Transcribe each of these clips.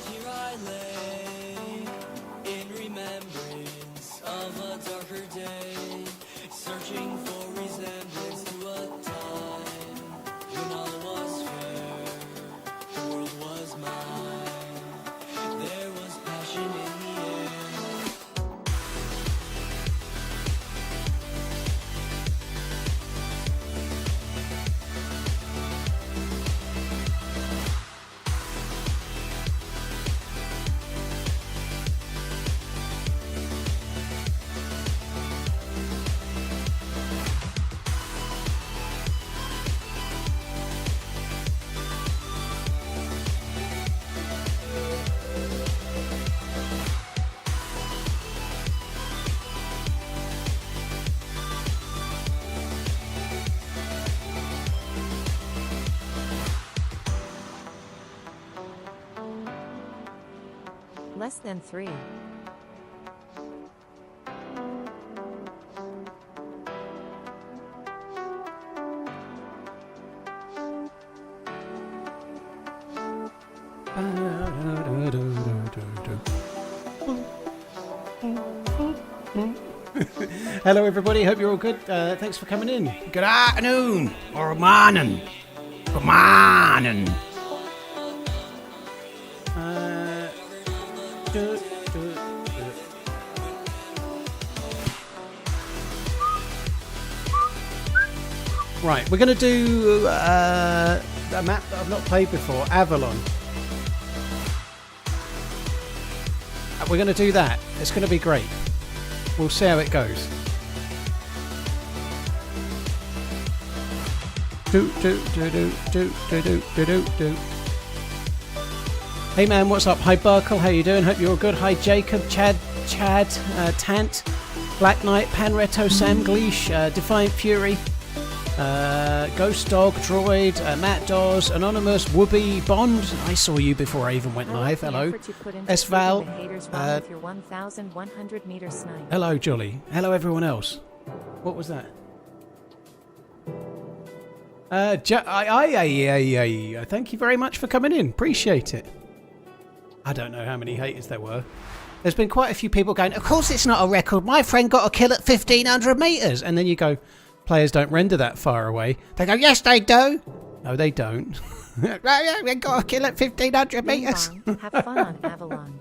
here I lay, in remembrance of a darker day, searching for resemblance to a time when all was fair, the world was mine, there was passion in the air. Less than 3. Hello everybody, hope you're all good. Thanks for coming in. Good afternoon, or morning. Good morning. Right, we're going to do a map that I've not played before, Avalon. We're going to do that. It's going to be great. We'll see how it goes. Hey man, what's up? Hi Barkle, how you doing? Hope you're all good. Hi Jacob, Chad, Tant, Black Knight, Panretto, Sam Gleesh, Defiant Fury, Ghost Dog, Droid, Matt Dawes, Anonymous, Whoopi, Bond. I saw you before I even went live. Hello. S-Val. Hello, Jolly. Hello, everyone else. What was that? Thank you very much for coming in. Appreciate it. I don't know how many haters there were. There's been quite a few people going, of course it's not a record. My friend got a kill at 1,500 metres. And then you go, players don't render that far away. They go, yes, they do. No, they don't. They got a kill at 1,500 metres. Have fun on Avalon.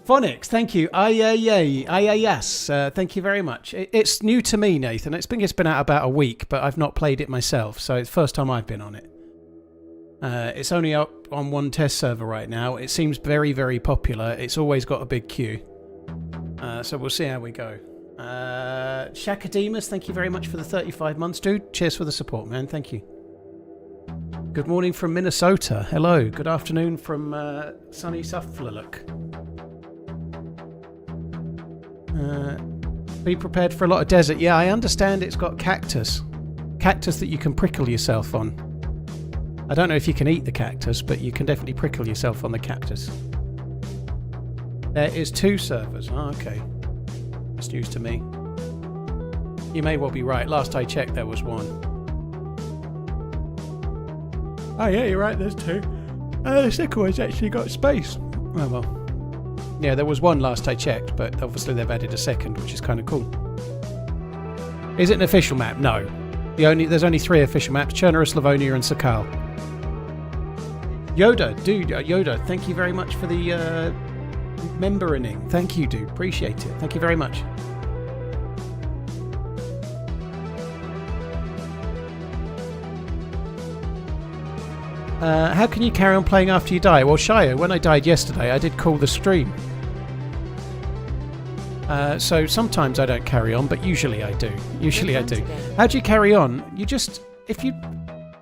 Phonics, thank you. Yes. Thank you very much. It's new to me, Nathan. It's been out about a week, but I've not played it myself, so it's the first time I've been on it. It's only up on one test server right now. It seems very, very popular. It's always got a big queue. So we'll see how we go. Shakademus, thank you very much for the 35 months, dude. Cheers for the support, man. Thank you. Good morning from Minnesota. Hello. Good afternoon from sunny Suffolk. Be prepared for a lot of desert. Yeah, I understand it's got cactus. Cactus that you can prickle yourself on. I don't know if you can eat the cactus, but you can definitely prickle yourself on the cactus. There is 2 servers. Oh, okay. That's news to me. You may well be right. Last I checked, there was 1. Oh, yeah, you're right. There's 2. The second one's actually got space. Oh, well. Yeah, there was 1 last I checked, but obviously they've added a second, which is kind of cool. Is it an official map? No. There's only 3 official maps: Chernobyl, Slavonia, and Sakal. Yoda, dude, Yoda, thank you very much for the membering. Thank you, dude. Appreciate it. Thank you very much. How can you carry on playing after you die? Well, Shio, when I died yesterday, I did call the stream. So sometimes I don't carry on, but usually I do. Usually I do. How do you carry on? You just, if you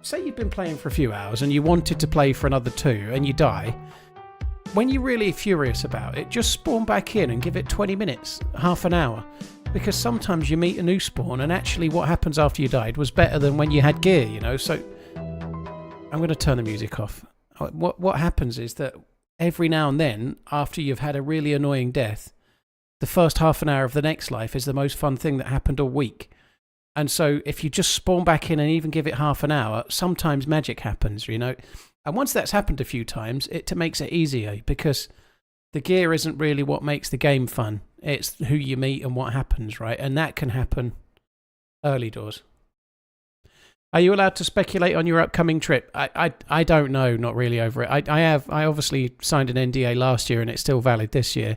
say you've been playing for a few hours and you wanted to play for another 2 and you die, when you're really furious about it, just spawn back in and give it 20 minutes, half an hour. Because sometimes you meet a new spawn and actually what happens after you died was better than when you had gear, you know. So I'm going to turn the music off. What happens is that every now and then, after you've had a really annoying death, the first half an hour of the next life is the most fun thing that happened all week. And so if you just spawn back in and even give it half an hour, sometimes magic happens, you know. And once that's happened a few times, it makes it easier because the gear isn't really what makes the game fun. It's who you meet and what happens, right? And that can happen early doors. Are you allowed to speculate on your upcoming trip? I don't know, not really over it. I obviously signed an NDA last year and it's still valid this year.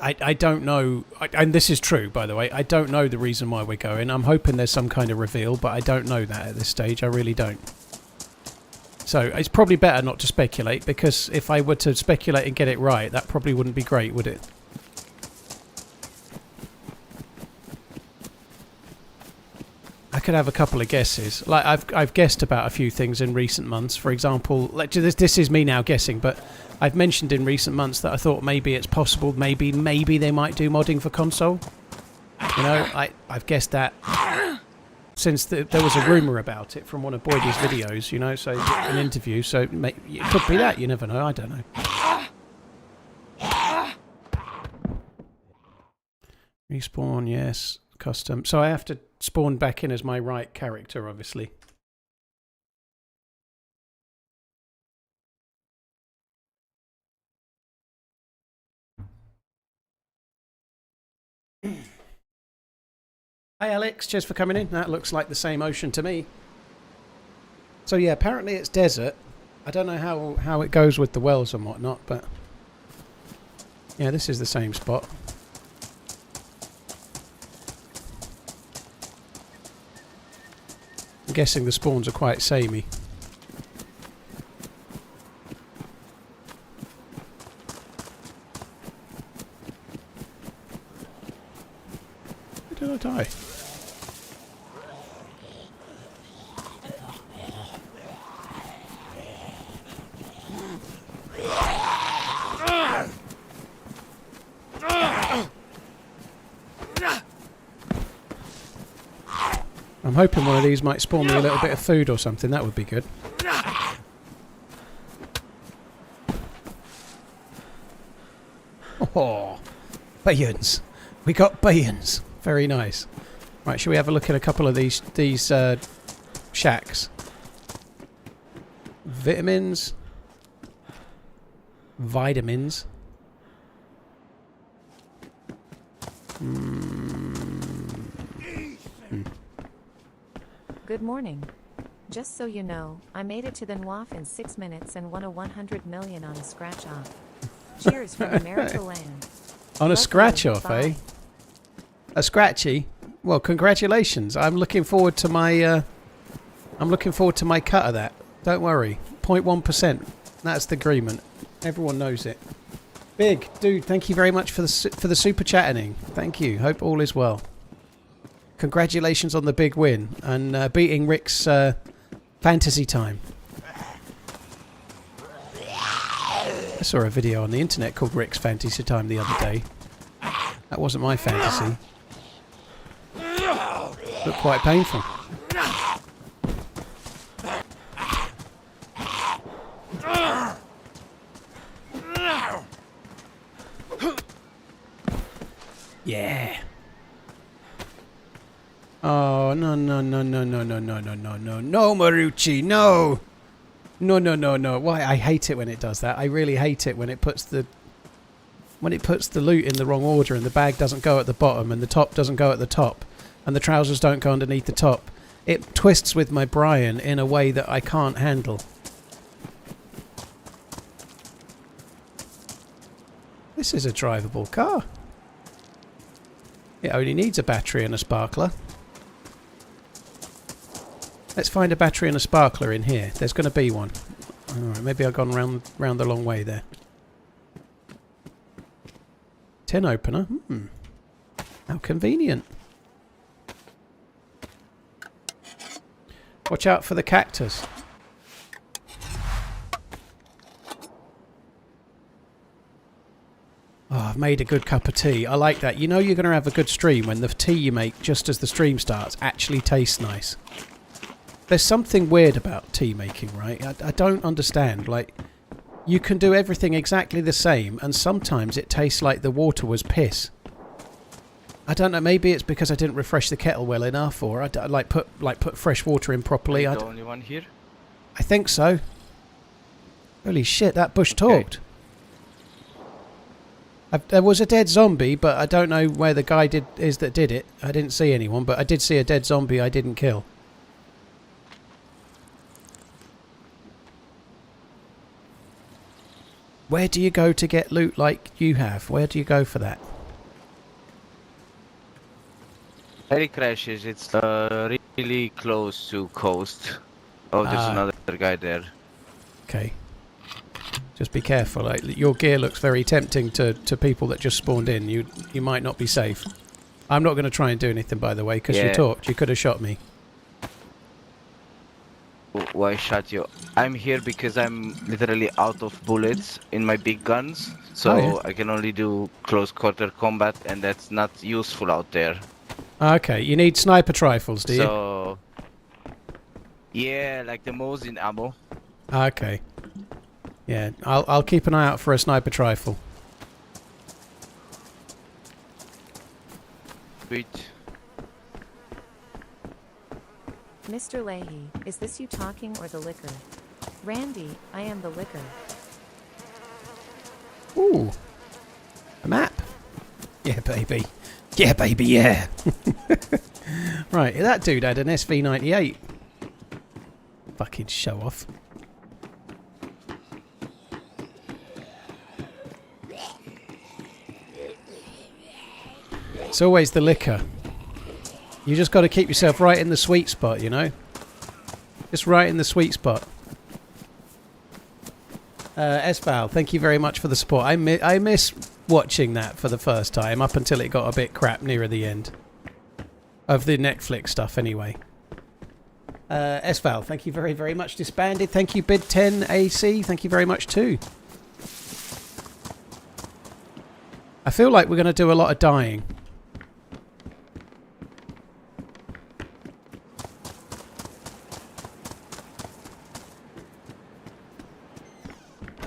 I don't know, and this is true, by the way. I don't know the reason why we're going. I'm hoping there's some kind of reveal, but I don't know that at this stage. I really don't. So it's probably better not to speculate, because if I were to speculate and get it right, that probably wouldn't be great, would it? I could have a couple of guesses. Like I've guessed about a few things in recent months. For example, like this is me now guessing, but I've mentioned in recent months that I thought maybe it's possible, maybe they might do modding for console. You know, I've guessed that since there was a rumour about it from one of Boydie's videos, you know, so an interview, so it could be that, you never know, I don't know. Respawn, yes, custom. So I have to spawn back in as my right character, obviously. Hey Alex, cheers for coming in. That looks like the same ocean to me. So yeah, apparently it's desert. I don't know how it goes with the wells and whatnot, but yeah, this is the same spot. I'm guessing the spawns are quite samey. Where did I die? I'm hoping one of these might spawn me a little bit of food or something. That would be good. Oh, bayons. We got bayons. Very nice. Right, shall we have a look at a couple of these shacks? Vitamins. Vitamins. Good morning. Just so you know, I made it to the NWAF in 6 minutes and won a 100 million on a scratch-off. Cheers from America land. On a scratch-off, eh? A scratchy? Well, congratulations. I'm looking forward to my cut of that. Don't worry. 0.1%. That's the agreement. Everyone knows it. Big dude, thank you very much for the super chatting. Thank you. Hope all is well. Congratulations on the big win and beating Rick's fantasy time. I saw a video on the internet called Rick's Fantasy Time the other day. That wasn't my fantasy. Looked quite painful. Yeah. Oh, no, Marucci, no! No. Why? I hate it when it does that. I really hate it when it puts the loot in the wrong order and the bag doesn't go at the bottom and the top doesn't go at the top and the trousers don't go underneath the top. It twists with my Brian in a way that I can't handle. This is a drivable car. It only needs a battery and a sparkler. Let's find a battery and a sparkler in here. There's going to be one. Alright, maybe I've gone round the long way there. Tin opener. How convenient. Watch out for the cactus. Oh, I've made a good cup of tea. I like that. You know you're going to have a good stream when the tea you make just as the stream starts actually tastes nice. There's something weird about tea making, right? I don't understand. Like, you can do everything exactly the same, and sometimes it tastes like the water was piss. I don't know. Maybe it's because I didn't refresh the kettle well enough, or I put fresh water in properly. Are you the only one here? I think so. Holy shit, that bush talked. There was a dead zombie, but I don't know where the guy is that did it. I didn't see anyone, but I did see a dead zombie I didn't kill. Where do you go to get loot like you have? Where do you go for that? Heli crashes, it's really close to coast. Oh, there's another guy there. Okay. Just be careful. Like, your gear looks very tempting to people that just spawned in. You might not be safe. I'm not going to try and do anything, by the way, because you talked. You could have shot me. Why shot you? I'm here because I'm literally out of bullets in my big guns. So I can only do close quarter combat, and that's not useful out there. Okay, you need sniper rifles, do you? So, yeah, like the Mosin ammo. Okay. Yeah, I'll keep an eye out for a sniper rifle. Sweet. Mr. Leahy, is this you talking or the liquor? Randy, I am the liquor. Ooh. A map. Yeah, baby. Yeah, baby, yeah. Right, that dude had an SV98. Fucking show off. It's always the liquor. You just got to keep yourself right in the sweet spot, you know? Just right in the sweet spot. S-Val, thank you very much for the support. I miss watching that for the first time, up until it got a bit crap nearer the end. Of the Netflix stuff, anyway. S-Val, thank you very, very much. Disbanded, thank you. Bid 10 AC, thank you very much too. I feel like we're going to do a lot of dying.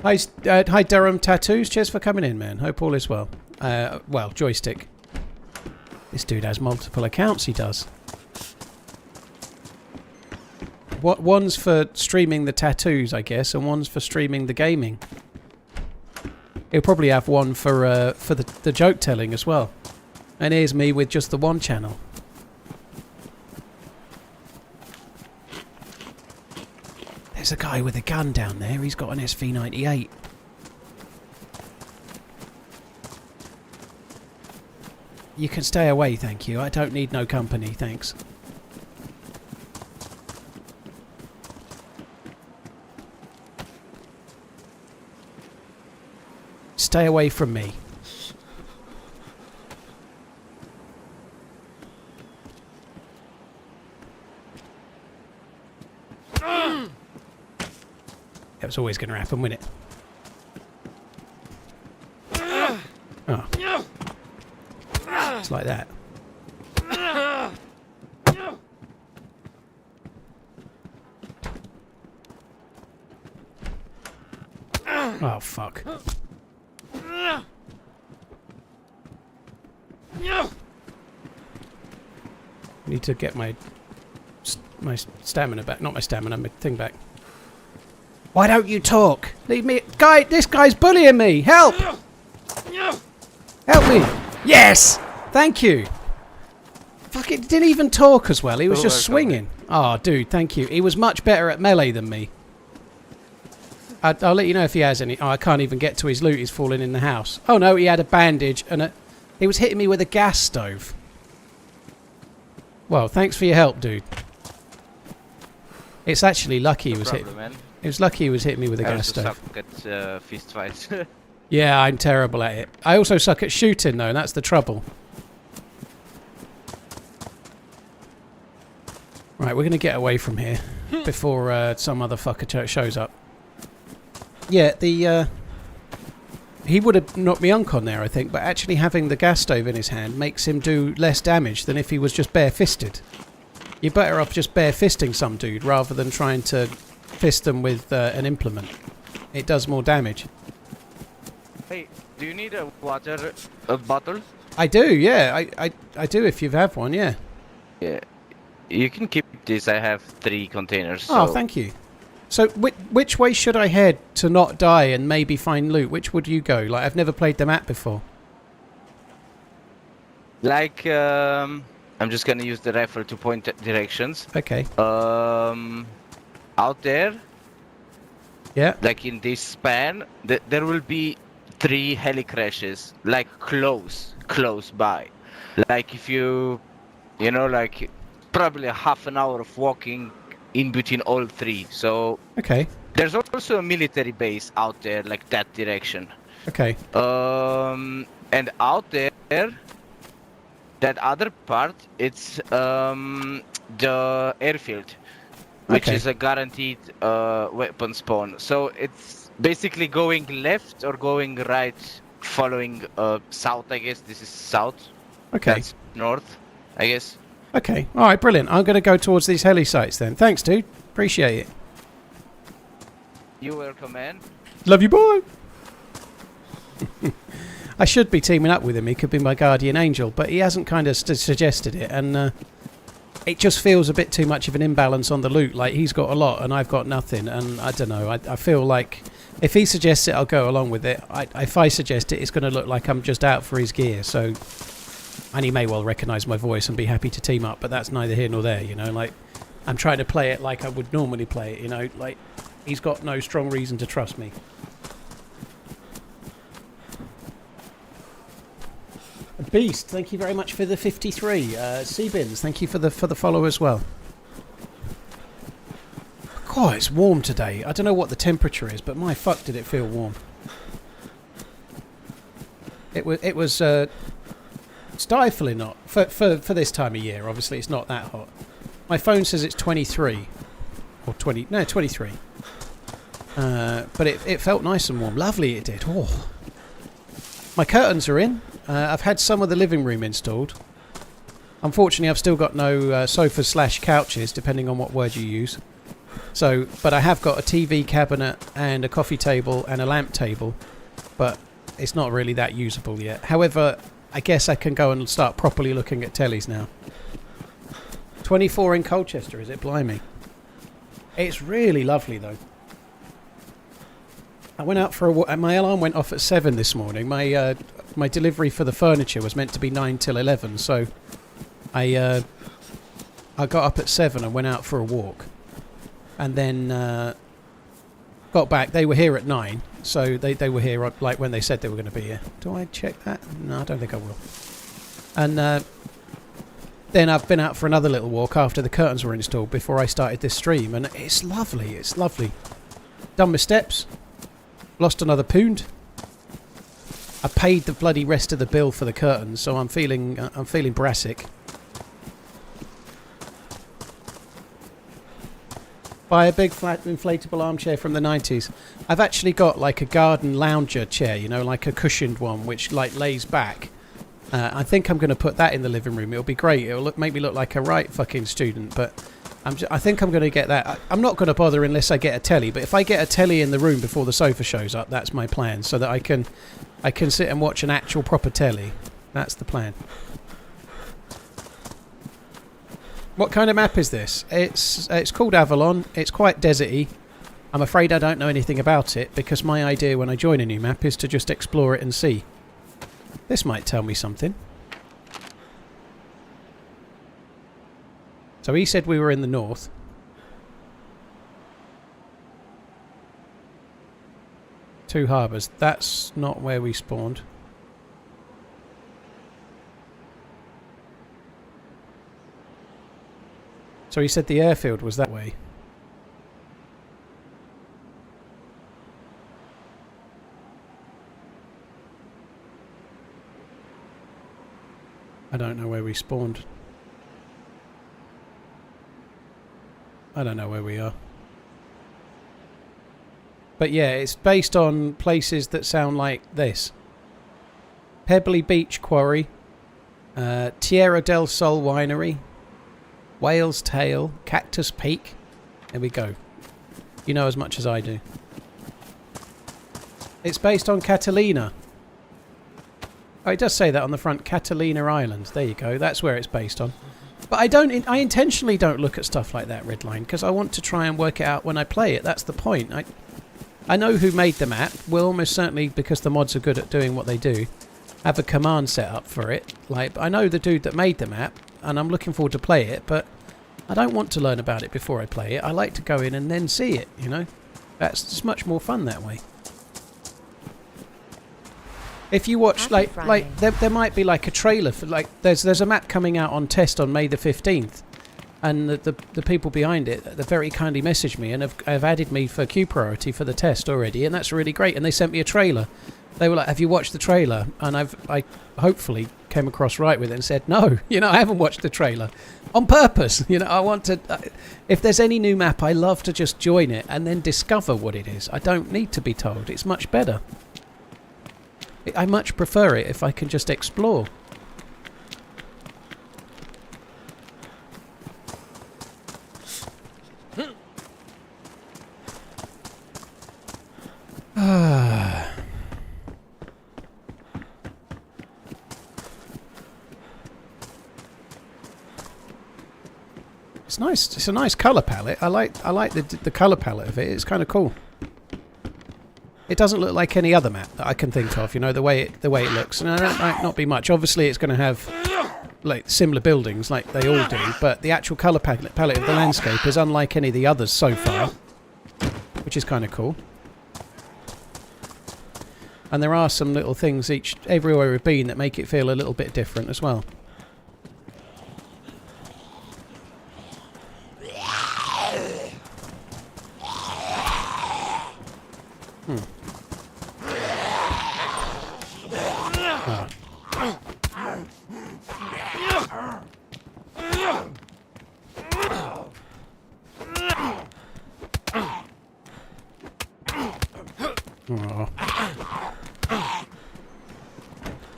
Hi Durham Tattoos, cheers for coming in, man. Hope all is well. Well, joystick. This dude has multiple accounts, he does. One's for streaming the tattoos, I guess, and one's for streaming the gaming. He'll probably have one for the joke telling as well. And here's me with just the one channel. There's a guy with a gun down there. He's got an SV98. You can stay away, thank you. I don't need no company, thanks. Stay away from me. That was always going to happen, wasn't it? Oh. It's like that. Oh, fuck. Need to get my stamina back. Not my stamina, my thing back. Why don't you talk? Leave me... Guy, this guy's bullying me! Help! Help me! Yes! Thank you! Fuck it, didn't even talk as well. He was just swinging. Oh, dude, thank you. He was much better at melee than me. I'll let you know if he has any... Oh, I can't even get to his loot. He's falling in the house. Oh, no, he had a bandage and he was hitting me with a gas stove. Well, thanks for your help, dude. It's actually lucky he was hitting... It was lucky he was hitting me with a gas stove. I also suck at fist fights. Yeah, I'm terrible at it. I also suck at shooting, though, and that's the trouble. Right, we're going to get away from here before some other fucker shows up. Yeah, he would have knocked me uncon there, I think, but actually having the gas stove in his hand makes him do less damage than if he was just bare-fisted. You're better off just bare-fisting some dude rather than trying to fist them with an implement. It does more damage. Hey, do you need a water bottle? I do, yeah. I do if you have one, yeah. Yeah. You can keep this. I have 3 containers. Oh, so thank you. So which way should I head to not die and maybe find loot? Which would you go? Like, I've never played the map before. Like, I'm just gonna use the rifle to point directions. Okay. Out there, Yeah. like in this span, there will be 3 heli crashes, like close by. Like if you know, like probably a half an hour of walking in between all 3. So Okay. there's also a military base out there, like that direction. Okay. And out there, that other part, it's the airfield, which Okay. is a guaranteed weapon spawn. So it's basically going left or going right, following south, I guess. This is south. Okay. That's north, I guess. Okay. All right. Brilliant. I'm going to go towards these heli sites then. Thanks, dude. Appreciate it. You're welcome, man. Love you, boy. I should be teaming up with him. He could be my guardian angel, but he hasn't kind of suggested it, and it just feels a bit too much of an imbalance on the loot. Like, he's got a lot and I've got nothing, and I don't know. I feel like if he suggests it, I'll go along with it. If I suggest it, it's going to look like I'm just out for his gear. So, and he may well recognise my voice and be happy to team up, but that's neither here nor there. You know, like, I'm trying to play it like I would normally play it. You know, like, he's got no strong reason to trust me. Beast, thank you very much for the 53. Seabins, thank you for the follow as well. God, it's warm today. I don't know what the temperature is, but my fuck did it feel warm. It was stifling hot for this time of year. Obviously, it's not that hot. My phone says it's 23 or 20. No, 23. But it felt nice and warm. Lovely, it did. Oh, my curtains are in. I've had some of the living room installed. Unfortunately, I've still got no sofas/couches, depending on what word you use. So, but I have got a TV cabinet and a coffee table and a lamp table, but it's not really that usable yet. However, I guess I can go and start properly looking at tellies now. 24 in Colchester, is it? Blimey. It's really lovely, though. I went out for a walk. My alarm went off at 7 this morning. My delivery for the furniture was meant to be 9 till 11, so I got up at 7 and went out for a walk, and then got back. They were here at 9, so they were here like when they said they were going to be here. Do I check that? No, I don't think I will. And then I've been out for another little walk after the curtains were installed before I started this stream, and it's lovely. It's lovely. Done my steps. Lost another pound. I paid the bloody rest of the bill for the curtains, so I'm feeling brassic. Buy a big flat inflatable armchair from the 90s. I've actually got like a garden lounger chair, you know, like a cushioned one, which like lays back. I think I'm going to put that in the living room. It'll be great. It'll make me look like a right fucking student, but I think I'm going to get that. I'm not going to bother unless I get a telly, but if I get a telly in the room before the sofa shows up, that's my plan, so that I can sit and watch an actual proper telly. That's the plan. What kind of map is this? It's called Avalon. It's quite deserty. I'm afraid I don't know anything about it, because my idea when I join a new map is to just explore it and see. This might tell me something. So he said we were in the north. Two harbours. That's not where we spawned. So he said the airfield was that way. I don't know where we spawned. I don't know where we are. But yeah, it's based on places that sound like this. Pebbly Beach Quarry, Tierra del Sol Winery, Whale's Tail, Cactus Peak. There we go. You know as much as I do. It's based on Catalina. Oh, it does say that on the front, Catalina Island. There you go. That's where it's based on. But I intentionally don't look at stuff like that, Redline, because I want to try and work it out when I play it. That's the point. I know who made the map. Will almost certainly, because the mods are good at doing what they do, have a command set up for it. Like, I know the dude that made the map, and I'm looking forward to play it, but I don't want to learn about it before I play it. I like to go in and then see it, you know? That's just much more fun that way. If you watch, there might be like a trailer for, like, there's a map coming out on test on May the 15th, and the people behind it, they very kindly messaged me and have added me for queue priority for the test already, and that's really great. And they sent me a trailer. They were like, "Have you watched the trailer?" And I hopefully came across right with it and said, "No, you know, I haven't watched the trailer on purpose. You know, I want to. If there's any new map, I love to just join it and then discover what it is. I don't need to be told. It's much better. I much prefer it if I can just explore." It's nice. It's a nice colour palette. I like the colour palette of it. It's kind of cool. It doesn't look like any other map that I can think of. You know, the way it looks. And that might not be much. Obviously, it's going to have like similar buildings, like they all do. But the actual colour palette of the landscape is unlike any of the others so far, which is kind of cool. And there are some little things everywhere we've been that make it feel a little bit different as well. Oh.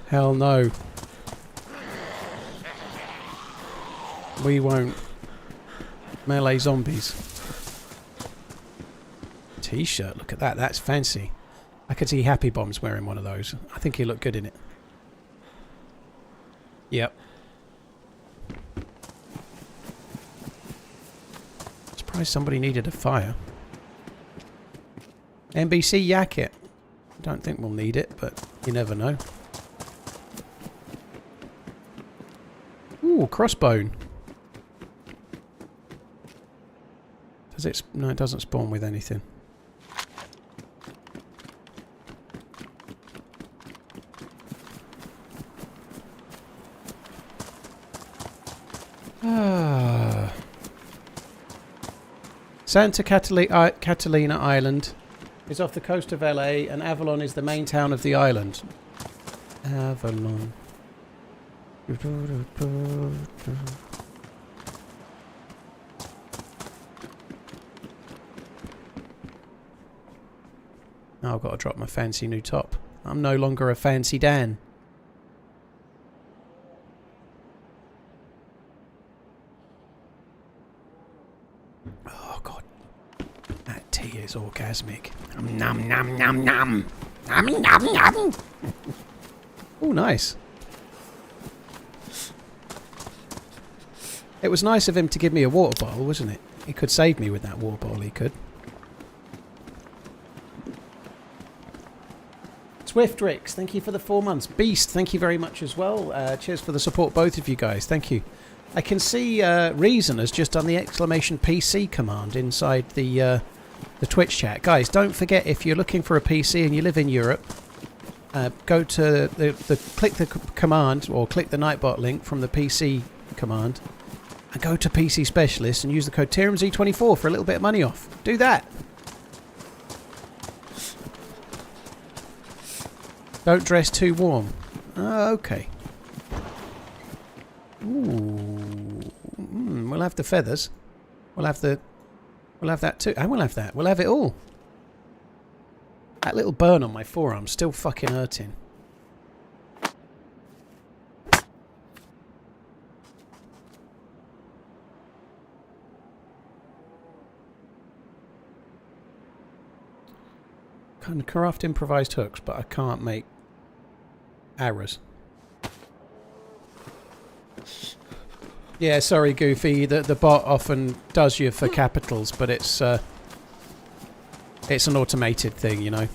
Hell no. We won't. Melee zombies. T-shirt, look at that, that's fancy. I could see Happy Bombs wearing one of those. I think he'd look good in it. Yep. Surprised somebody needed a fire. NBC yak it. Don't think we'll need it, but you never know. Ooh, crossbone. Does it? No, it doesn't spawn with anything. Santa Catalina Island is off the coast of LA, and Avalon is the main town of the island. Avalon. Oh, I've got to drop my fancy new top. I'm no longer a fancy Dan. Oh, God. That tea is orgasmic. Nom nom nom nom. Nom nom nom. Oh, nice. It was nice of him to give me a water bottle, wasn't it? He could save me with that water bottle, he could. Swiftrix, thank you for the 4 months. Beast, thank you very much as well. Cheers for the support, both of you guys. Thank you. I can see Reason has just done the exclamation PC command inside the Twitch chat. Guys, don't forget, if you're looking for a PC and you live in Europe, go to click the command or click the Nightbot link from the PC command and go to PC Specialist and use the code TRMZ24 for a little bit of money off. Do that. Don't dress too warm. Okay. Ooh. We'll have the feathers. We'll have that too. And we'll have that. We'll have it all. That little burn on my forearm's still fucking hurting. Can craft improvised hooks, but I can't make arrows. Yeah, sorry, Goofy. The bot often does you for capitals, but it's an automated thing, you know.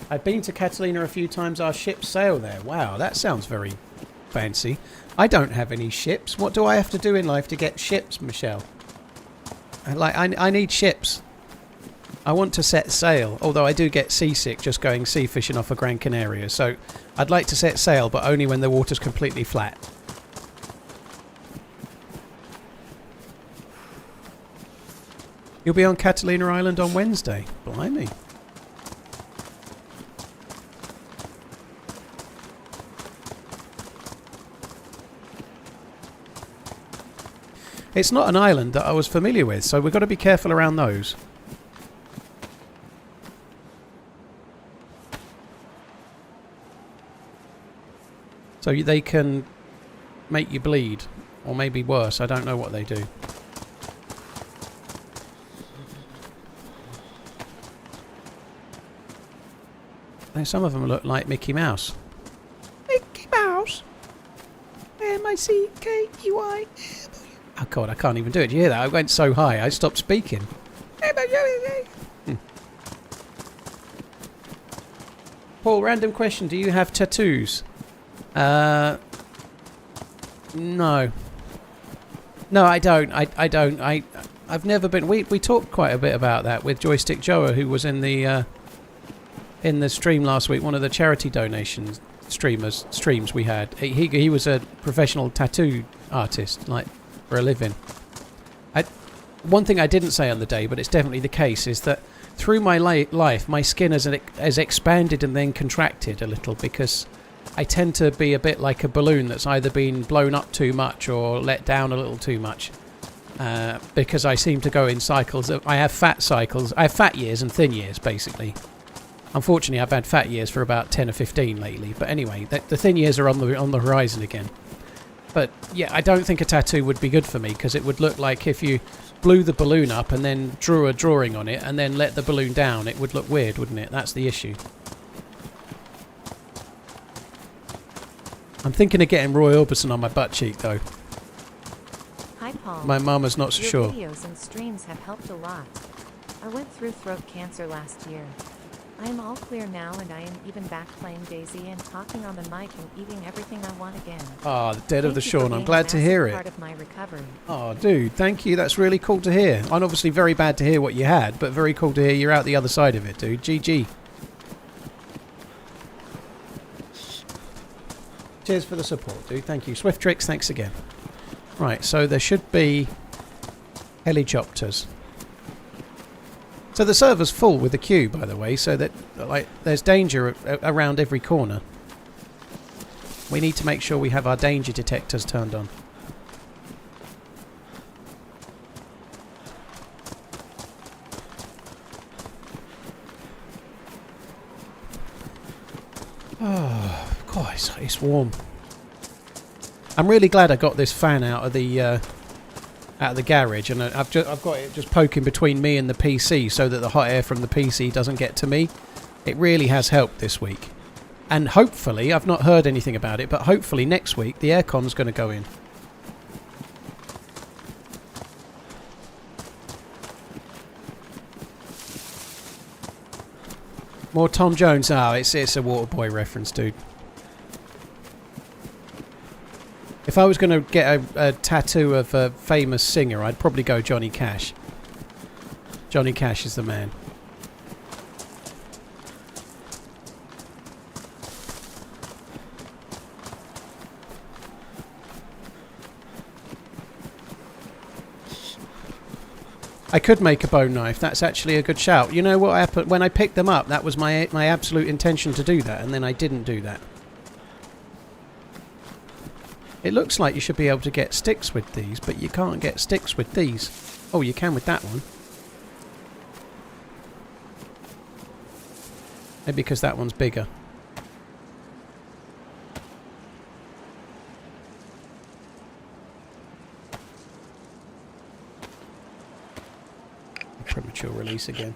I've been to Catalina a few times. Our ships sail there. Wow, that sounds very fancy. I don't have any ships. What do I have to do in life to get ships, Michelle? I need ships. I want to set sail, although I do get seasick just going sea fishing off of Gran Canaria. So I'd like to set sail, but only when the water's completely flat. You'll be on Catalina Island on Wednesday. Blimey. It's not an island that I was familiar with, so we've got to be careful around those. So they can make you bleed, or maybe worse. I don't know what they do. Some of them look like Mickey Mouse. Mickey Mouse? M-I-C-K-E-Y. Oh God, I can't even do it. Did you hear that? I went so high, I stopped speaking. Paul, random question. Do you have tattoos? No. No, I don't. I don't. I've never been... We talked quite a bit about that with Joystick Joa, who was in the stream last week, one of the charity donations streams we had. He was a professional tattoo artist, like, for a living. One thing I didn't say on the day, but it's definitely the case, is that through my life, my skin has expanded and then contracted a little, because I tend to be a bit like a balloon that's either been blown up too much or let down a little too much. Because I seem to go in cycles. I have fat cycles. I have fat years and thin years, basically. Unfortunately, I've had fat years for about 10 or 15 lately. But anyway, the thin years are on the horizon again. But yeah, I don't think a tattoo would be good for me, because it would look like if you blew the balloon up and then drew a drawing on it and then let the balloon down, it would look weird, wouldn't it? That's the issue. I'm thinking of getting Roy Orbison on my butt cheek, though. Hi, Paul. My mama's not so sure. Your videos and streams have helped a lot. I went through throat cancer last year. I am all clear now, and I am even back playing DayZ and talking on the mic and eating everything I want again. Ah, the dead of the Thank you for Sean. I'm being glad a to hear massive it. part of my recovery. Oh, dude, thank you. That's really cool to hear. I'm obviously very bad to hear what you had, but very cool to hear you're out the other side of it, dude. GG. Cheers for the support, dude. Thank you. Swift Tricks, thanks again. Right, so there should be helicopters. So the server's full with the queue, by the way, so that there's danger around every corner. We need to make sure we have our danger detectors turned on. Oh, God, it's warm. I'm really glad I got this fan out of the garage, and I've got it just poking between me and the PC so that the hot air from the PC doesn't get to me. It really has helped this week. And hopefully, I've not heard anything about it, but hopefully next week the aircon's going to go in. More Tom Jones. Oh, it's a Waterboy reference, dude. If I was going to get a tattoo of a famous singer, I'd probably go Johnny Cash. Johnny Cash is the man. I could make a bone knife. That's actually a good shout. You know what happened? When I picked them up, that was my absolute intention to do that, and then I didn't do that. It looks like you should be able to get sticks with these, but you can't get sticks with these. Oh, you can with that one. Maybe because that one's bigger. Premature release again.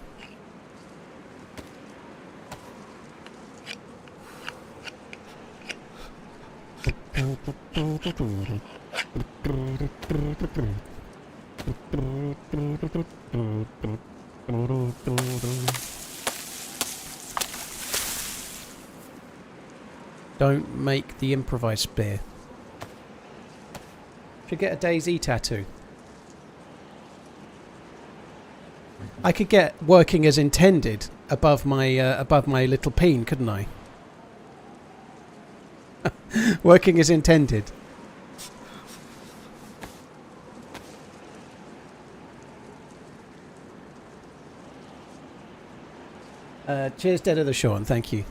Don't make the improvised spear. Should get a DayZ tattoo. I could get working as intended above my little peen, couldn't I? Working as intended. Cheers, Dead of the Sean. Thank you.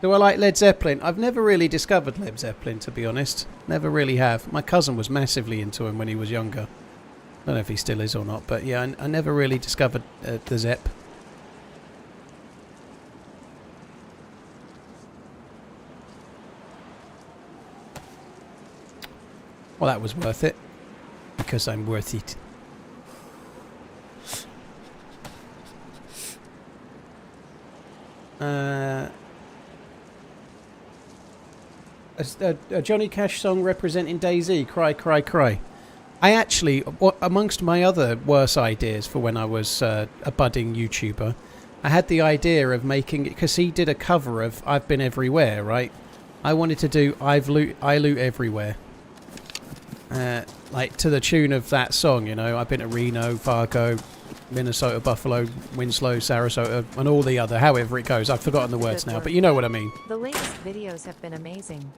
Do I like Led Zeppelin? I've never really discovered Led Zeppelin, to be honest. Never really have. My cousin was massively into him when he was younger. I don't know if he still is or not, but yeah, I never really discovered the Zepp. Well, that was worth it. Because I'm worth it. A Johnny Cash song representing DayZ, Cry, Cry, Cry. I actually, amongst my other worse ideas for when I was a budding YouTuber, I had the idea of making it, because he did a cover of I've Been Everywhere, right? I wanted to do I Loot Everywhere. Like to the tune of that song, you know, I've been to Reno, Fargo, Minnesota, Buffalo, Winslow, Sarasota, and all the other, however it goes. I've forgotten the words now, but you know what I mean. The latest videos have been amazing.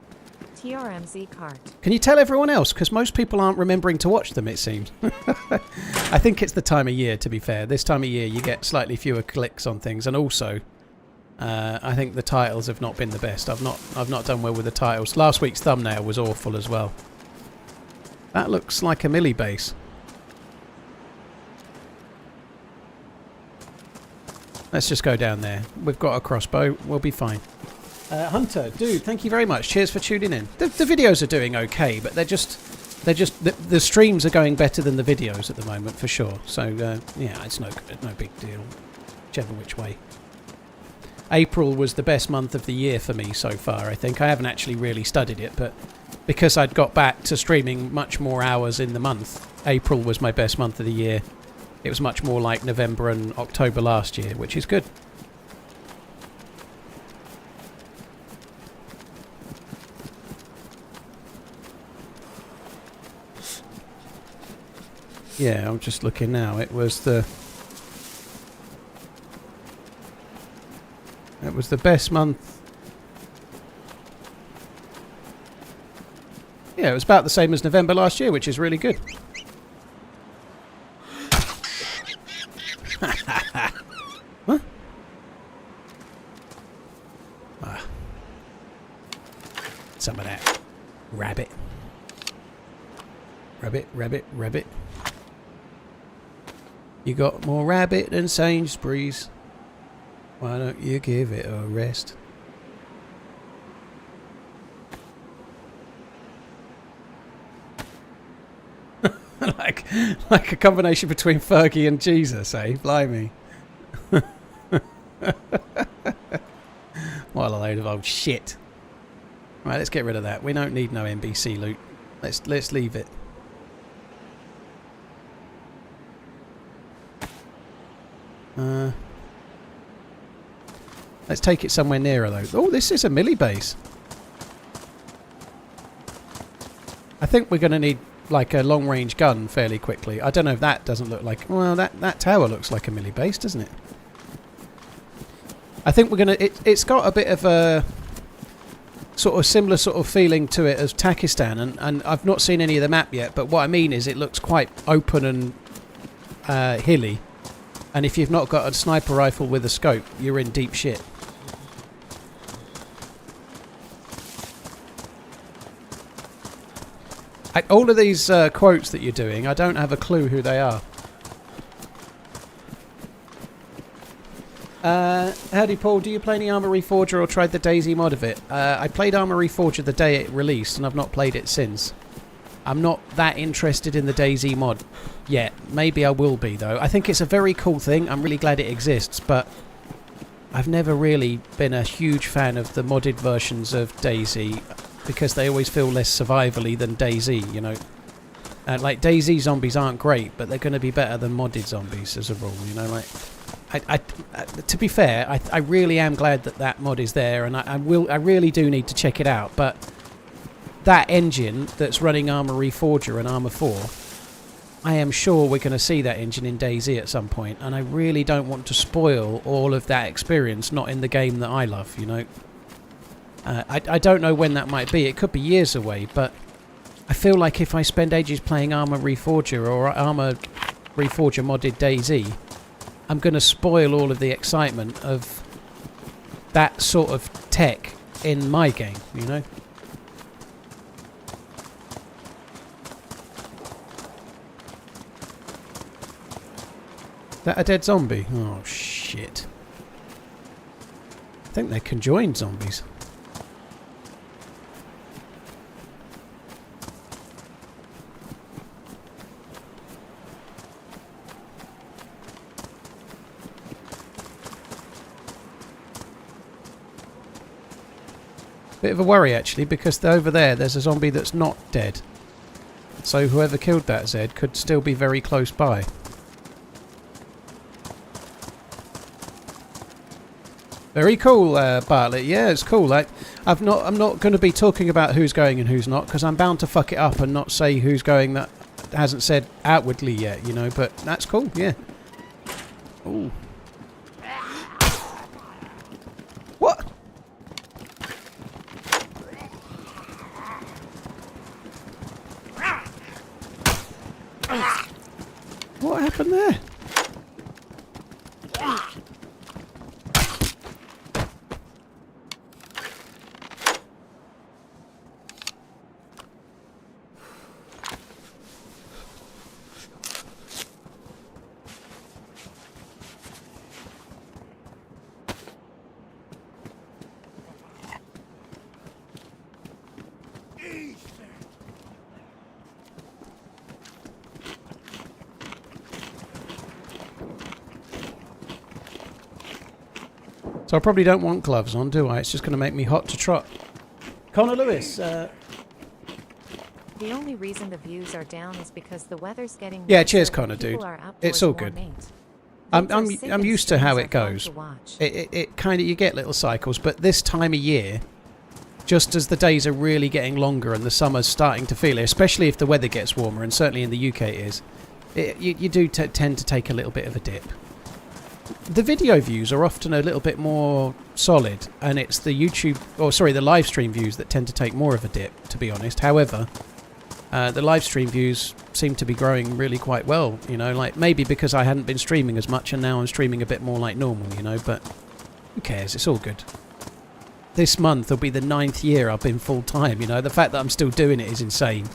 TRMZ cart. Can you tell everyone else? Because most people aren't remembering to watch them, it seems. I think it's the time of year, to be fair. This time of year you get slightly fewer clicks on things, and also I think the titles have not been the best. I've not done well with the titles. Last week's thumbnail was awful as well. That looks like a milli base. Let's just go down there. We've got a crossbow. We'll be fine. Hunter, dude, thank you very much. Cheers for tuning in. The videos are doing okay, but the streams are going better than the videos at the moment for sure. So yeah, it's no big deal, whichever which way. April was the best month of the year for me so far. I think I haven't actually really studied it, but because I'd got back to streaming much more hours in the month, April was my best month of the year. It was much more like November and October last year, which is good. Yeah, I'm just looking now. It was the best month. Yeah, it was about the same as November last year, which is really good. What? Ah. Some of that rabbit. Rabbit, rabbit, rabbit. You got more rabbit than Sainsbury's. Why don't you give it a rest? like a combination between Fergie and Jesus, eh? Blimey. What a load of old shit. Right, let's get rid of that. We don't need no NBC loot. Let's leave it. Let's take it somewhere nearer though. Oh, this is a milli base. I think we're going to need like a long range gun fairly quickly. I don't know if that doesn't look like... Well, that tower looks like a milli base, doesn't it? I think we're going to... It's got a bit of a sort of similar sort of feeling to it as Takistan, and I've not seen any of the map yet, but what I mean is it looks quite open and hilly. And if you've not got a sniper rifle with a scope, you're in deep shit. All of these quotes that you're doing, I don't have a clue who they are. Howdy Paul, do you play any Arma Reforger or tried the DayZ mod of it? I played Arma Reforger the day it released and I've not played it since. I'm not that interested in the DayZ mod yet. Maybe I will be though. I think it's a very cool thing. I'm really glad it exists, but I've never really been a huge fan of the modded versions of DayZ because they always feel less survivally than DayZ, you know. Like DayZ zombies aren't great, but they're going to be better than modded zombies as a rule, you know. Like, to be fair, I really am glad that that mod is there, and I really do need to check it out. But that engine that's running Armour Reforger and Armour 4, I am sure we're going to see that engine in DayZ at some point, and I really don't want to spoil all of that experience not in the game that I love, you know. I don't know when that might be. It could be years away, but I feel like if I spend ages playing Armour Reforger or Armour Reforger modded DayZ, I'm going to spoil all of the excitement of that sort of tech in my game, you know. That a dead zombie? Oh, shit. I think they're conjoined zombies. Bit of a worry, actually, because over there, there's a zombie that's not dead. So whoever killed that Z could still be very close by. Very cool, Bartlett. Yeah, it's cool. I'm not going to be talking about who's going and who's not, because I'm bound to fuck it up and not say who's going that hasn't said outwardly yet, you know. But that's cool. Yeah. Ooh. What? What happened there? So I probably don't want gloves on, do I? It's just going to make me hot to trot. Connor Lewis. The only reason the views are down is because the weather's getting... Yeah, cheers, Connor, dude. It's all good. I'm used to how it goes. It kind of, you get little cycles, but this time of year, just as the days are really getting longer and the summer's starting to feel it, especially if the weather gets warmer, and certainly in the UK it is, you do tend to take a little bit of a dip. The video views are often a little bit more solid, and it's the the live stream views that tend to take more of a dip, to be honest. However, the live stream views seem to be growing really quite well, you know, like maybe because I hadn't been streaming as much and now I'm streaming a bit more like normal, you know, but who cares? It's all good. This month will be the 9th year I've been full time, you know, the fact that I'm still doing it is insane.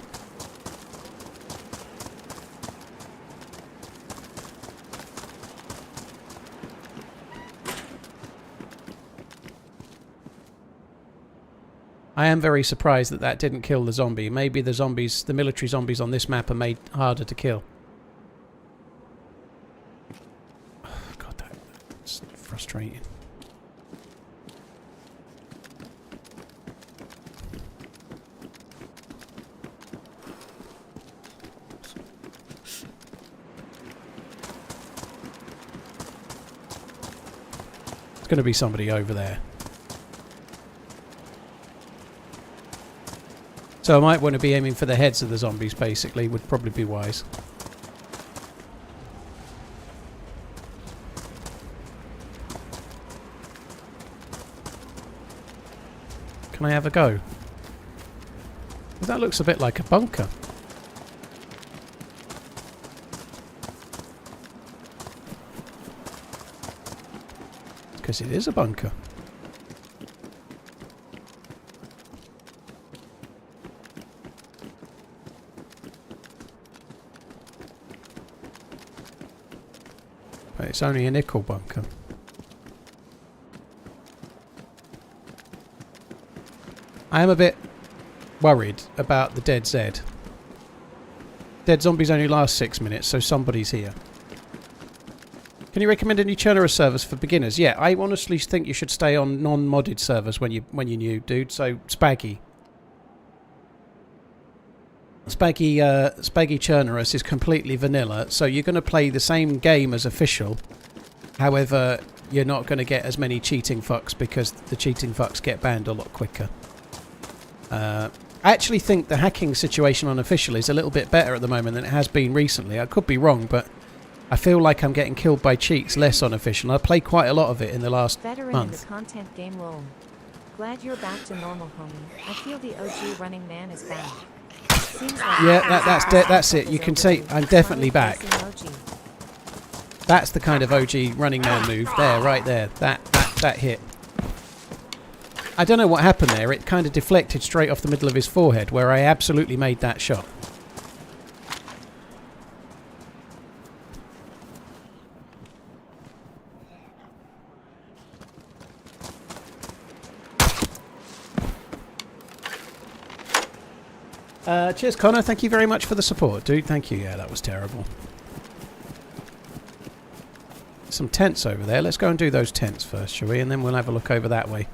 I am very surprised that that didn't kill the zombie. Maybe the military zombies on this map are made harder to kill. Oh, God, that's frustrating. It's going to be somebody over there. So I might want to be aiming for the heads of the zombies, basically, would probably be wise. Can I have a go? Well, that looks a bit like a bunker. Because it is a bunker. But it's only a nickel bunker. I am a bit worried about the dead Z. Dead zombies only last 6 minutes, so somebody's here. Can you recommend any Chernarus servers for beginners? Yeah, I honestly think you should stay on non-modded servers when you're new, dude. So Spaggy Chernarus is completely vanilla, so you're going to play the same game as official. However, you're not going to get as many cheating fucks because the cheating fucks get banned a lot quicker. I actually think the hacking situation on official is a little bit better at the moment than it has been recently. I could be wrong, but I feel like I'm getting killed by cheats less on official. I played quite a lot of it in the last Veteran month. in the content game lol. Glad you're back to normal, homie. I feel the OG running man is back. Seems like Yeah, that's it. You can say I'm definitely back. That's the kind of OG running man move there, right there. That hit. I don't know what happened there. It kind of deflected straight off the middle of his forehead where I absolutely made that shot. Cheers, Connor. Thank you very much for the support, dude. Thank you. Yeah, that was terrible. Some tents over there. Let's go and do those tents first, shall we? And then we'll have a look over that way. Do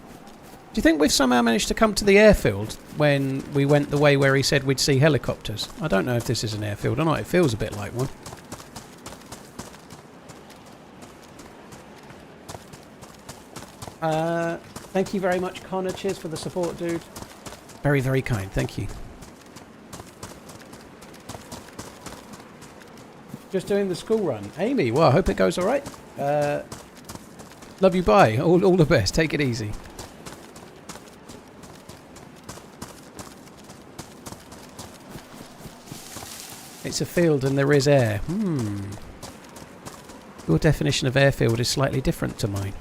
you think we've somehow managed to come to the airfield when we went the way where he said we'd see helicopters? I don't know if this is an airfield or not. It feels a bit like one. Thank you very much, Connor. Cheers for the support, dude. Very, very kind. Thank you. Just doing the school run. Amy, well, I hope it goes all right. Love you, bye. All the best. Take it easy. It's a field and there is air. Your definition of airfield is slightly different to mine.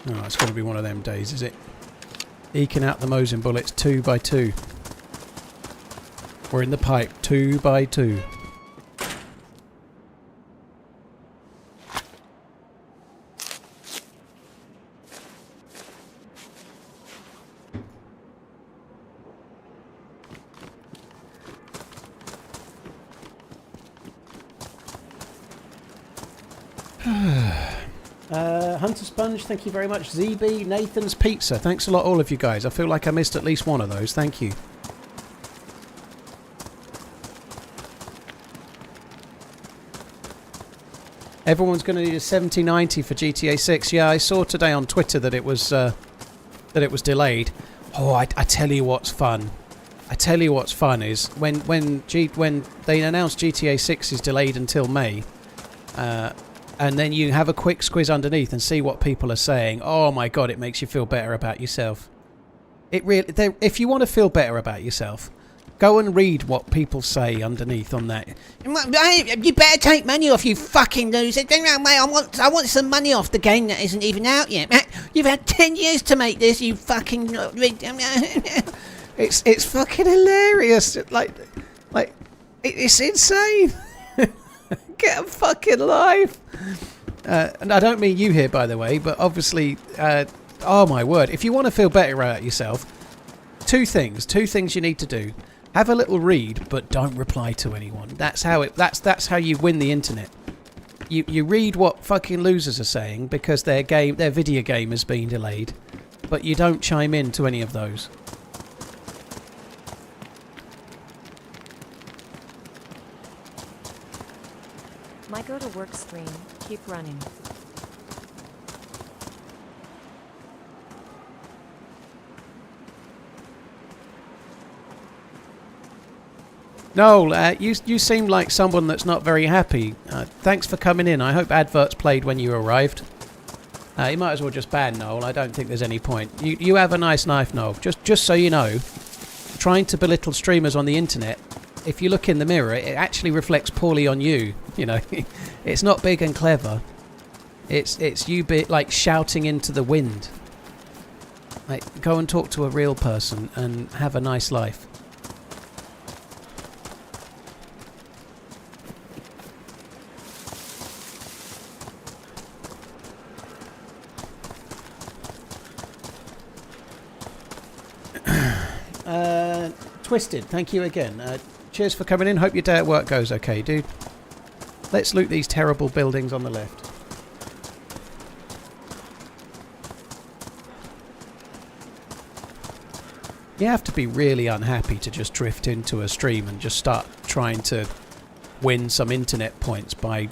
Oh, it's going to be one of them days, is it? Eking out the Mosin bullets 2 by 2. We're in the pipe 2 by 2. Hunter Sponge, thank you very much. ZB, Nathan's Pizza, thanks a lot all of you guys. I feel like I missed at least one of those. Thank you. Everyone's going to need a 7090 for GTA 6. Yeah, I saw today on Twitter that it was delayed. Oh, I tell you what's fun. I tell you what's fun is when they announced GTA 6 is delayed until May. And then you have a quick squiz underneath and see what people are saying. Oh my god, it makes you feel better about yourself. If you want to feel better about yourself, go and read what people say underneath on that. You better take money off, you fucking loser. I want some money off the game that isn't even out yet. You've had 10 years to make this, you fucking... It's fucking hilarious. Like it's insane. Get a fucking life. And I don't mean you here, by the way, but obviously, oh my word, if you want to feel better about yourself, two things you need to do. Have a little read, but don't reply to anyone. That's how you win the internet. You read what fucking losers are saying because their video game has been delayed, but you don't chime in to any of those. My go to work stream, keep running. Noel, you seem like someone that's not very happy. Thanks for coming in. I hope adverts played when you arrived. You might as well just ban Noel. I don't think there's any point. You have a nice knife, Noel. Just so you know, trying to belittle streamers on the internet, if you look in the mirror, it actually reflects poorly on you. You know, it's not big and clever. It's you like shouting into the wind. Like, go and talk to a real person and have a nice life. Twisted, thank you again. Cheers for coming in. Hope your day at work goes okay, dude. Let's loot these terrible buildings on the left. You have to be really unhappy to just drift into a stream and just start trying to win some internet points by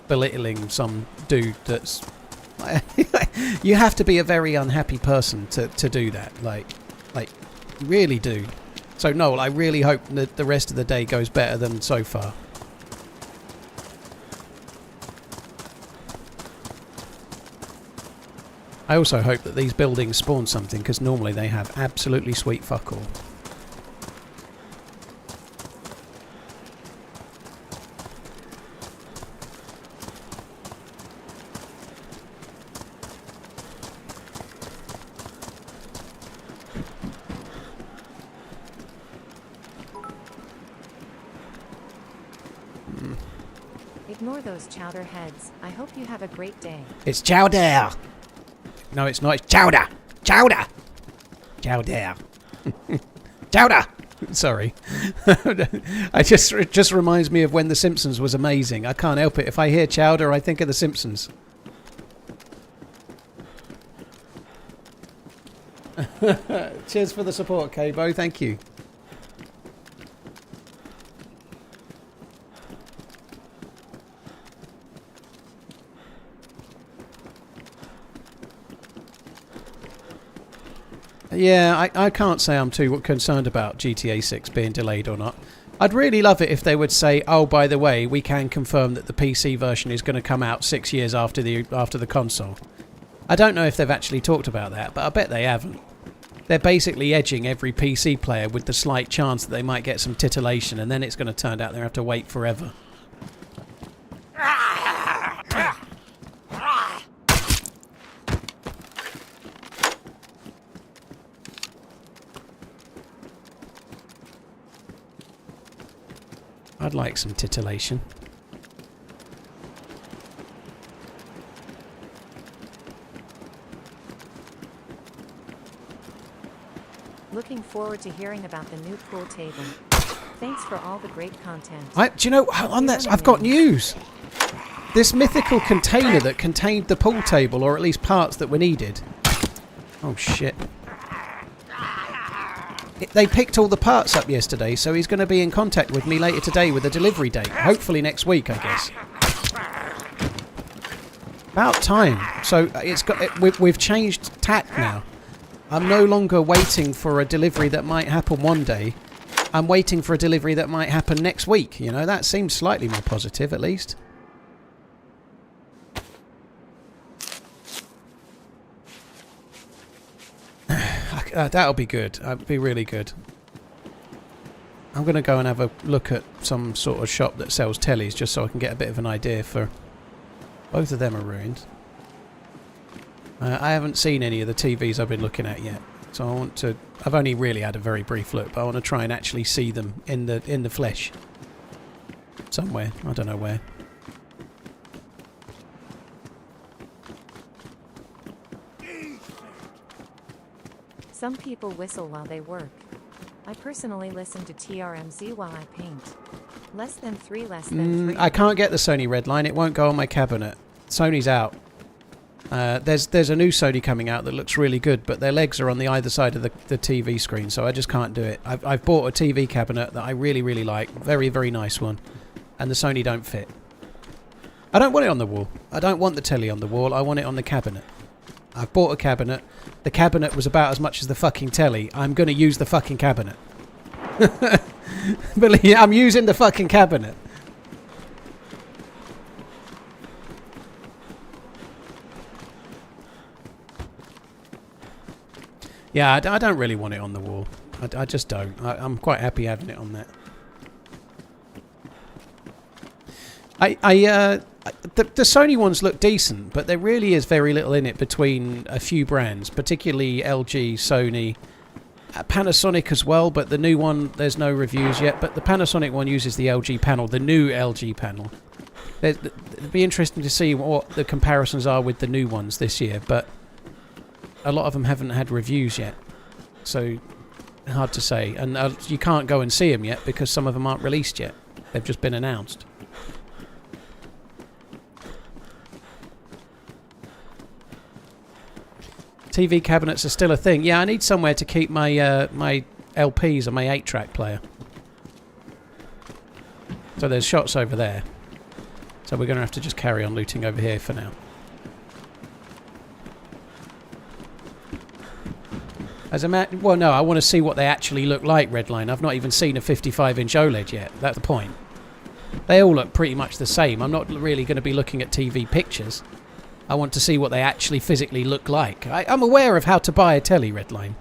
belittling some dude that's... You have to be a very unhappy person to do that. Like, you really do. So, Noel, I really hope that the rest of the day goes better than so far. I also hope that these buildings spawn something, because normally they have absolutely sweet fuck all. Ignore those chowder heads. I hope you have a great day. It's chowder! No, it's not. It's chowder! Chowder! Chowder. Chowder! Sorry. It just reminds me of when The Simpsons was amazing. I can't help it. If I hear chowder, I think of The Simpsons. Cheers for the support, Cabo. Thank you. Yeah, I can't say I'm too concerned about GTA 6 being delayed or not. I'd really love it if they would say, oh, by the way, we can confirm that the PC version is going to come out 6 years after the console. I don't know if they've actually talked about that, but I bet they haven't. They're basically edging every PC player with the slight chance that they might get some titillation, and then it's going to turn out they have to wait forever. I'd like some titillation. Looking forward to hearing about the new pool table. Thanks for all the great content. Do you know, on that, I've got news. This mythical container that contained the pool table, or at least parts that were needed. Oh shit. They picked all the parts up yesterday, so he's going to be in contact with me later today with a delivery date. Hopefully next week, I guess. About time. So we've changed tack now. I'm no longer waiting for a delivery that might happen one day. I'm waiting for a delivery that might happen next week. You know, that seems slightly more positive, at least. That'll be good. That'll be really good. I'm going to go and have a look at some sort of shop that sells tellies just so I can get a bit of an idea for... Both of them are ruined. I haven't seen any of the TVs I've been looking at yet. So I want to... I've only really had a very brief look, but I want to try and actually see them in the flesh. Somewhere. I don't know where. Some people whistle while they work. I personally listen to TRMZ while I paint. Less than 3, less than 3. I can't get the Sony red line. It won't go on my cabinet. Sony's out. There's a new Sony coming out that looks really good, but their legs are on the either side of the TV screen, so I just can't do it. I've bought a TV cabinet that I really, really like. Very, very nice one. And the Sony don't fit. I don't want it on the wall. I don't want the telly on the wall. I want it on the cabinet. I've bought a cabinet. The cabinet was about as much as the fucking telly. I'm going to use the fucking cabinet. Believe I'm using the fucking cabinet. Yeah, I don't really want it on the wall. I just don't. I'm quite happy having it on that. The Sony ones look decent, but there really is very little in it between a few brands, particularly LG, Sony, Panasonic as well, but the new one, there's no reviews yet, but the Panasonic one uses the LG panel, the new LG panel. It'd be interesting to see what the comparisons are with the new ones this year, but a lot of them haven't had reviews yet. So Hard to say. And you can't go and see them yet because some of them aren't released yet. They've just been announced. TV cabinets are still a thing. Yeah, I need somewhere to keep my my LPs and my 8-track player. So there's shots over there. So we're going to have to just carry on looting over here for now. Well, no, I want to see what they actually look like, Redline. I've not even seen a 55-inch OLED yet. That's the point. They all look pretty much the same. I'm not really going to be looking at TV pictures. I want to see what they actually physically look like. I'm aware of how to buy a telly, Redline.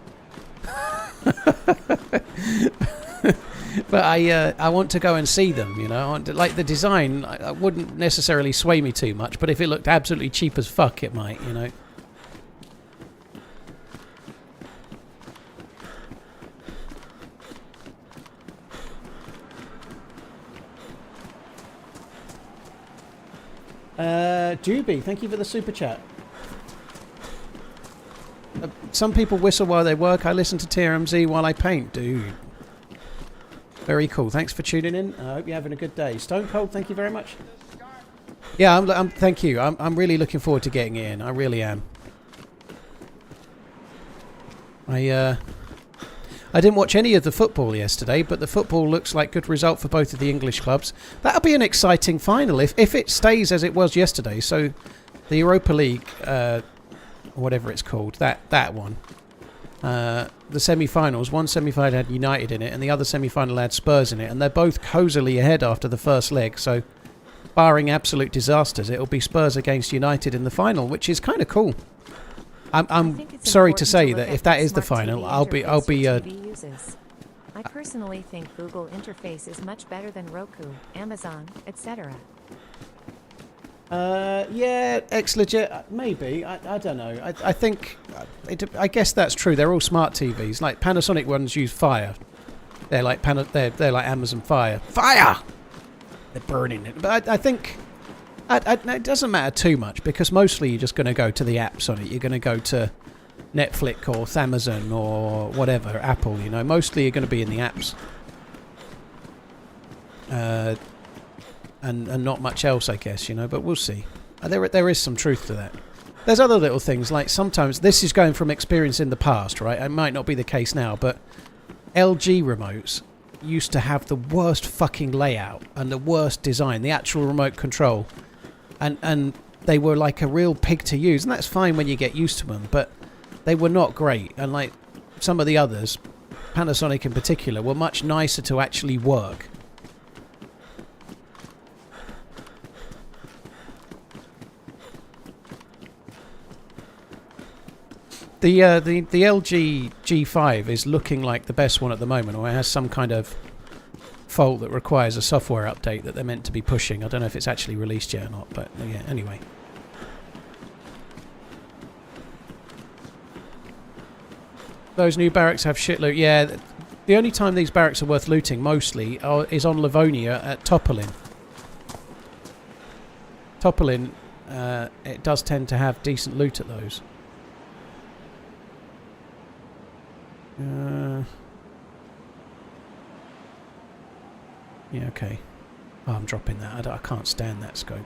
But I want to go and see them, you know. I want to, like, the design I wouldn't necessarily sway me too much, but if it looked absolutely cheap as fuck, it might, you know. Juby, thank you for the super chat. Some people whistle while they work. I listen to TRMZ while I paint. Dude. Very cool. Thanks for tuning in. I hope you're having a good day. Stone Cold, thank you very much. Yeah, thank you. I'm really looking forward to getting it in. I really am. I didn't watch any of the football yesterday, but the football looks like good result for both of the English clubs. That'll be an exciting final if it stays as it was yesterday. So the Europa League, whatever it's called, that one. The semi-finals, one semi-final had United in it and the other semi-final had Spurs in it, and they're both cosily ahead after the first leg. So barring absolute disasters, it'll be Spurs against United in the final, which is kind of cool. I'm sorry to say that if that is the final, I'll be. I personally think Google interface is much better than Roku, Amazon, etc. Yeah, XLegit, maybe. I don't know. I think, I guess that's true. They're all smart TVs. Like Panasonic ones use Fire. They're like they're like Amazon Fire. Fire. They're burning it. But I think. It doesn't matter too much because mostly you're just going to go to the apps on it. You're going to go to Netflix or Amazon or whatever, Apple, you know. Mostly you're going to be in the apps. And not much else, I guess, you know, but we'll see. There is some truth to that. There's other little things, like sometimes, this is going from experience in the past, right? It might not be the case now, but LG remotes used to have the worst fucking layout and the worst design, the actual remote control. And they were like a real pig to use, and that's fine when you get used to them, but they were not great. And like some of the others, Panasonic in particular, were much nicer to actually work. The LG G5 is looking like the best one at the moment, or it has some kind of fault that requires a software update that they're meant to be pushing. I don't know if it's actually released yet or not, but yeah, anyway. Those new barracks have shit loot. Yeah, the only time these barracks are worth looting mostly is on Livonia at Topolin. Topolin, it does tend to have decent loot at those. Yeah, okay. Oh, I'm dropping that. I can't stand that scope.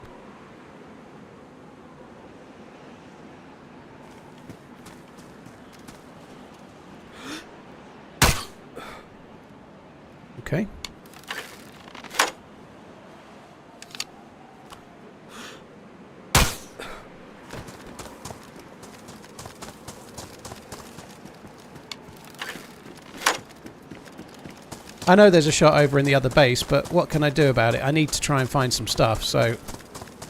Okay. I know there's a shot over in the other base, but what can I do about it? I need to try and find some stuff, so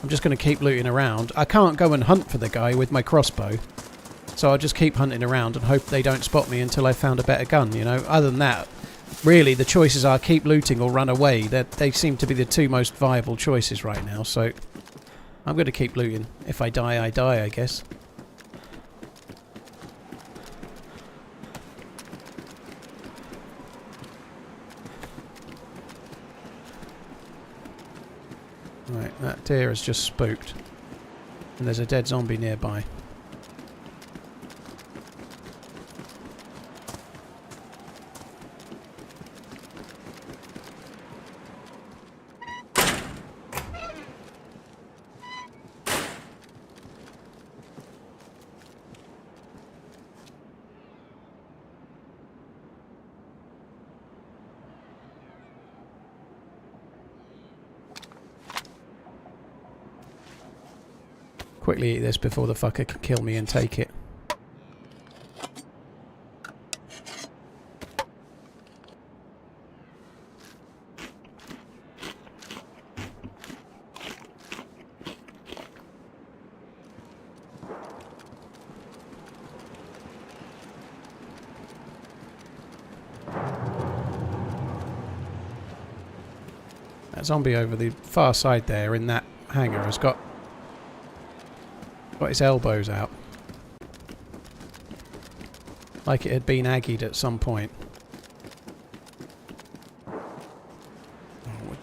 I'm just going to keep looting around. I can't go and hunt for the guy with my crossbow, so I'll just keep hunting around and hope they don't spot me until I found a better gun, you know? Other than that, really, the choices are keep looting or run away. They seem to be the two most viable choices right now, so I'm going to keep looting. If I die, I guess. Right, that deer has just spooked. And there's a dead zombie nearby. Quickly eat this before the fucker can kill me and take it. That zombie over the far side there in that hangar has got his elbows out. Like it had been aggied at some point. Oh,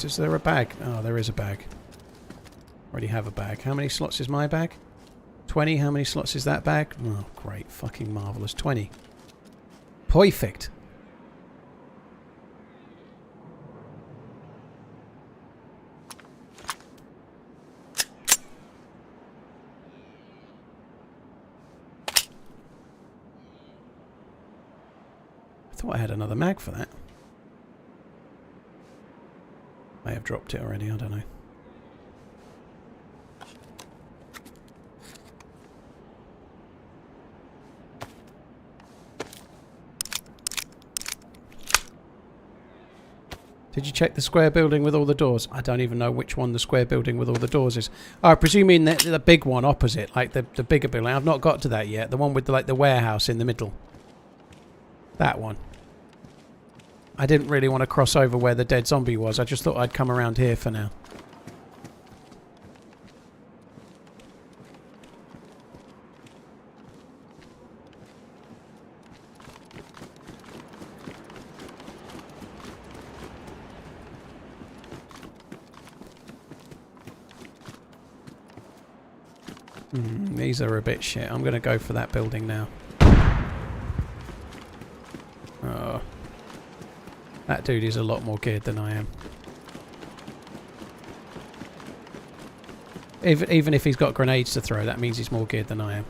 is there a bag? Oh, there is a bag. Already have a bag. How many slots is my bag? 20. How many slots is that bag? Oh, great. Fucking marvellous. 20. Perfect. I thought I had another mag for that. I have dropped it already, I don't know. Did you check the square building with all the doors? I don't even know which one the square building with all the doors is. Oh, I presume you mean the big one opposite, like the bigger building. I've not got to that yet. The one with the warehouse in the middle. That one. I didn't really want to cross over where the dead zombie was. I just thought I'd come around here for now. These are a bit shit. I'm going to go for that building now. Oh. That dude is a lot more geared than I am. Even if he's got grenades to throw, that means he's more geared than I am.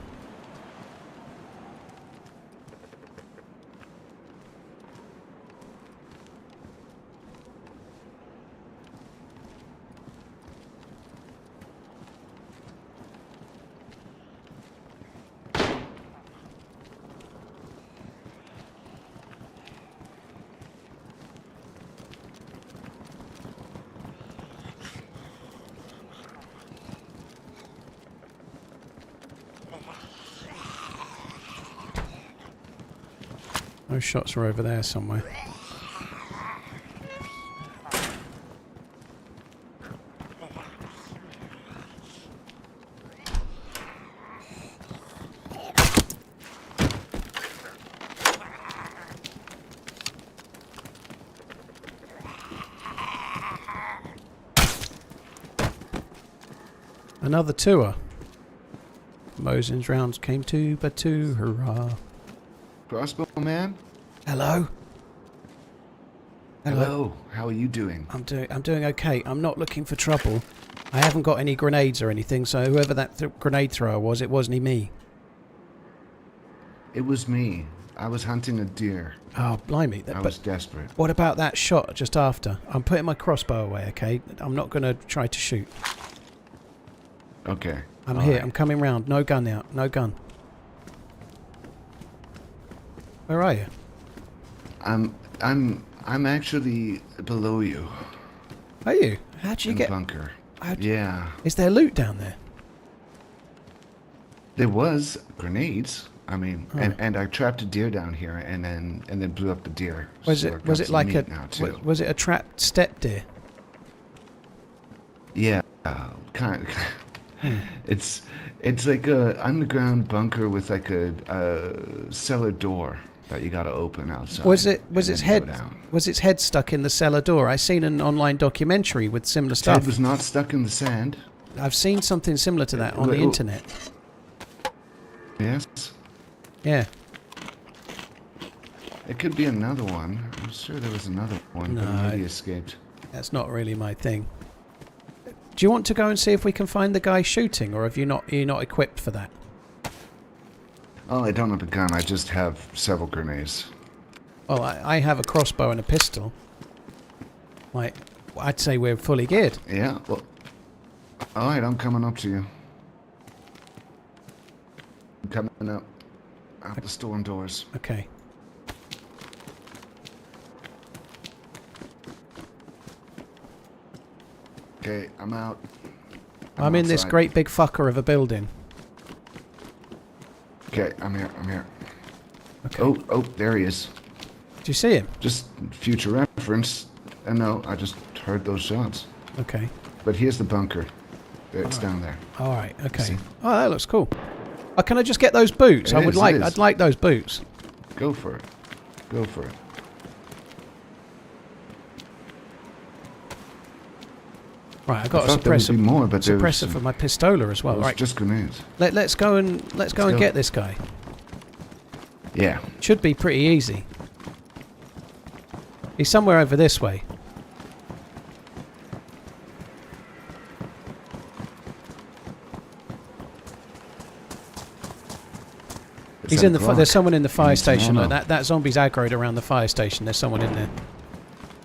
Those shots are over there somewhere. Another tour. Mosin's rounds came two, but two, hurrah. Crossbow man? Hello? Hello. How are you doing? I'm doing okay. I'm not looking for trouble. I haven't got any grenades or anything, so whoever that grenade thrower was, it wasn't me. It was me. I was hunting a deer. Oh, blimey. I was desperate. What about that shot just after? I'm putting my crossbow away, okay? I'm not going to try to shoot. Okay. I'm here. Right. I'm coming round. No gun out. No gun. Where are you? I'm actually below you. Are you? How'd you get? Bunker. Yeah. Is there loot down there? There was grenades. I mean, and I trapped a deer down here, and then blew up the deer. Was it like was it a trapped step deer? Yeah, kind of. It's like a underground bunker with like a cellar door that you got to open outside. Was its head stuck in the cellar door? I seen an online documentary with similar stuff. Its head was not stuck in the sand. I've seen something similar to that on the internet. Yes. Yeah. It could be another one. I'm sure there was another one, but maybe escaped. That's not really my thing. Do you want to go and see if we can find the guy shooting, or you're not equipped for that? Oh, I don't have a gun. I just have several grenades. Well, I have a crossbow and a pistol. Like, I'd say we're fully geared. Yeah. Well. All right, I'm coming up to you. coming up. Out the storm doors. Okay. Okay, I'm out. I'm in this outside. great big fucker of a building. Okay, I'm here. Okay. Oh, there he is. Do you see him? Just future reference. No, I just heard those shots. Okay. But here's the bunker. It's down there. All right. Okay. See? Oh, that looks cool. Oh, can I just get those boots? It is, it is. I'd like those boots. Go for it. Go for it. Right, I got I a thought there would be more, but there was suppressor some- for my pistola as well. It was Right. just grenades. Let's go and go. get this guy. Yeah. Should be pretty easy. He's somewhere over this way. He's in the. There's someone in the fire station. Look, that zombie's aggroed around the fire station. There's someone in there.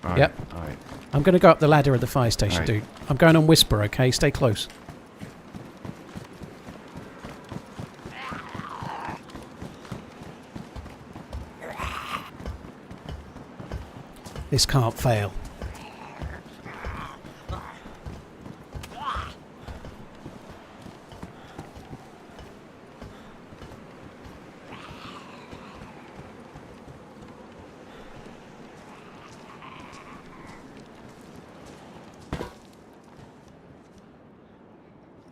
All Yep. All right. I'm going to go up the ladder of the fire station, Right. dude. I'm going on whisper. Okay, stay close. This can't fail.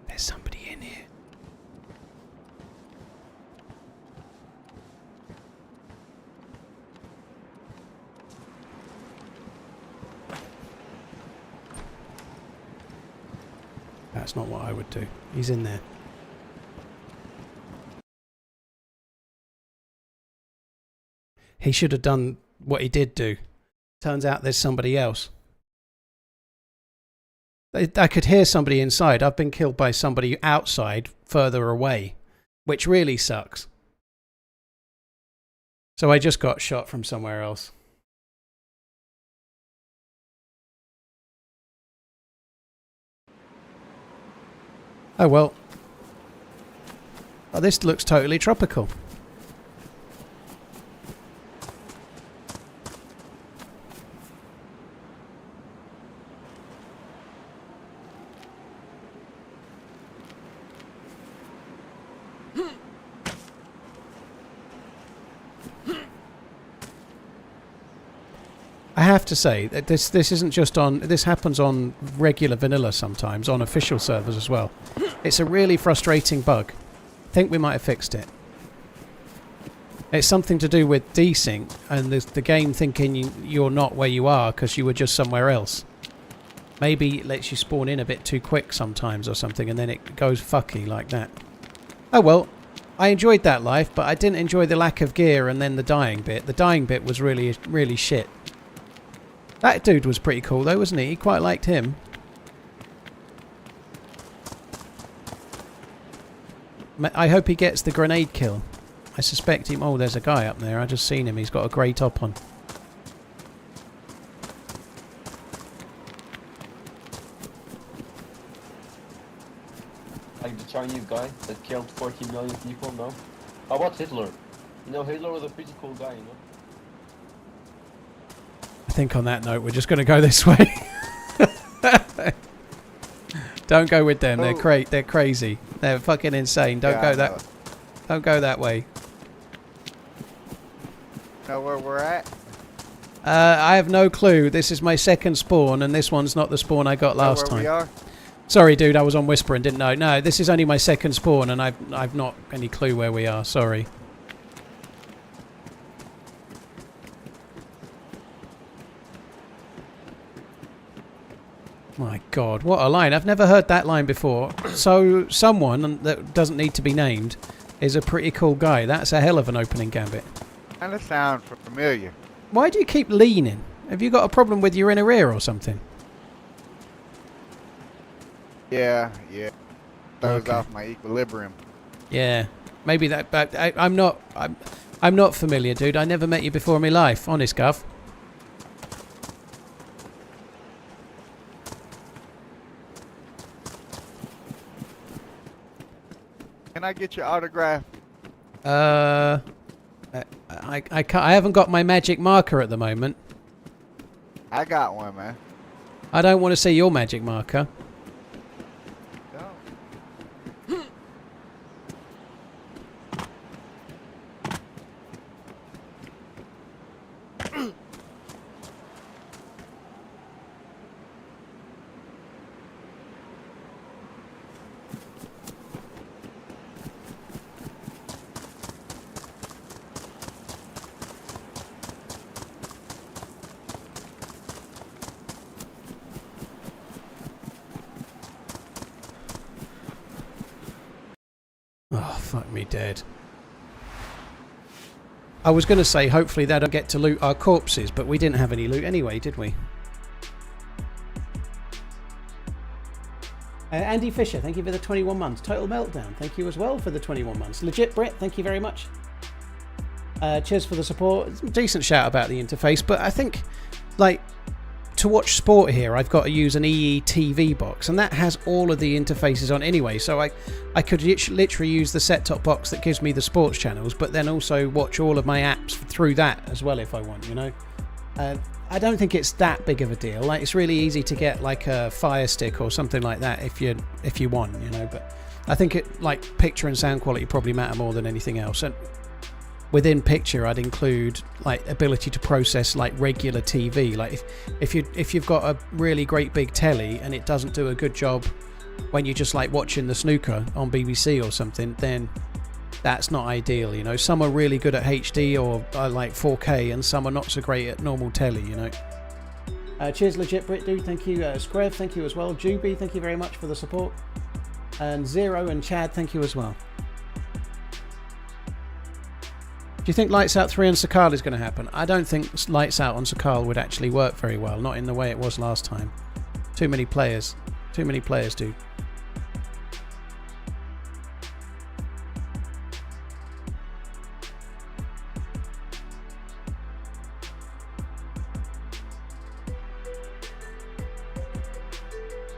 There's somebody in here. That's not what I would do. He's in there. He should have done what he did do. Turns out there's somebody else. I could hear somebody inside. I've been killed by somebody outside further away, which really sucks. So I just got shot from somewhere else. Oh well. Oh, this looks totally tropical. I have to say that this isn't just on. This happens on regular vanilla sometimes, on official servers as well. It's a really frustrating bug. I think we might have fixed it. It's something to do with desync and the game thinking you're not where you are because you were just somewhere else. Maybe it lets you spawn in a bit too quick sometimes or something, and then it goes fucky like that. Oh well, I enjoyed that life, but I didn't enjoy the lack of gear and then the dying bit. The dying bit was really, really shit. That dude was pretty cool though, wasn't he? He quite liked him. I hope he gets the grenade kill. I suspect him. Oh, there's a guy up there. I just seen him. He's got a grey top on. Like the Chinese guy that killed 40 million people, no? How about Hitler? You know, Hitler was a pretty cool guy, you know? I think on that note, we're just going to go this way. Don't go with them. They're crazy. They're fucking insane. Don't go that. Don't go that way. Know where we're at? I have no clue. This is my second spawn, and this one's not the spawn I got last Know where we time. are? Sorry, dude. I was on Whisper and didn't know. No, this is only my second spawn, and I've not any clue where we are. Sorry. My God, what a line. I've never heard that line before. So someone that doesn't need to be named is a pretty cool guy. That's a hell of an opening gambit. And it sounds familiar. Why do you keep leaning? Have you got a problem with your inner ear or something? Yeah. Throws Okay. off my equilibrium. Yeah, maybe that. But I'm not familiar, dude. I never met you before in my life. Honest, Gov. Can I get your autograph? I haven't got my magic marker at the moment. I got one, man. I don't want to see your magic marker. Oh, fuck me dead. I was going to say, hopefully they don't get to loot our corpses, but we didn't have any loot anyway, did we? Andy Fisher, thank you for the 21 months. Total Meltdown, thank you as well for the 21 months. Legit Brett, thank you very much. Cheers for the support. Decent shout about the interface, but I think, like, to watch sport here, I've got to use an EE TV box, and that has all of the interfaces on anyway, so I could literally use the set-top box that gives me the sports channels, but then also watch all of my apps through that as well if I want, you know. I don't think it's that big of a deal. Like, it's really easy to get like a Fire Stick or something like that if you want, you know, but I think it, like, picture and sound quality probably matter more than anything else. And within picture, I'd include like ability to process like regular TV. Like if you've got a really great big telly and it doesn't do a good job when you're just like watching the snooker on BBC or something, then that's not ideal. You know, some are really good at HD or like 4K, and some are not so great at normal telly. You know. Cheers, Legit Brit Dude. Thank you, Screv. Thank you as well. Juby, thank you very much for the support. And Zero and Chad, thank you as well. Do you think Lights Out 3 on Sakal is going to happen? I don't think Lights Out on Sakal would actually work very well, not in the way it was last time. Too many players. Too many players, dude.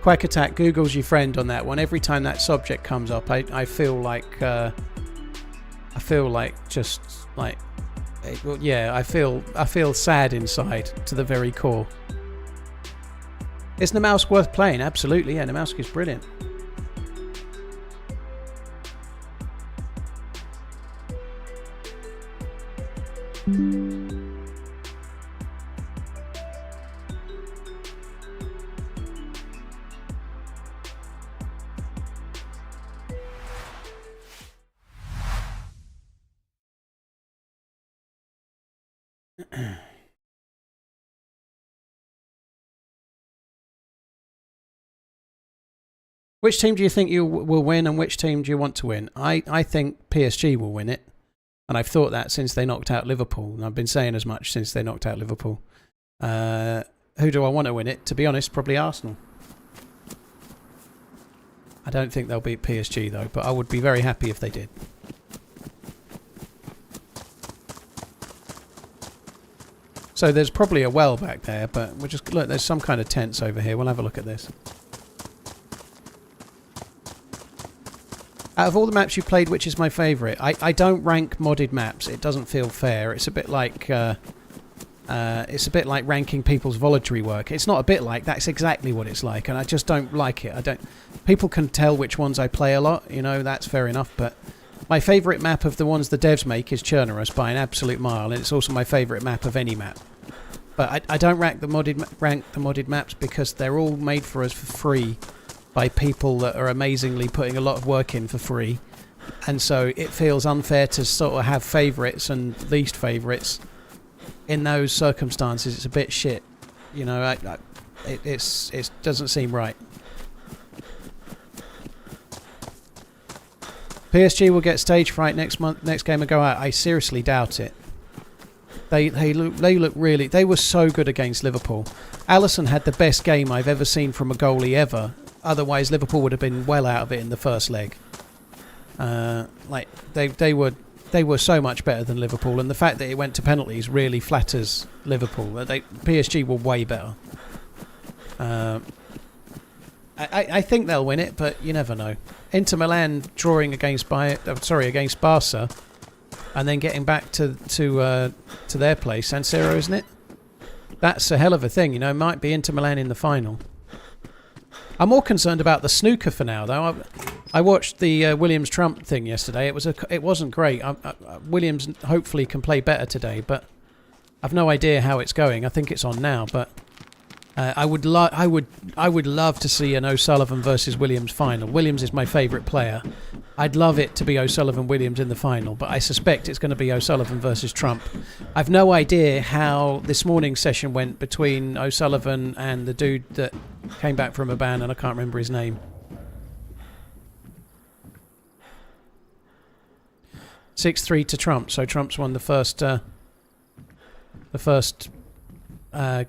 Quack Attack, Google's your friend on that one. Every time that subject comes up, I feel like just like, well, yeah, I feel sad inside to the very core. Is Namalsk worth playing? Absolutely, yeah, Namalsk is brilliant. Which team do you think you will win, and which team do you want to win? I think PSG will win it, and I've thought that since they knocked out Liverpool, and I've been saying as much since they knocked out Liverpool. Who do I want to win it? To be honest, probably Arsenal. I don't think they'll beat PSG though, but I would be very happy if they did. So there's probably a well back there, but we'll just look, there's some kind of tents over here. We'll have a look at this. Out of all the maps you played, which is my favourite? I don't rank modded maps. It doesn't feel fair. It's a bit like ranking people's voluntary work. It's not a bit like, that's exactly what it's like, and I just don't like it. People can tell which ones I play a lot, you know, that's fair enough, but my favourite map of the ones the devs make is Chernerus by an absolute mile, and it's also my favourite map of any map. But I don't rank the modded maps because they're all made for us for free by people that are amazingly putting a lot of work in for free, and so it feels unfair to sort of have favourites and least favourites in those circumstances. It's a bit shit, you know. It doesn't seem right. PSG will get stage fright next game and go out. I seriously doubt it. They look really. They were so good against Liverpool. Alisson had the best game I've ever seen from a goalie ever. Otherwise, Liverpool would have been well out of it in the first leg. Like they were so much better than Liverpool, and the fact that it went to penalties really flatters Liverpool. PSG were way better. I think they'll win it, but you never know. Inter Milan drawing against Barca and then getting back to their place, San Siro, isn't it? That's a hell of a thing, you know. Might be Inter Milan in the final. I'm more concerned about the snooker for now, though. I watched the Williams Trump thing yesterday. It wasn't great. Williams hopefully can play better today, but I've no idea how it's going. I think it's on now, but I would love to see an O'Sullivan versus Williams final. Williams is my favourite player. I'd love it to be O'Sullivan Williams in the final, but I suspect it's going to be O'Sullivan versus Trump. I've no idea how this morning's session went between O'Sullivan and the dude that came back from a ban, and I can't remember his name. 6-3 to Trump, so Trump's won the first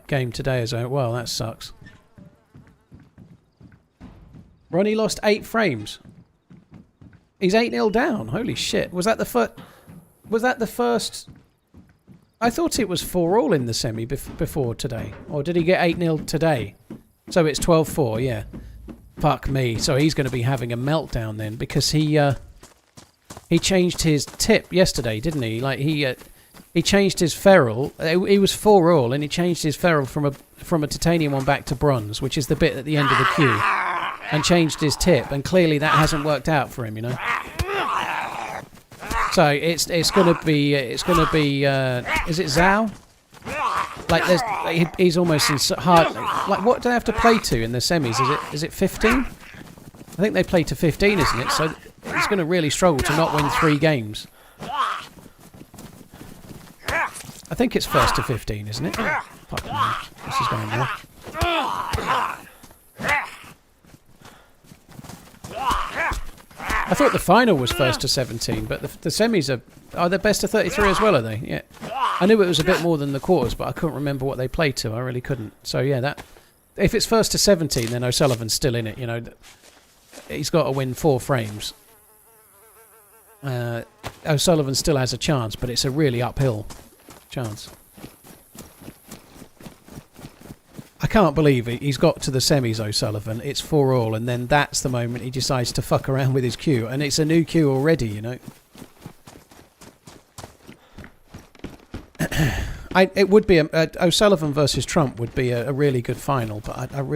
game today as well. That sucks. Ronnie lost 8 frames. He's 8-0 down. Holy shit! Was that the first? Was that the first? I thought it was 4-all in the semi before today, or did he get 8-0 today? So it's 12-4. Yeah. Fuck me. So he's going to be having a meltdown then, because he changed his tip yesterday, didn't he? Like he changed his ferrule. He was 4-all, and he changed his ferrule from a titanium one back to bronze, which is the bit at the end of the queue, and changed his tip. And clearly that hasn't worked out for him, you know. So it's gonna be is it Zhao? Like he's almost in hard. Like what do they have to play to in the semis? Is it 15? I think they play to 15, isn't it? So he's going to really struggle to not win 3 games. I think it's first to 15, isn't it? Oh, fuck me. This is going well. I thought the final was first to 17, but the semis are they best to 33 as well, are they? Yeah. I knew it was a bit more than the quarters, but I couldn't remember what they played to. I really couldn't. So yeah, that if it's first to 17, then O'Sullivan's still in it. You know, he's got to win 4 frames. O'Sullivan still has a chance, but it's a really uphill chance. I can't believe it. He's got to the semis, O'Sullivan. It's 4-all, and then that's the moment he decides to fuck around with his queue, and it's a new queue already, you know. It would be O'Sullivan versus Trump would be a really good final, but I'd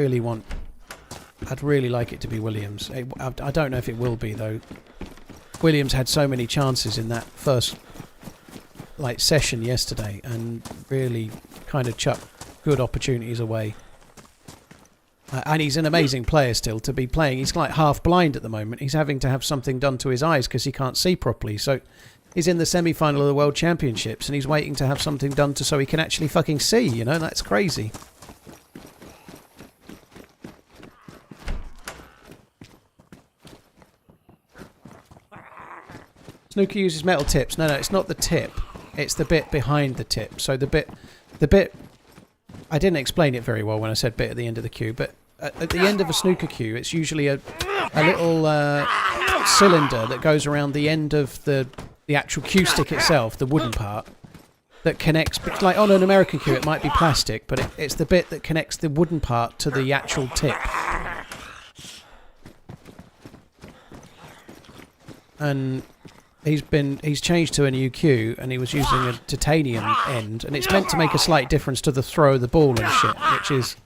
really like it to be Williams. I don't know if it will be though. Williams had so many chances in that first session yesterday, and really kind of chucked good opportunities away. And he's an amazing player still to be playing. He's like half blind at the moment. He's having to have something done to his eyes because he can't see properly. So he's in the semi-final of the World Championships, and he's waiting to have something done so he can actually fucking see. You know, that's crazy. Snooker uses metal tips. No, it's not the tip. It's the bit behind the tip. So the bit. I didn't explain it very well when I said bit at the end of the queue, but at the end of a snooker queue, it's usually a little cylinder that goes around the end of the actual cue stick itself, the wooden part, that connects. Like on an American queue, it might be plastic, but it's the bit that connects the wooden part to the actual tip. And he's changed to a new cue, and he was using a titanium end, and it's meant to make a slight difference to the throw of the ball and shit, which is,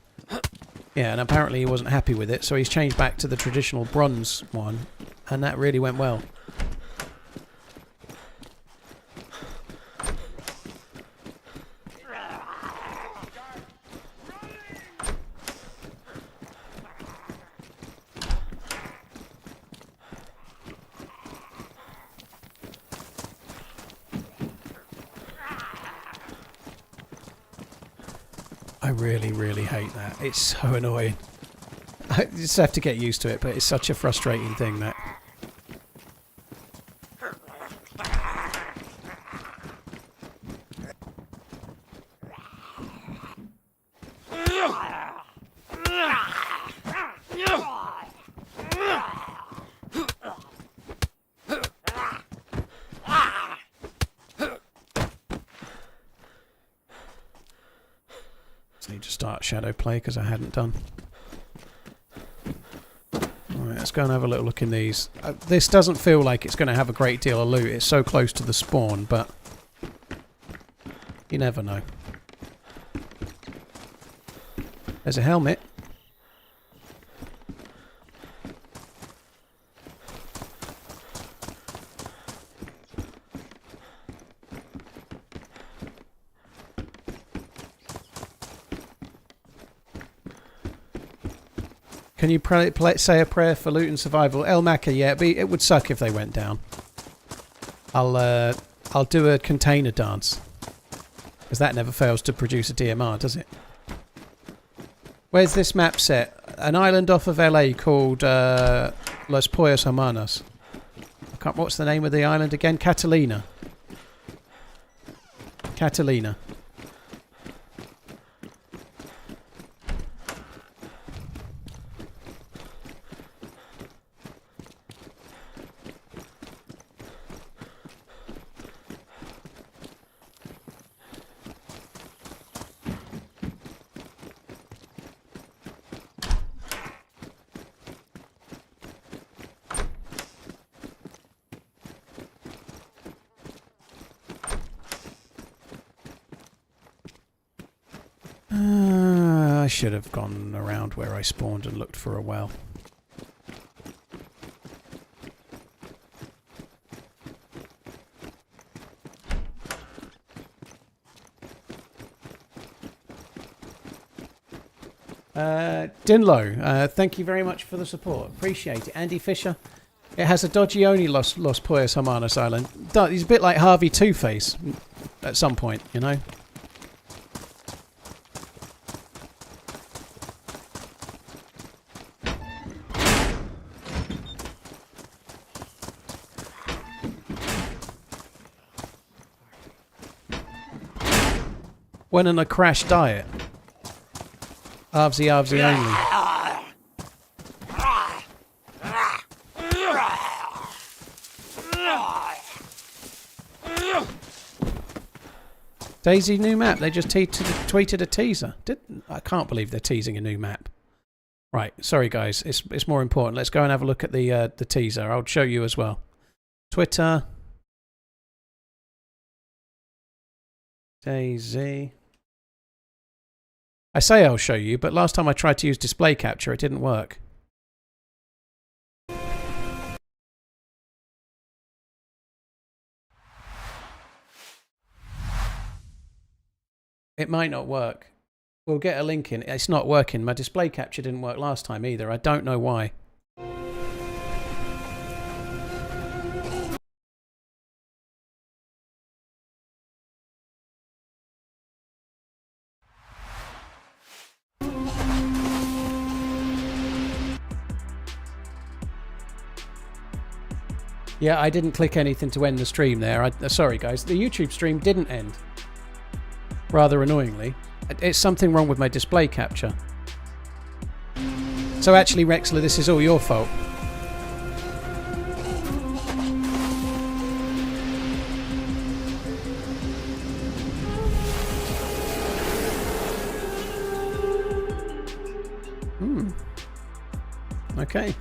yeah, and apparently he wasn't happy with it, so he's changed back to the traditional bronze one, and that really went well. I really, really hate that. It's so annoying. I just have to get used to it, but it's such a frustrating thing that... Need to start shadow play because I hadn't done. Alright, let's go and have a little look in these. This doesn't feel like it's going to have a great deal of loot. It's so close to the spawn, but you never know. There's a helmet. Can you say a prayer for loot and survival? El Maca, yeah, it would suck if they went down. I'll do a container dance. Because that never fails to produce a DMR, does it? Where's this map set? An island off of LA called Los Pollos Hermanos. What's the name of the island again? Catalina. Catalina. I should have gone around where I spawned and looked for a well. Dinlo, thank you very much for the support. Appreciate it. Andy Fisher. It has a dodgy only Los Pollos Hermanos Island. He's a bit like Harvey Two-Face at some point, you know? When on a crash diet. Arvsy only. DayZ new map. They just tweeted a teaser. I can't believe they're teasing a new map. Right, sorry guys. It's more important. Let's go and have a look at the teaser. I'll show you as well. Twitter. DayZ. I say I'll show you, but last time I tried to use display capture, it didn't work. It might not work. We'll get a link in. It's not working. My display capture didn't work last time either. I don't know why. Yeah, I didn't click anything to end the stream there. Sorry, guys. The YouTube stream didn't end. Rather annoyingly. It's something wrong with my display capture. So actually, Rexler, this is all your fault. Okay.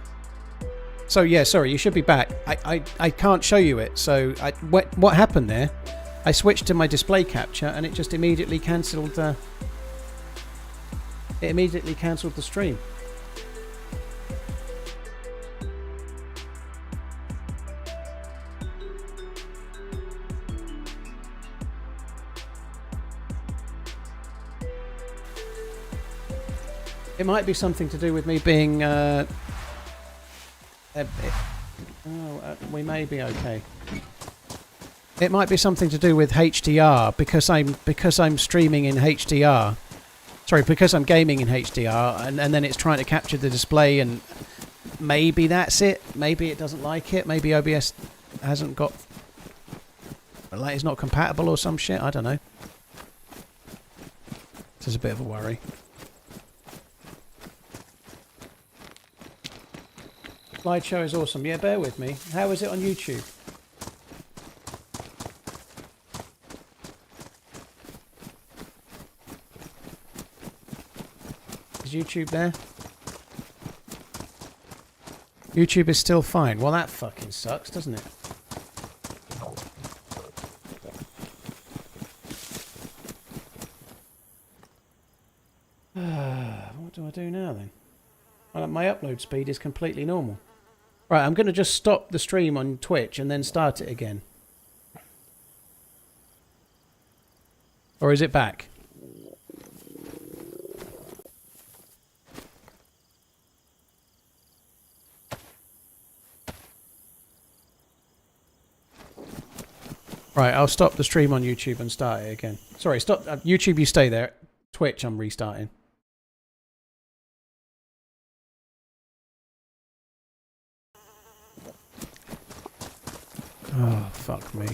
So yeah, sorry, you should be back. I can't show you it. So what happened there? I switched to my display capture and it just immediately cancelled. It immediately cancelled the stream. It might be something to do with me being. We may be okay. It might be something to do with HDR because I'm streaming in HDR. Sorry, because I'm gaming in HDR, and then it's trying to capture the display, and maybe that's it. Maybe it doesn't like it. Maybe OBS hasn't got, like, it's not compatible or some shit. I don't know. This is a bit of a worry. Slideshow is awesome. Yeah, bear with me. How is it on YouTube? Is YouTube there? YouTube is still fine. Well, that fucking sucks, doesn't it? What do I do now then? Well, my upload speed is completely normal. Right, I'm going to just stop the stream on Twitch and then start it again. Or is it back? Right, I'll stop the stream on YouTube and start it again. Sorry, stop. YouTube, you stay there. Twitch, I'm restarting. Oh, fuck me.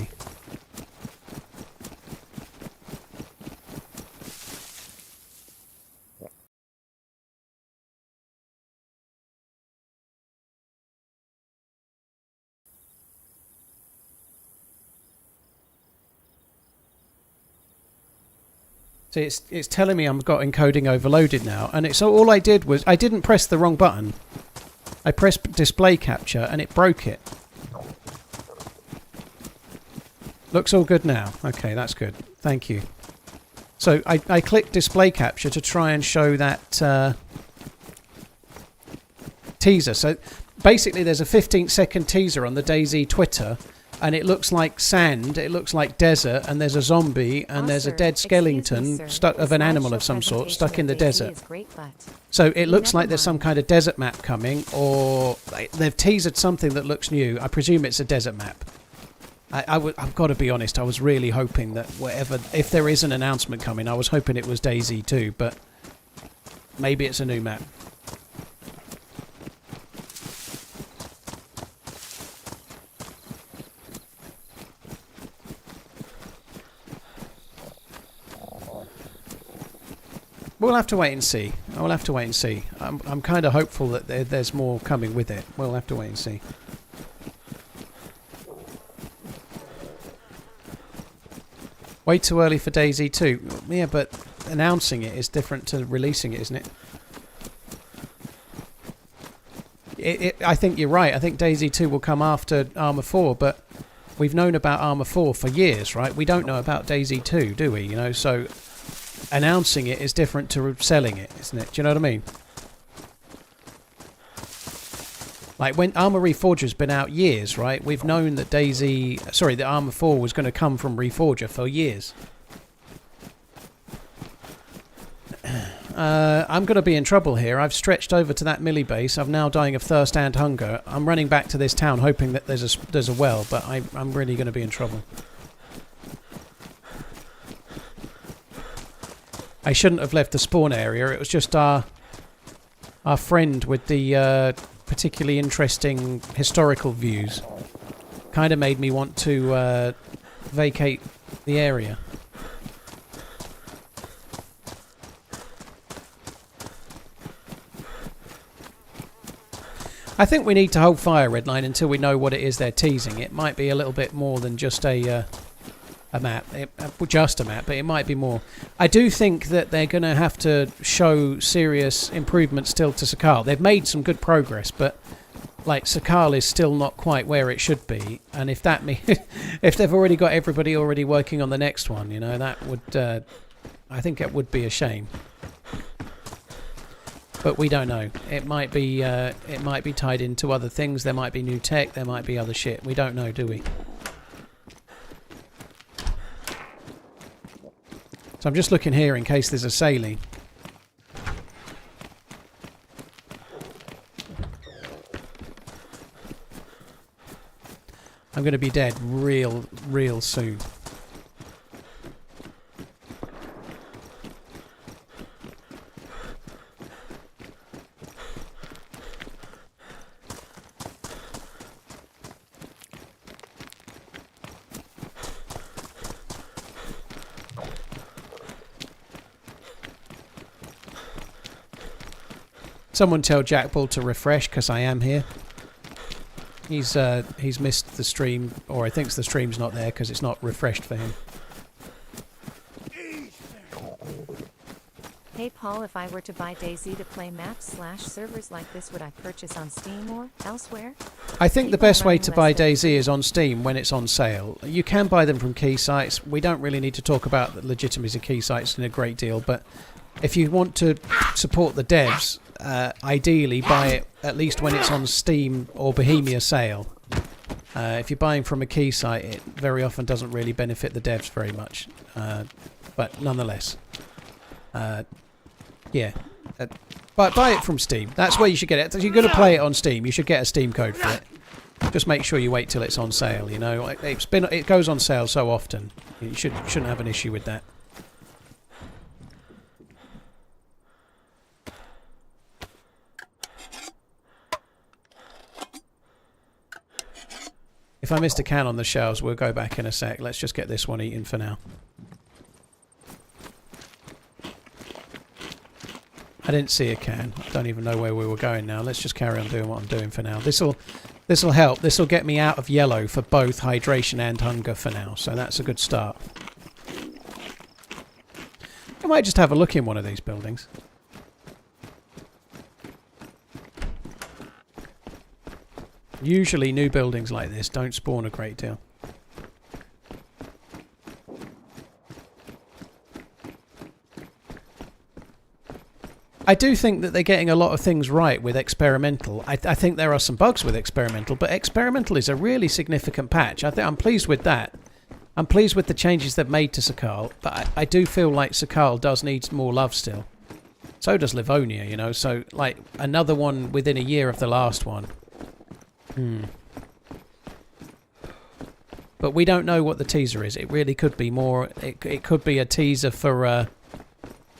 See, it's telling me I've got encoding overloaded now, and it's all I did was I didn't press the wrong button. I pressed display capture and it broke it. Looks all good now. Okay, that's good. Thank you. So I clicked display capture to try and show that teaser. So basically there's a 15-second teaser on the DayZ Twitter, and it looks like sand, it looks like desert, and there's a zombie, and there's a dead skeleton stuck of an animal of some sort stuck in the desert. So it looks like there's some kind of desert map coming, or they've teasered something that looks new. I presume it's a desert map. I've got to be honest, I was really hoping that if there is an announcement coming, I was hoping it was DayZ 2, but maybe it's a new map. We'll have to wait and see. I will have to wait and see. I'm kind of hopeful that there's more coming with it. We'll have to wait and see. Way too early for DayZ 2. Yeah, but announcing it is different to releasing it, isn't it? I think you're right. I think DayZ 2 will come after Armour 4, but we've known about Armour 4 for years, right? We don't know about DayZ 2, do we? You know, so announcing it is different to selling it, isn't it? Do you know what I mean? Like when Armour Reforger's been out years, right? We've known that that Armour 4 was going to come from Reforger for years. I'm going to be in trouble here. I've stretched over to that milli base. I'm now dying of thirst and hunger. I'm running back to this town hoping that there's a well, but I'm really going to be in trouble. I shouldn't have left the spawn area. It was just our friend with the particularly interesting historical views kind of made me want to vacate the area. I think we need to hold fire, Redline, until we know what it is they're teasing. It might be a little bit more than just a map. Just a map, but it might be more. I do think that they're going to have to show serious improvements still to Sakal. They've made some good progress, but like Sakal is still not quite where it should be. And if that if they've already got everybody already working on the next one, you know, that would I think it would be a shame. But we don't know. It might be tied into other things. There might be new tech. There might be other shit. We don't know, do we? So I'm just looking here in case there's a saline. I'm going to be dead real soon. Someone tell Jackball to refresh, because I am here. He's missed the stream, or I think the stream's not there because it's not refreshed for him. Hey Paul. recall if I were to buy DayZ to play maps/servers like this, would I purchase on Steam or elsewhere? I think the People best way running to less buy than DayZ is on Steam when it's on sale. You can buy them from key sites. We don't really need to talk about the legitimacy of key sites in a great deal, but if you want to support the devs, ideally buy it at least when it's on Steam or Bohemia sale. If you're buying from a key site, it very often doesn't really benefit the devs very much. But nonetheless, yeah. But buy it from Steam. That's where you should get it. If you're going to play it on Steam, you should get a Steam code for it. Just make sure you wait till it's on sale. You know, it goes on sale so often. You shouldn't have an issue with that. If I missed a can on the shelves, we'll go back in a sec. Let's just get this one eaten for now. I didn't see a can. I don't even know where we were going now. Let's just carry on doing what I'm doing for now. This'll help. This'll get me out of yellow for both hydration and hunger for now. So that's a good start. I might just have a look in one of these buildings. Usually new buildings like this don't spawn a great deal. I do think that they're getting a lot of things right with experimental. I think there are some bugs with experimental, but experimental is a really significant patch. I'm pleased with that. I'm pleased with the changes they've made to Sakal, but I do feel like Sakal does need more love still. So does Livonia, you know, so like another one within a year of the last one. But we don't know what the teaser is. It really could be more. It could be a teaser for.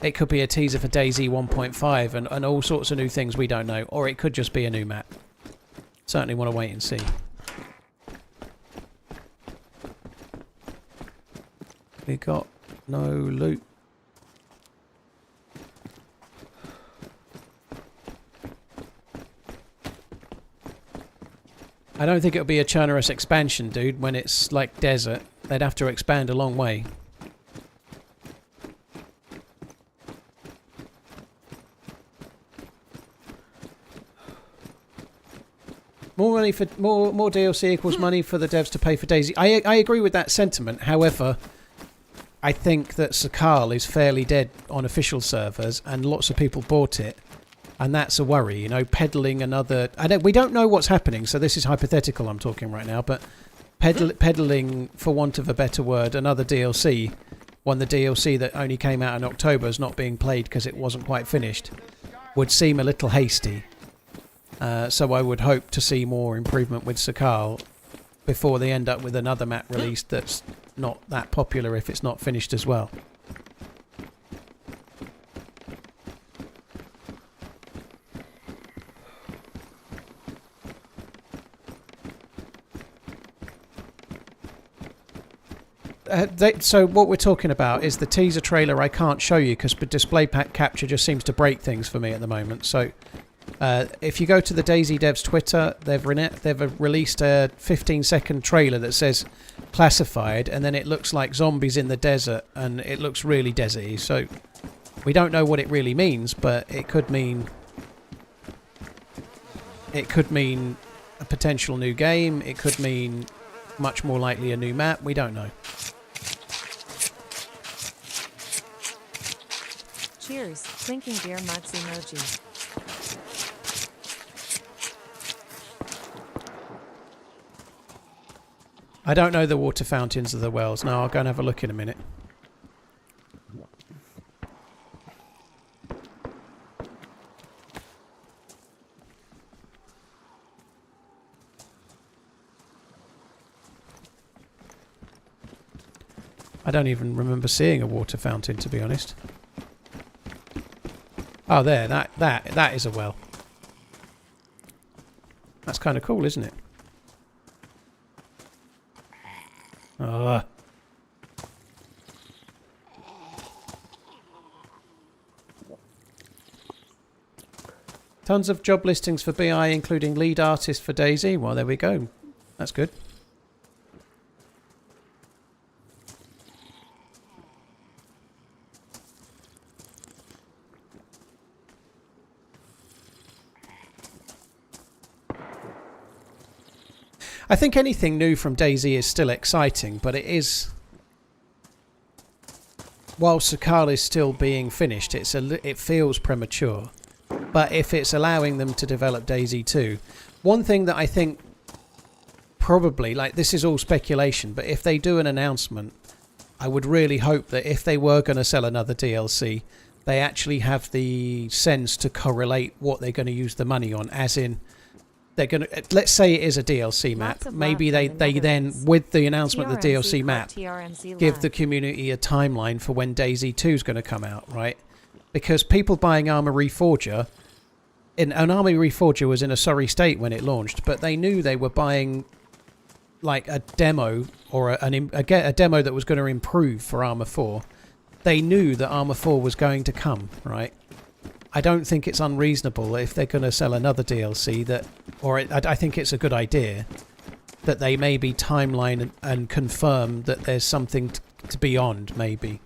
It could be a teaser for DayZ 1.5 and all sorts of new things we don't know, or it could just be a new map. Certainly want to wait and see. We got no loot. I don't think it'll be a Chernarus expansion, dude, when it's like desert. They'd have to expand a long way. More money for more DLC equals money for the devs to pay for DayZ. I agree with that sentiment. However, I think that Sakal is fairly dead on official servers, and lots of people bought it. And that's a worry, you know, peddling another... we don't know what's happening, so this is hypothetical I'm talking right now, but peddling, for want of a better word, another DLC, when the DLC that only came out in October is not being played because it wasn't quite finished, would seem a little hasty. So I would hope to see more improvement with Sakal before they end up with another map released that's not that popular if it's not finished as well. So what we're talking about is the teaser trailer. I can't show you because display capture just seems to break things for me at the moment. So if you go to the DayZ devs Twitter, they've released a 15-second trailer that says classified, and then it looks like zombies in the desert, and it looks really deserty. So we don't know what it really means, but it could mean a potential new game. It could mean much more likely a new map. We don't know. Cheers, clinking beer mugs emoji. I don't know the water fountains of the wells. No, I'll go and have a look in a minute. I don't even remember seeing a water fountain, to be honest. Oh, there. That is a well. That's kind of cool, isn't it? Tons of job listings for BI, including lead artist for DayZ. Well, there we go. That's good. I think anything new from DayZ is still exciting, but it is... While Sakal is still being finished, it feels premature. But if it's allowing them to develop DayZ 2, one thing that I think probably, like this is all speculation, but if they do an announcement, I would really hope that if they were going to sell another DLC, they actually have the sense to correlate what they're going to use the money on, as in they're going to, let's say it is a DLC map, maybe they then, with the announcement of the DLC map, give the community a timeline for when DayZ 2 is going to come out, right? Because people buying Arma Reforger, an Arma Reforger was in a sorry state when it launched, but they knew they were buying like a demo or a demo that was going to improve for Arma 4. They knew that Arma 4 was going to come, right? I don't think it's unreasonable if they're going to sell another DLC that, I think it's a good idea that they maybe timeline and confirm that there's something to beyond, maybe.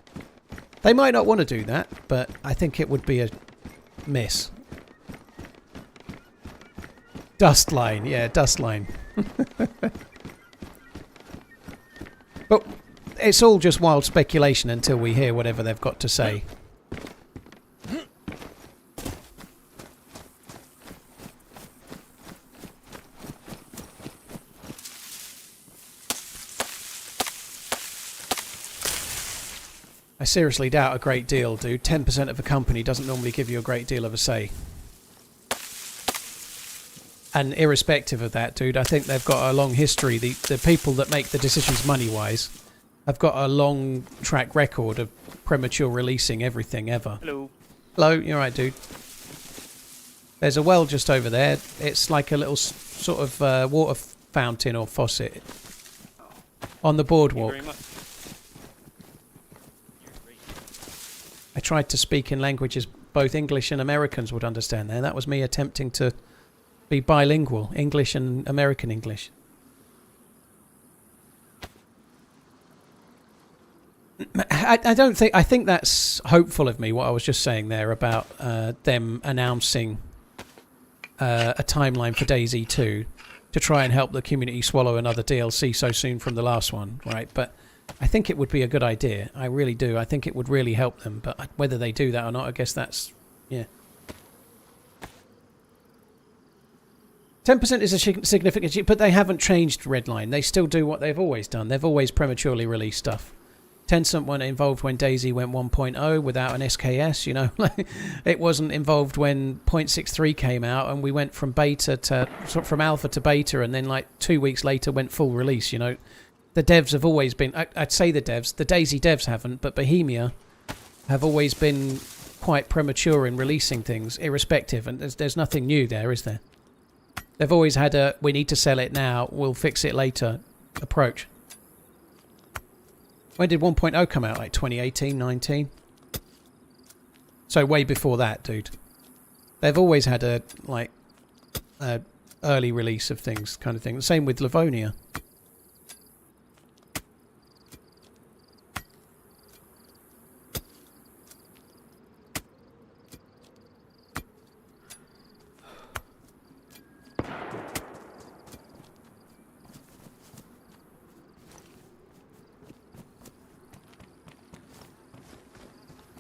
They might not want to do that, but I think it would be a miss. Dustline, yeah, Dustline. But it's all just wild speculation until we hear whatever they've got to say. I seriously doubt a great deal, dude. 10% of a company doesn't normally give you a great deal of a say. And irrespective of that, dude, I think they've got a long history. The people that make the decisions money-wise have got a long track record of premature releasing everything ever. Hello. Hello, you're right, dude. There's a well just over there. It's like a little sort of water fountain or faucet on the boardwalk. Thank you very much. I tried to speak in languages both English and Americans would understand there. That was me attempting to be bilingual, English and American English. I think that's hopeful of me, what I was just saying there about them announcing a timeline for DayZ 2 to try and help the community swallow another DLC so soon from the last one, right? But I think it would be a good idea. I really do. I think it would really help them. But whether they do that or not, I guess that's... yeah. 10% is a significant... but they haven't changed Redline. They still do what they've always done. They've always prematurely released stuff. Tencent weren't involved when DayZ went 1.0 without an SKS, you know. It wasn't involved when 0.63 came out and we went from alpha to beta and then like 2 weeks later went full release, you know. The devs have always been... I'd say the devs. The DayZ devs haven't, but Bohemia have always been quite premature in releasing things, irrespective. And there's nothing new there, is there? They've always had a, we need to sell it now, we'll fix it later approach. When did 1.0 come out? Like 2018, 19? So way before that, dude. They've always had a, like, early release of things kind of thing. The same with Livonia.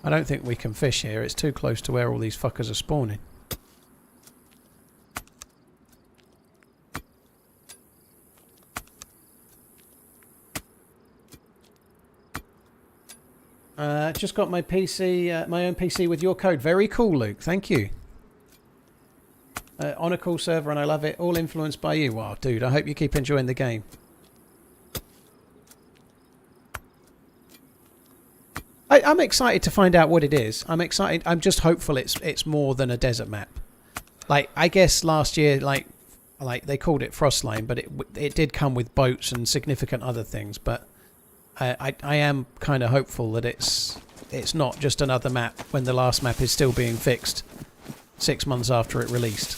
I don't think we can fish here. It's too close to where all these fuckers are spawning. Just got my PC, my own PC with your code. Very cool, Luke. Thank you. On a cool server, and I love it. All influenced by you. Wow, dude. I hope you keep enjoying the game. I'm excited to find out what it is. I'm excited. I'm just hopeful it's more than a desert map. Like, I guess last year, like they called it Frostline, but it did come with boats and significant other things. But I am kind of hopeful that it's not just another map when the last map is still being fixed 6 months after it released.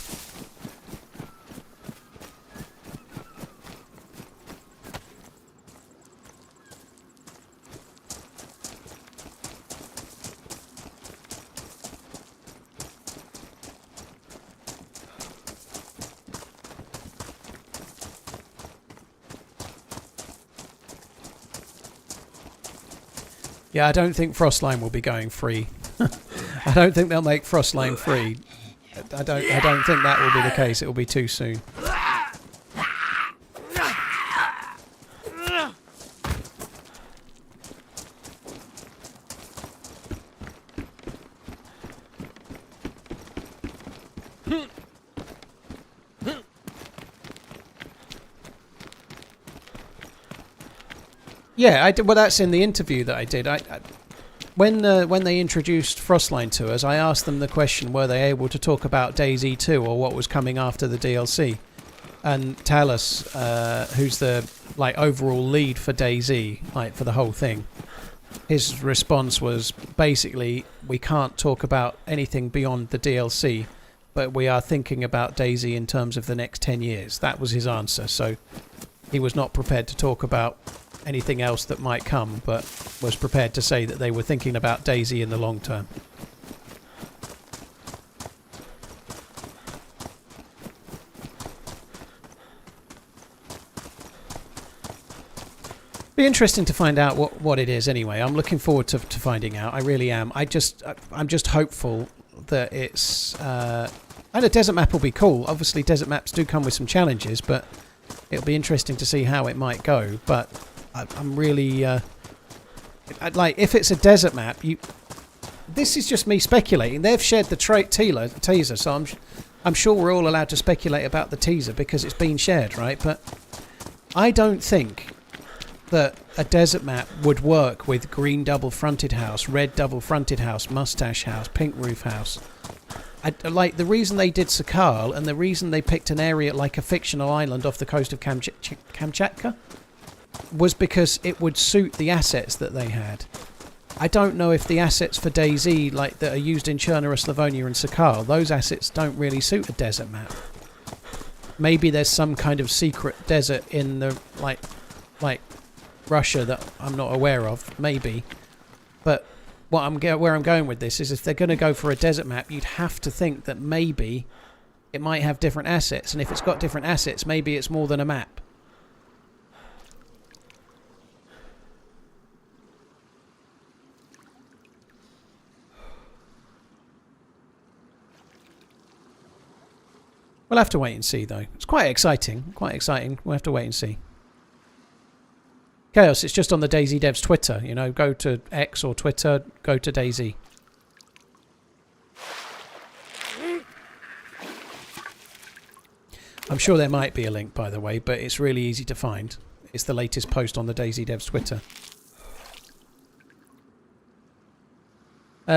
Yeah, I don't think Frostline will be going free. I don't think they'll make Frostline free. I don't think that will be the case. It will be too soon. Yeah, well, that's in the interview that I did. When they introduced Frostline to us, I asked them the question: were they able to talk about DayZ 2 or what was coming after the DLC? And Talus, who's the overall lead for DayZ, for the whole thing, his response was basically, we can't talk about anything beyond the DLC, but we are thinking about DayZ in terms of the next 10 years. That was his answer. So he was not prepared to talk about anything else that might come, but was prepared to say that they were thinking about DayZ in the long term. Be interesting to find out what it is anyway. I'm looking forward to finding out. I really am. I'm just hopeful that it's and a desert map will be cool. Obviously desert maps do come with some challenges, but it'll be interesting to see how it might go. But I'm really if it's a desert map, this is just me speculating. They've shared the teaser, so I'm sure we're all allowed to speculate about the teaser because it's been shared, right? But I don't think that a desert map would work with green double fronted house, red double fronted house, mustache house, pink roof house. The reason they did Sakal and the reason they picked an area like a fictional island off the coast of Kamchatka was because it would suit the assets that they had. I don't know if the assets for DayZ that are used in Chernarus, Slavonia and Sakal, those assets don't really suit a desert map. Maybe there's some kind of secret desert in the like Russia that I'm not aware of, maybe. But where I'm going with this is if they're going to go for a desert map, you'd have to think that maybe it might have different assets, and if it's got different assets, maybe it's more than a map. We'll have to wait and see, though. It's quite exciting. Quite exciting. We'll have to wait and see. Chaos, it's just on the DayZ devs Twitter. You know, go to X or Twitter, go to DayZ. I'm sure there might be a link, by the way, but it's really easy to find. It's the latest post on the DayZ devs Twitter.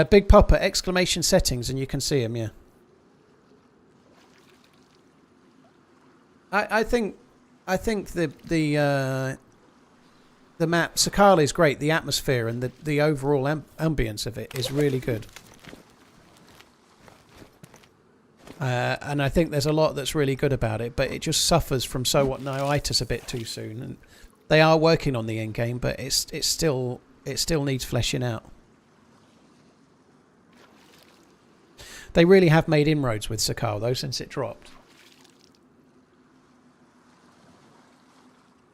Big Popper, exclamation settings, and you can see him, yeah. I think the map Sakala is great. The atmosphere and the overall ambience of it is really good. And I think there's a lot that's really good about it, but it just suffers from so-what-no-itis a bit too soon. And they are working on the end game, but it still needs fleshing out. They really have made inroads with Sakal though since it dropped.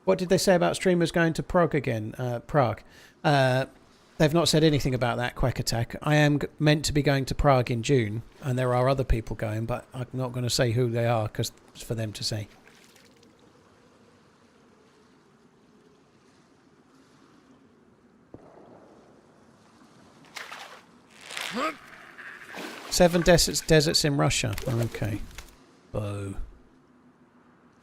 What did they say about streamers going to Prague again? Prague. They've not said anything about that, Quack Attack. I am meant to be going to Prague in June, and there are other people going, but I'm not going to say who they are because it's for them to say. Seven deserts in Russia. Okay. Boo.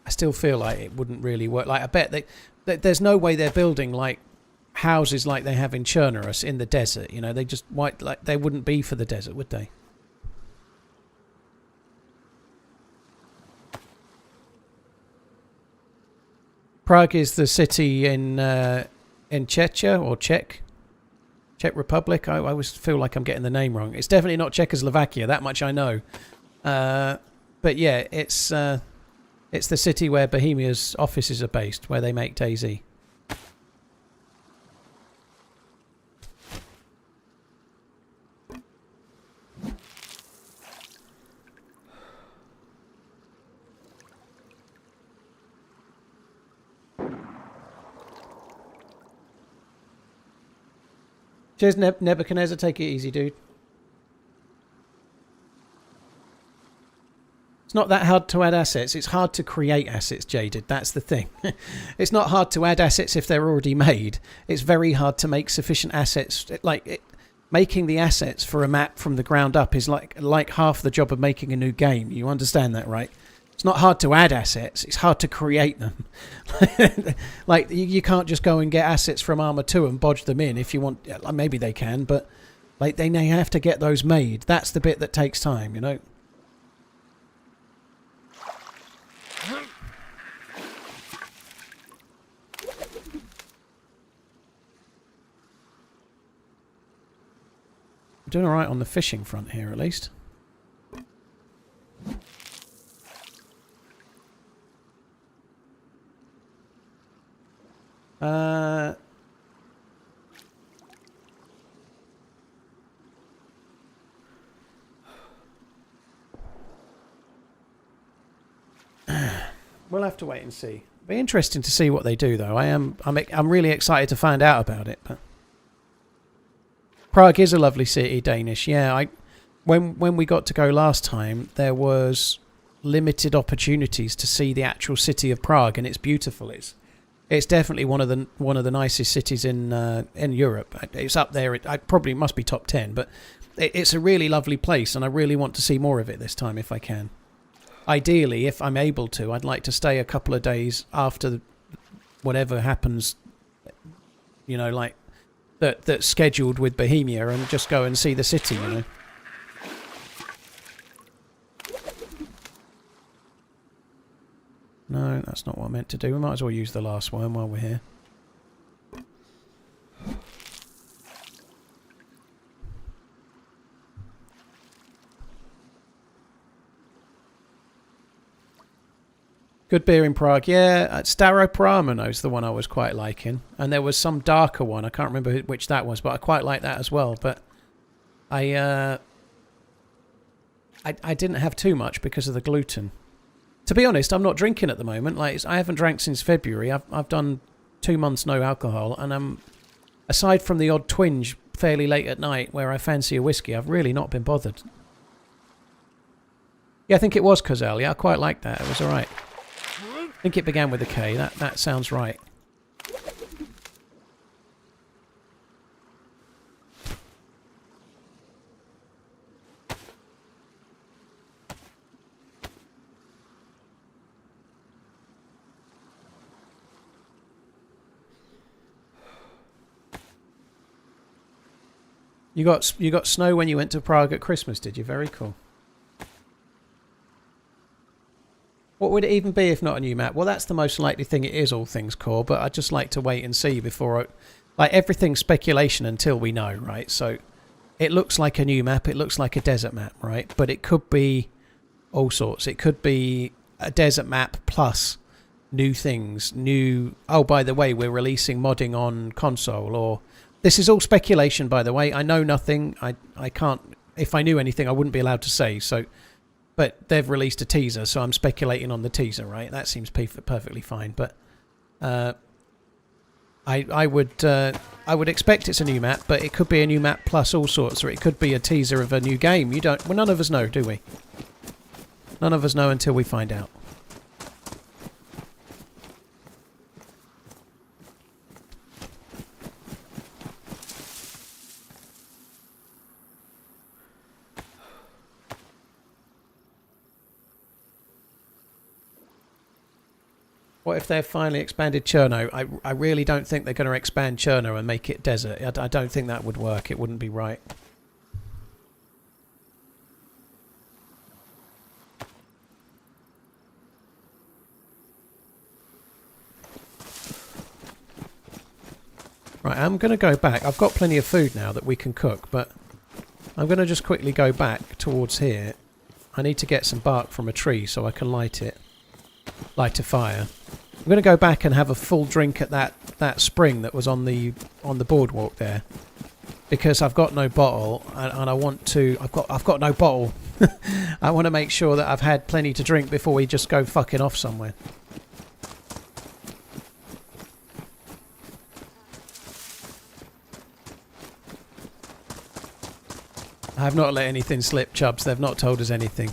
I still feel like it wouldn't really work. Like I bet there's no way they're building like houses like they have in Chernarus in the desert. You know, they just they wouldn't be for the desert, would they? Prague is the city in Czechia or Czech Republic. I always feel like I'm getting the name wrong. It's definitely not Czechoslovakia. That much I know. But yeah, it's the city where Bohemia's offices are based, where they make DayZ. Cheers, Nebuchadnezzar. Take it easy, dude. It's not that hard to add assets. It's hard to create assets, Jaded. That's the thing. It's not hard to add assets if they're already made. It's very hard to make sufficient assets. Making the assets for a map from the ground up is like half the job of making a new game. You understand that, right? It's not hard to add assets. It's hard to create them. Like, you can't just go and get assets from Arma 2 and bodge them in if you want. Maybe they can, but like they have to get those made. That's the bit that takes time, you know? Doing all right on the fishing front here, at least. We'll have to wait and see. Be interesting to see what they do, though. I'm really excited to find out about it. But Prague is a lovely city, Danish. Yeah, when we got to go last time, there was limited opportunities to see the actual city of Prague, and it's beautiful. It's definitely one of the nicest cities in Europe. It's up there. I probably must be top 10, but it's a really lovely place, and I really want to see more of it this time if I can. Ideally, if I'm able to, I'd like to stay a couple of days after whatever happens, you know, like that's scheduled with Bohemia, and just go and see the city, you know. No, that's not what I meant to do. We might as well use the last one while we're here. Good beer in Prague, yeah. Staropramen is the one I was quite liking, and there was some darker one. I can't remember which that was, but I quite like that as well. But I didn't have too much because of the gluten. To be honest, I'm not drinking at the moment. Like, I haven't drank since February. I've done 2 months no alcohol, and aside from the odd twinge fairly late at night where I fancy a whiskey, I've really not been bothered. Yeah, I think it was Kozel. Yeah, I quite liked that. It was all right. I think it began with a K. That sounds right. You got snow when you went to Prague at Christmas, did you? Very cool. What would it even be if not a new map? Well, that's the most likely thing it is, all things core, but I'd just like to wait and see before... Like, everything's speculation until we know, right? So, it looks like a new map, it looks like a desert map, right? But it could be all sorts. It could be a desert map plus new things, new... Oh, by the way, we're releasing modding on console, or... This is all speculation, by the way. I know nothing. I can't... If I knew anything, I wouldn't be allowed to say, so... But they've released a teaser, so I'm speculating on the teaser, right? That seems perfectly fine. But I would expect it's a new map, but it could be a new map plus all sorts, or it could be a teaser of a new game. You don't... Well, none of us know, do we? None of us know until we find out. What if they've finally expanded Cherno? I really don't think they're going to expand Cherno and make it desert. I don't think that would work. It wouldn't be right. Right, I'm going to go back. I've got plenty of food now that we can cook, but I'm going to just quickly go back towards here. I need to get some bark from a tree so I can light it. Light a fire. I'm going to go back and have a full drink at that spring that was on the boardwalk there, because I've got no bottle and I want to. I've got no bottle. I want to make sure that I've had plenty to drink before we just go fucking off somewhere. I have not let anything slip, Chubbs. They've not told us anything.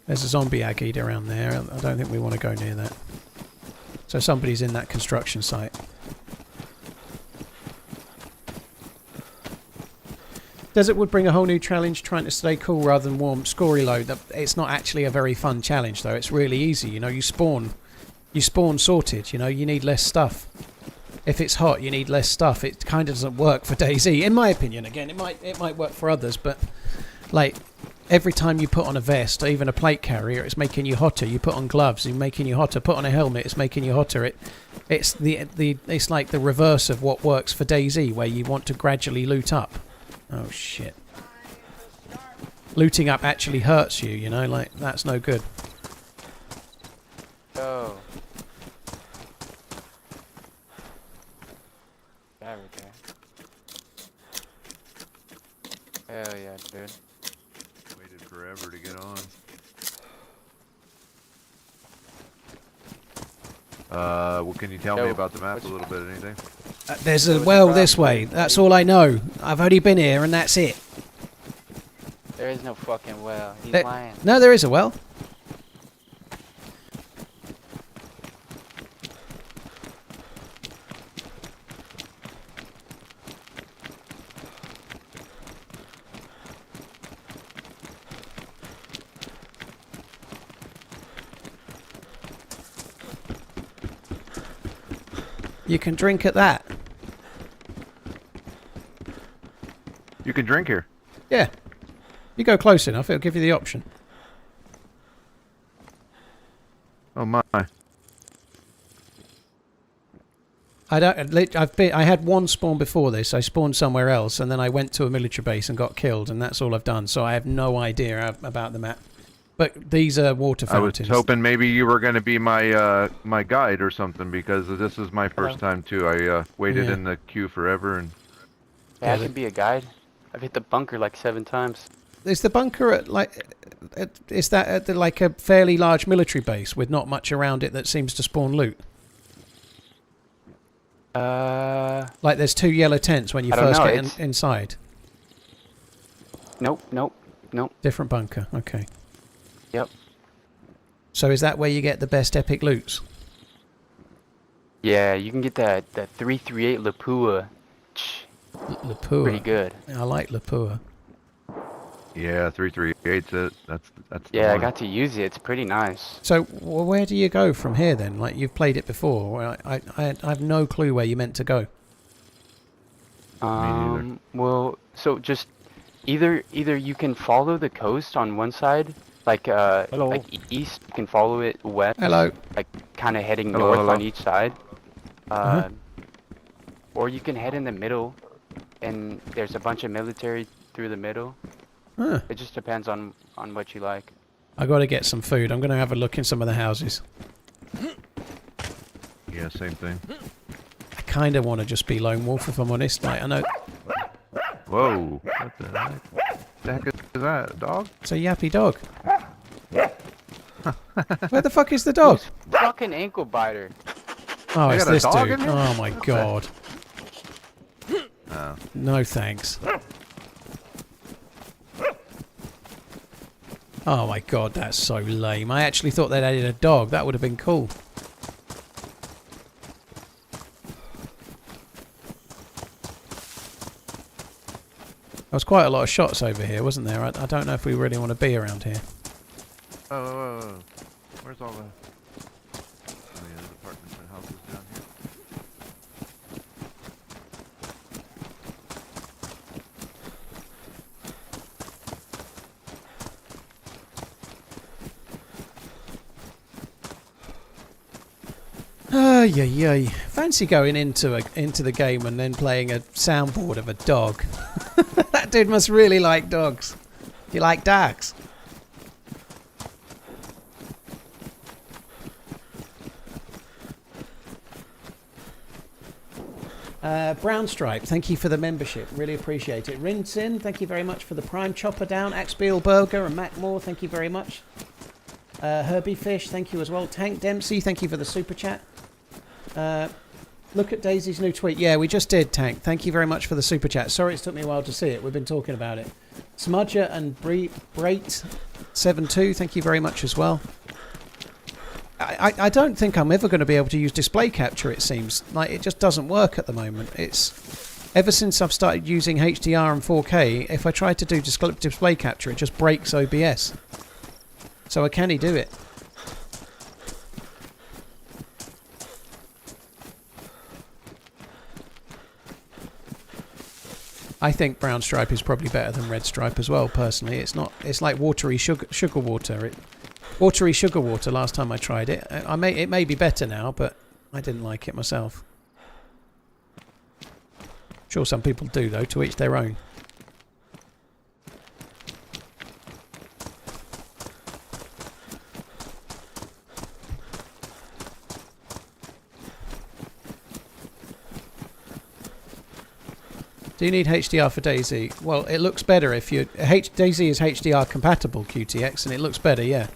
There's a zombie ag eater around there. I don't think we want to go near that. So somebody's in that construction site. Desert would bring a whole new challenge, trying to stay cool rather than warm. Scory load. It's not actually a very fun challenge, though. It's really easy. You know, you spawn sorted. You know, you need less stuff. If it's hot, you need less stuff. It kind of doesn't work for DayZ, in my opinion. Again, it might work for others, but like every time you put on a vest, or even a plate carrier, it's making you hotter. You put on gloves, it's making you hotter. Put on a helmet, it's making you hotter. It's like the reverse of what works for DayZ, where you want to gradually loot up. Oh shit. Looting up actually hurts you, you know, like that's no good. Oh. There we go. Hell yeah, dude. Waited forever to get on. What can you tell me about the map a little bit? Anything? There's a well this way. That's all I know. I've only been here and that's it. There is no fucking well. He's There, lying. no, there is a well. You can drink at that. You can drink here. Yeah. You go close enough, it'll give you the option. Oh my. I had one spawn before this. I spawned somewhere else and then I went to a military base and got killed, and that's all I've done. So I have no idea about the map. But these are water fountains. I was hoping maybe you were going to be my my guide or something, because this is my first time too. I waited in the queue forever and. Yeah, I can be a guide. I've hit the bunker like 7 times. Is the bunker is that at like a fairly large military base with not much around it that seems to spawn loot? Like there's 2 yellow tents when you first get inside. Nope. Different bunker. Okay. Yep. So is that where you get the best epic loots? Yeah, you can get that 338 Lapua. Lapua. Pretty good. I like Lapua. Yeah, 338's it. That's yeah, I got to use it. It's pretty nice. So where do you go from here then? Like you've played it before. I have no clue where you meant to go. Well, so just either you can follow the coast on one side, like east. You can follow it west. Hello. Like kind of heading north on each side. Or you can head in the middle, and there's a bunch of military through the middle. Huh. It just depends on what you like. I got to get some food. I'm going to have a look in some of the houses. Yeah, same thing. I kind of want to just be lone wolf, if I'm honest. Like, I know. Whoa! What the heck? The heck is that? A dog? It's a yappy dog. Where the fuck is the dog? Fucking ankle biter. Oh, it's this dog dude. in here? Oh my god. Oh. No thanks. Oh my god, that's so lame. I actually thought they'd added a dog. That would have been cool. There was quite a lot of shots over here, wasn't there? I don't know if we really want to be around here. Oh. Where's all the apartments and houses down here? Yay. Fancy going into the game and then playing a soundboard of a dog. That dude must really like dogs. Do you like dogs? Brown Stripe, thank you for the membership. Really appreciate it. Rinsin, thank you very much for the Prime Chopper Down. Axbeal Burger and Mac Moore, thank you very much. Herbie Fish, thank you as well. Tank Dempsey, thank you for the super chat. Look at Daisy's new tweet. Yeah, we just did, Tank. Thank you very much for the super chat. Sorry it's took me a while to see it. We've been talking about it. Smudger and Brait72, thank you very much as well. I don't think I'm ever going to be able to use display capture, it seems. Like, it just doesn't work at the moment. Ever since I've started using HDR and 4K, if I try to do display capture, it just breaks OBS. So I can't do it. I think brown stripe is probably better than red stripe as well, personally. It's like watery sugar water. Watery sugar water last time I tried it. It may be better now, but I didn't like it myself. Sure some people do though, to each their own. Do you need HDR for DayZ? Well, it looks better if you... DayZ is HDR compatible, QTX, and it looks better, yeah.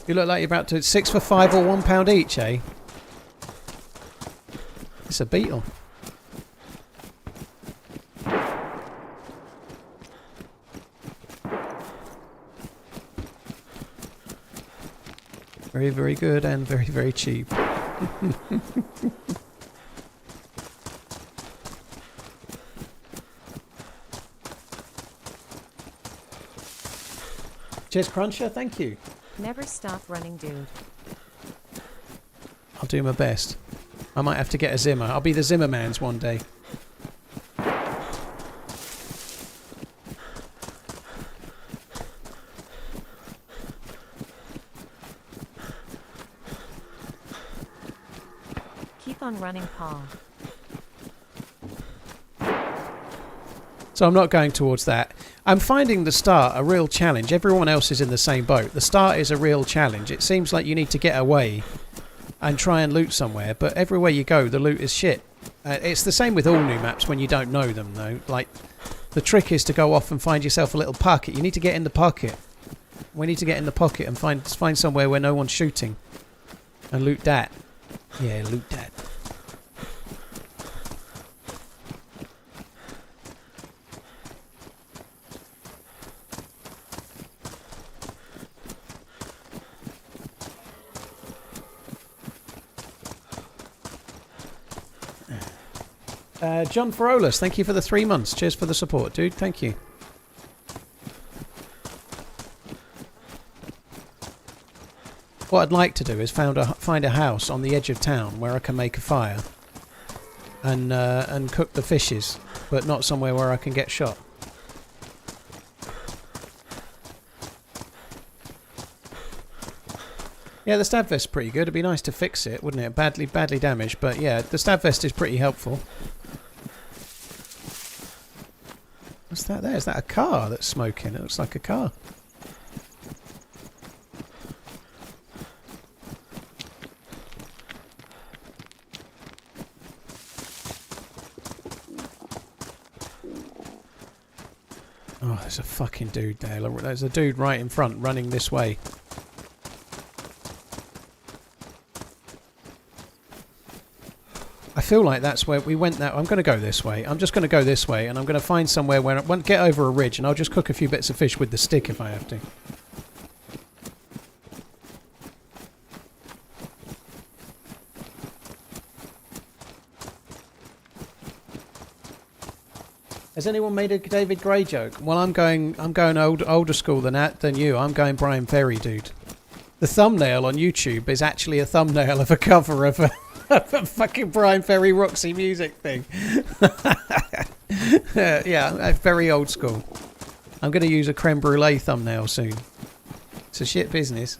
You look like you're about to... 6 for £5 or £1 each, eh? It's a beetle. Very, very good and very, very cheap. Cheers, Cruncher. Thank you. Never stop running, dude. I'll do my best. I might have to get a Zimmer. I'll be the Zimmermans one day. On running, Paul. So I'm not going towards that. I'm finding the start a real challenge. Everyone else is in the same boat. The start is a real challenge. It seems like you need to get away and try and loot somewhere, but everywhere you go, the loot is shit. It's the same with all new maps when you don't know them, though. Like, the trick is to go off and find yourself a little pocket. You need to get in the pocket. We need to get in the pocket and find somewhere where no one's shooting and loot that. Yeah, loot that. John Farolas, thank you for the 3 months. Cheers for the support, dude. Thank you. What I'd like to do is find a house on the edge of town where I can make a fire and cook the fishes, but not somewhere where I can get shot. Yeah, the stab vest's pretty good. It'd be nice to fix it, wouldn't it? Badly damaged, but yeah, the stab vest is pretty helpful. What's that there? Is that a car that's smoking? It looks like a car. Oh, there's a fucking dude there. There's a dude right in front running this way. I feel like that's where we went. I'm going to go this way. I'm just going to go this way, and I'm going to find somewhere where I won't get over a ridge, and I'll just cook a few bits of fish with the stick if I have to. Has anyone made a David Gray joke? Well, I'm going older school than you. I'm going Brian Ferry, dude. The thumbnail on YouTube is actually a thumbnail of a cover of a fucking Brian Ferry Roxy music thing. Yeah, very old school. I'm going to use a creme brulee thumbnail soon. It's a shit business.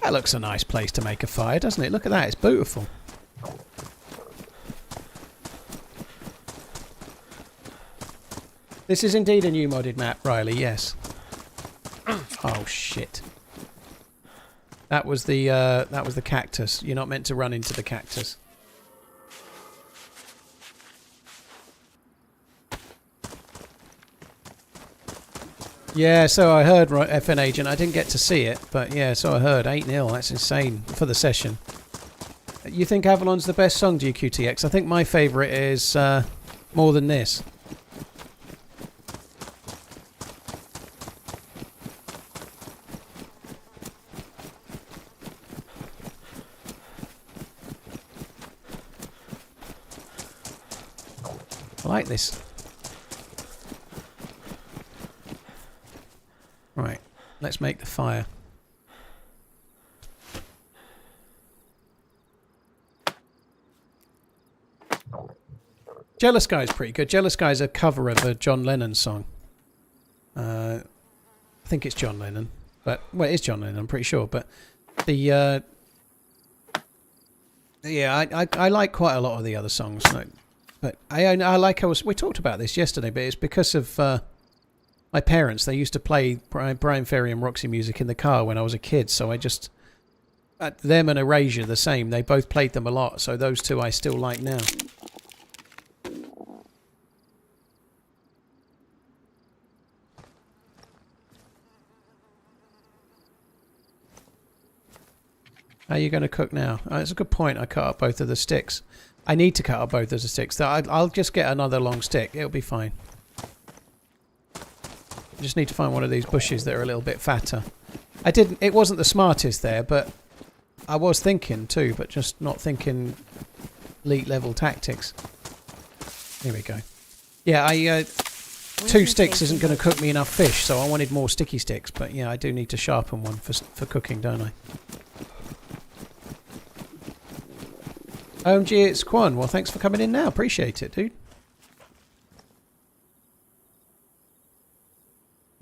That looks a nice place to make a fire, doesn't it? Look at that, it's beautiful. This is indeed a new modded map, Riley, yes. Oh, shit. That was the cactus. You're not meant to run into the cactus. Yeah, so I heard, FN Agent. I didn't get to see it, but yeah, so I heard. 8-0, that's insane for the session. You think Avalon's the best song, GQTX? I think my favourite is More Than This. I like this. Right, let's make the fire. Jealous Guy's pretty good. Jealous Guy's a cover of a John Lennon song. I think it's John Lennon. But, well, it is John Lennon, I'm pretty sure. But the... yeah, I like quite a lot of the other songs. But I like... we talked about this yesterday, but it's because of... my parents, they used to play Brian Ferry and Roxy music in the car when I was a kid, so I just... them and Erasure, the same. They both played them a lot, so those two I still like now. How are you going to cook now? Oh, that's a good point. I cut up both of the sticks. I need to cut up both of the sticks. I'll just get another long stick. It'll be fine. I just need to find one of these bushes that are a little bit fatter. It wasn't the smartest there, but I was thinking too, but just not thinking elite level tactics. Here we go. Yeah, 2 sticks isn't going to cook me enough fish, so I wanted more sticky sticks. But yeah, I do need to sharpen one for cooking, don't I? OMG, it's Quan. Well, thanks for coming in now. Appreciate it, dude.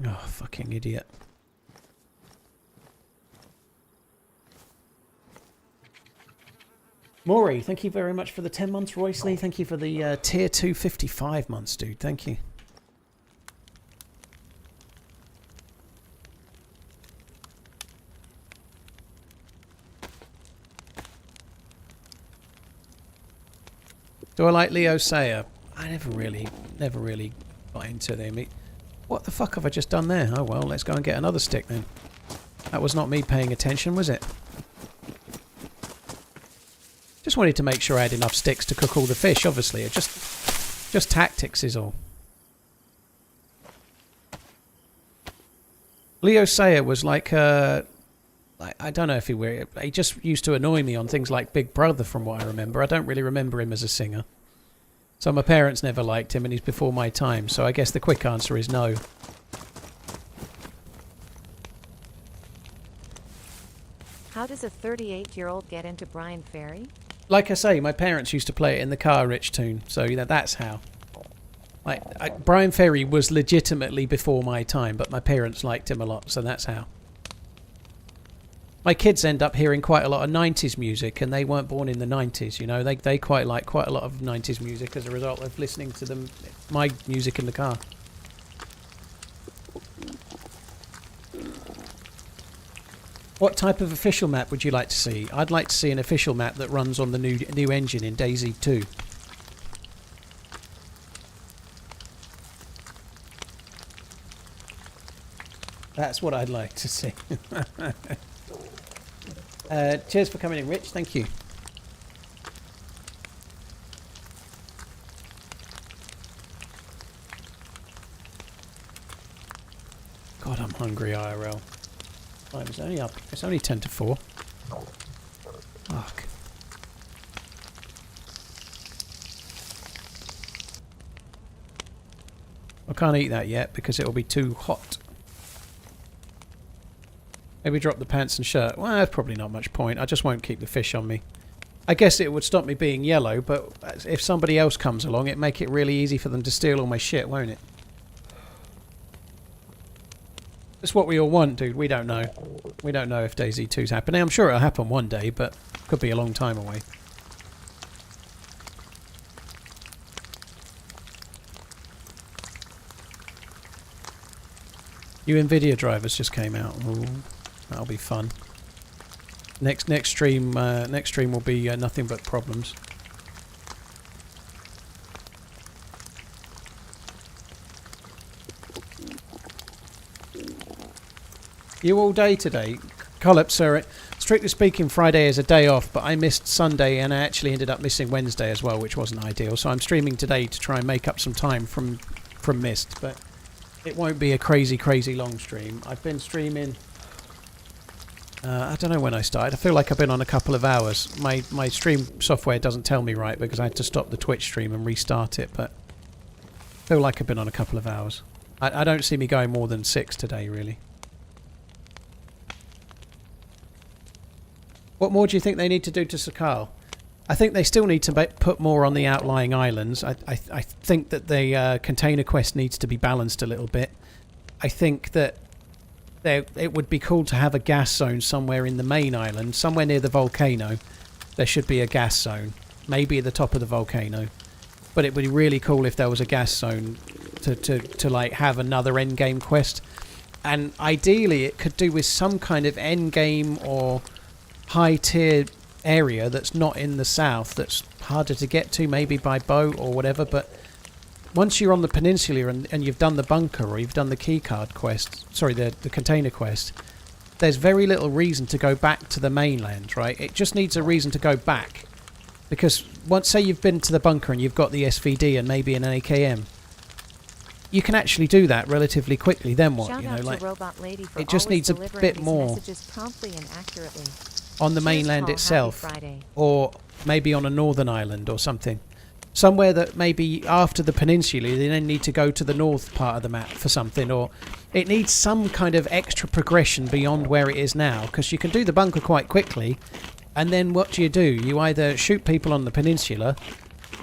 Oh, fucking idiot. Maury, thank you very much for the 10 months. Royce Lee, thank you for the tier 2 55 months, dude. Thank you. Do I like Leo Sayer? I never really got into them. What the fuck have I just done there? Oh well, let's go and get another stick then. That was not me paying attention, was it? Just wanted to make sure I had enough sticks to cook all the fish, obviously. It just tactics is all. Leo Sayer was like I don't know if he just used to annoy me on things like Big Brother from what I remember. I don't really remember him as a singer. So my parents never liked him and he's before my time. So I guess the quick answer is no. How does a 38-year-old get into Brian Ferry? Like I say, my parents used to play it in the car, Rich Tune. So you know, that's how. Brian Ferry was legitimately before my time, but my parents liked him a lot. So that's how. My kids end up hearing quite a lot of 90s music, and they weren't born in the 90s, you know. They quite like quite a lot of 90s music as a result of listening to my music in the car. What type of official map would you like to see? I'd like to see an official map that runs on the new engine in DayZ 2. That's what I'd like to see. Cheers for coming in, Rich. Thank you. God, I'm hungry, IRL. Time is only up. It's only 10 to 4. Fuck. I can't eat that yet because it will be too hot. Maybe drop the pants and shirt. Well, that's probably not much point. I just won't keep the fish on me. I guess it would stop me being yellow, but if somebody else comes along, it'd make it really easy for them to steal all my shit, won't it? That's what we all want, dude. We don't know. We don't know if DayZ 2's happening. I'm sure it'll happen one day, but could be a long time away. New NVIDIA drivers just came out. Ooh, that'll be fun. Next stream will be nothing but problems. You all day today? Collip, sir. Strictly speaking, Friday is a day off, but I missed Sunday and I actually ended up missing Wednesday as well, which wasn't ideal. So I'm streaming today to try and make up some time from missed, but it won't be a crazy long stream. I've been streaming. I don't know when I started. I feel like I've been on a couple of hours. My stream software doesn't tell me right because I had to stop the Twitch stream and restart it, but I feel like I've been on a couple of hours. I don't see me going more than 6 today, really. What more do you think they need to do to Sakal? I think they still need to put more on the outlying islands. I think that the container quest needs to be balanced a little bit. I think that it would be cool to have a gas zone somewhere in the main island, somewhere near the volcano. There should be a gas zone, maybe at the top of the volcano. But it would be really cool if there was a gas zone to like have another end game quest. And ideally, it could do with some kind of end game or high tier area that's not in the south, that's harder to get to, maybe by boat or whatever. But once you're on the peninsula and you've done the bunker or you've done the keycard quest, sorry, the container quest, there's very little reason to go back to the mainland, right? It just needs a reason to go back, because once, say you've been to the bunker and you've got the SVD and maybe an AKM, you can actually do that relatively quickly. Then what? Shout you know, out like to Robot Lady for it just always needs a delivering bit these more messages promptly and accurately. on the Cheers, mainland Paul. itself, Happy Friday. or maybe on a northern island or something. Somewhere that maybe after the peninsula they then need to go to the north part of the map for something, or it needs some kind of extra progression beyond where it is now, because you can do the bunker quite quickly, and then what do? You either shoot people on the peninsula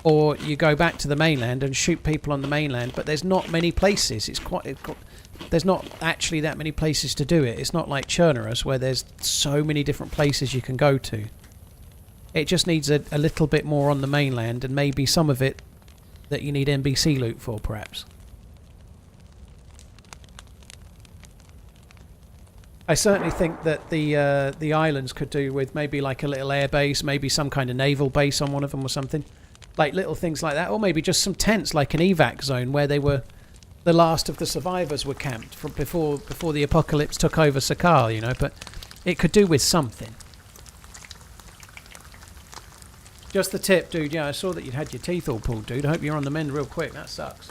or you go back to the mainland and shoot people on the mainland, but there's not many places. There's not actually that many places to do it. It's not like Chernerus where there's so many different places you can go to. It just needs a little bit more on the mainland, and maybe some of it that you need NBC loot for, perhaps. I certainly think that the islands could do with maybe like a little air base, maybe some kind of naval base on one of them or something. Like little things like that, or maybe just some tents, like an evac zone where they were, the last of the survivors were camped from before the apocalypse took over Sakal, you know. But it could do with something. Just the tip, dude. Yeah, I saw that you'd had your teeth all pulled, dude. I hope you're on the mend real quick. That sucks.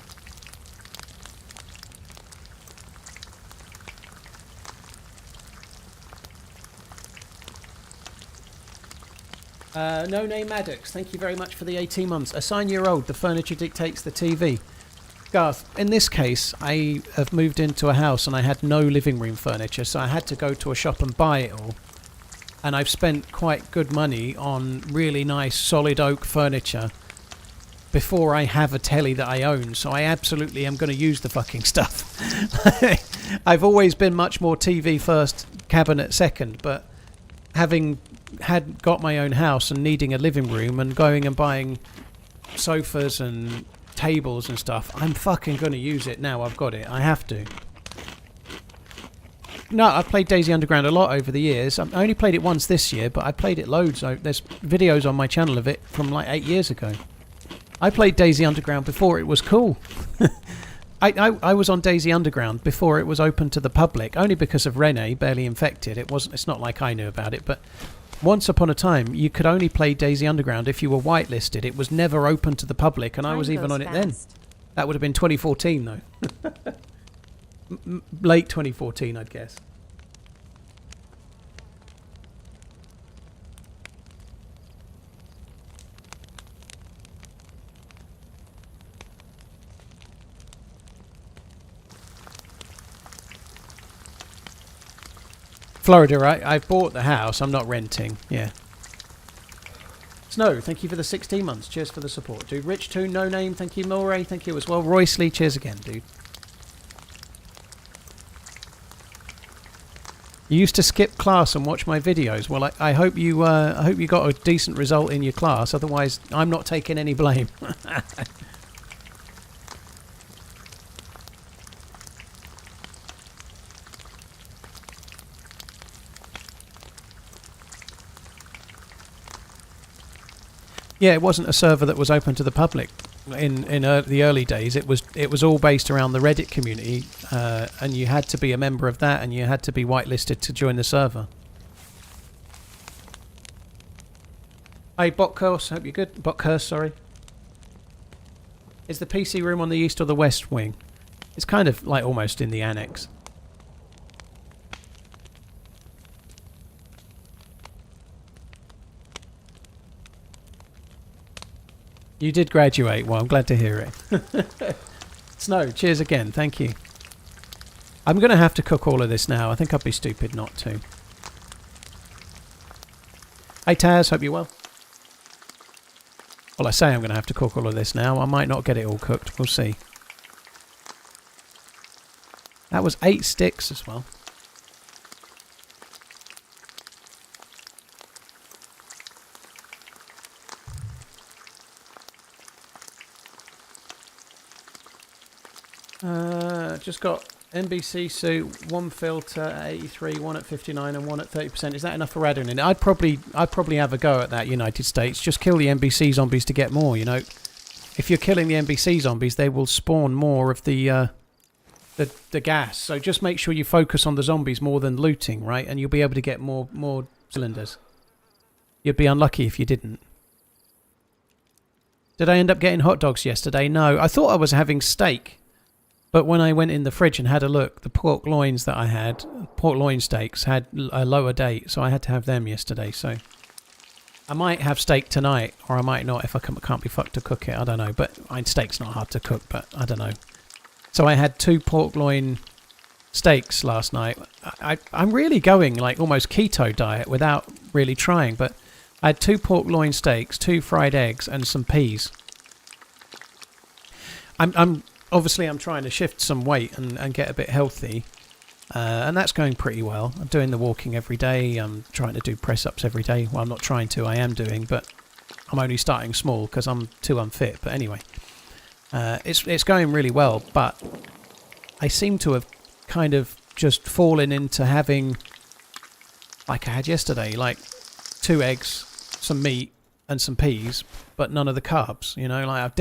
No name Maddox, thank you very much for the 18 months. A 9-year-old, the furniture dictates the TV. Garth, in this case, I have moved into a house and I had no living room furniture, so I had to go to a shop and buy it all. And I've spent quite good money on really nice solid oak furniture before I have a telly that I own, so I absolutely am going to use the fucking stuff. I've always been much more TV first, cabinet second, but having got my own house and needing a living room and going and buying sofas and tables and stuff, I'm fucking going to use it now I've got it. I have to. No, I've played DayZ Underground a lot over the years. I only played it once this year, but I played it loads. There's videos on my channel of it from like 8 years ago. I played DayZ Underground before it was cool. I was on DayZ Underground before it was open to the public, only because of Rene, Barely Infected. It's not like I knew about it, but once upon a time, you could only play DayZ Underground if you were whitelisted. It was never open to the public, and I was even on it then. That would have been 2014, though. Late 2014, I'd guess. Florida, right? I bought the house. I'm not renting. Yeah. Snow, thank you for the 16 months. Cheers for the support, dude. Rich Toon, no name. Thank you. Moray, thank you as well. Royce Lee, cheers again, dude. You used to skip class and watch my videos. Well, I hope you got a decent result in your class. Otherwise, I'm not taking any blame. Yeah, it wasn't a server that was open to the public in the early days. It was all based around the Reddit community, and you had to be a member of that, and you had to be whitelisted to join the server. Hey, Bot Curse, hope you're good. Bot Curse, sorry. Is the PC room on the east or the west wing? It's kind of like almost in the annex. You did graduate. Well, I'm glad to hear it. Snow, cheers again. Thank you. I'm going to have to cook all of this now. I think I'd be stupid not to. Hey, Taz, hope you're well. Well, I say I'm going to have to cook all of this now. I might not get it all cooked. We'll see. That was 8 sticks as well. Just got NBC suit, 1 filter at 83, 1 at 59 and 1 at 30%. Is that enough for Radon? I'd probably have a go at that, United States. Just kill the NBC zombies to get more, you know. If you're killing the NBC zombies, they will spawn more of the gas. So just make sure you focus on the zombies more than looting, right? And you'll be able to get more cylinders. You'd be unlucky if you didn't. Did I end up getting hot dogs yesterday? No. I thought I was having steak. But when I went in the fridge and had a look, the pork loins that I had, pork loin steaks, had a lower date, so I had to have them yesterday. So I might have steak tonight, or I might not if I can't be fucked to cook it. I don't know. But steak's not hard to cook, but I don't know. So I had 2 pork loin steaks last night. I'm really going like almost keto diet without really trying, but I had 2 pork loin steaks, 2 fried eggs, and some peas. Obviously, I'm trying to shift some weight and get a bit healthy, and that's going pretty well. I'm doing the walking every day. I'm trying to do press-ups every day. Well, I'm not trying to. I am doing, but I'm only starting small because I'm too unfit. But anyway, it's going really well. But I seem to have kind of just fallen into having, like I had yesterday, like 2 eggs, some meat, and some peas, but none of the carbs, you know, like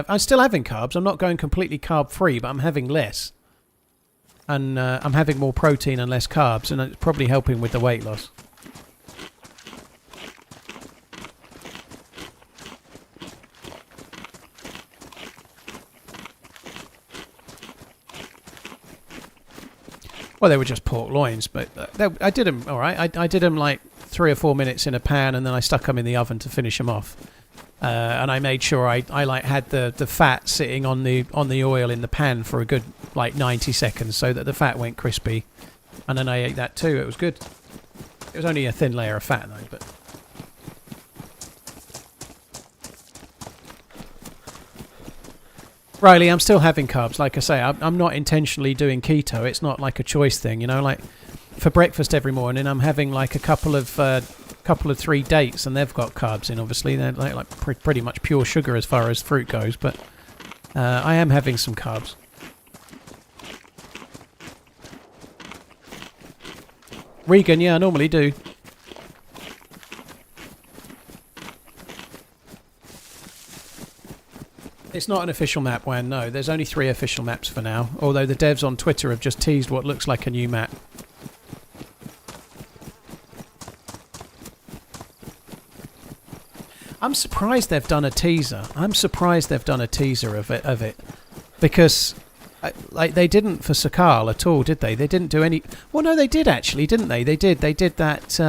I'm still having carbs. I'm not going completely carb free, but I'm having less. And I'm having more protein and less carbs, and it's probably helping with the weight loss. Well, they were just pork loins, but I did them all right. I did them like 3 or 4 minutes in a pan, and then I stuck them in the oven to finish them off. And I made sure I like had the fat sitting on the oil in the pan for a good like 90 seconds, so that the fat went crispy. And then I ate that too. It was good. It was only a thin layer of fat though, but. Riley, I'm still having carbs. Like I say, I'm not intentionally doing keto. It's not like a choice thing, you know. Like for breakfast every morning, I'm having like a couple of 3 dates, and they've got carbs in. Obviously, they're like pretty much pure sugar as far as fruit goes. But I am having some carbs. Regan, yeah, I normally do. It's not an official map, Wan, no. There's only 3 official maps for now, although the devs on Twitter have just teased what looks like a new map. I'm surprised they've done a teaser. Of it. Because like they didn't for Sakal at all, did they? They didn't do any... Well, no, they did actually, didn't they? They did that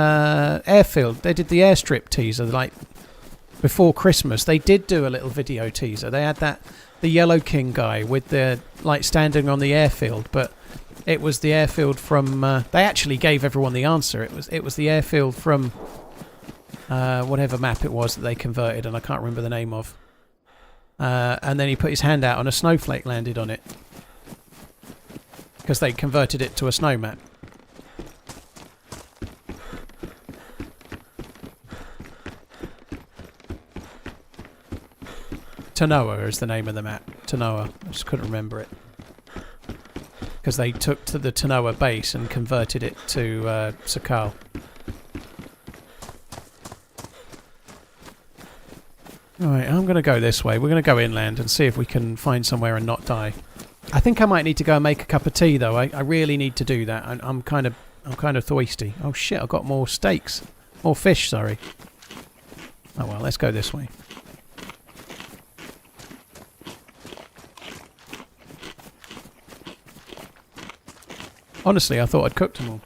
airfield. They did the airstrip teaser, like... Before Christmas, they did do a little video teaser. They had the Yellow King guy with the like standing on the airfield, but it was the airfield from. They actually gave everyone the answer. It was the airfield from whatever map it was that they converted, and I can't remember the name of. And then he put his hand out, and a snowflake landed on it because they converted it to a snow map. Tanoa is the name of the map. Tanoa. I just couldn't remember it. Because they took to the Tanoa base and converted it to Sakal. Alright, I'm going to go this way. We're going to go inland and see if we can find somewhere and not die. I think I might need to go and make a cup of tea, though. I really need to do that. I'm kind of thirsty. Oh shit! I've got more steaks, more fish. Sorry. Oh well, let's go this way. Honestly, I thought I'd cooked them all.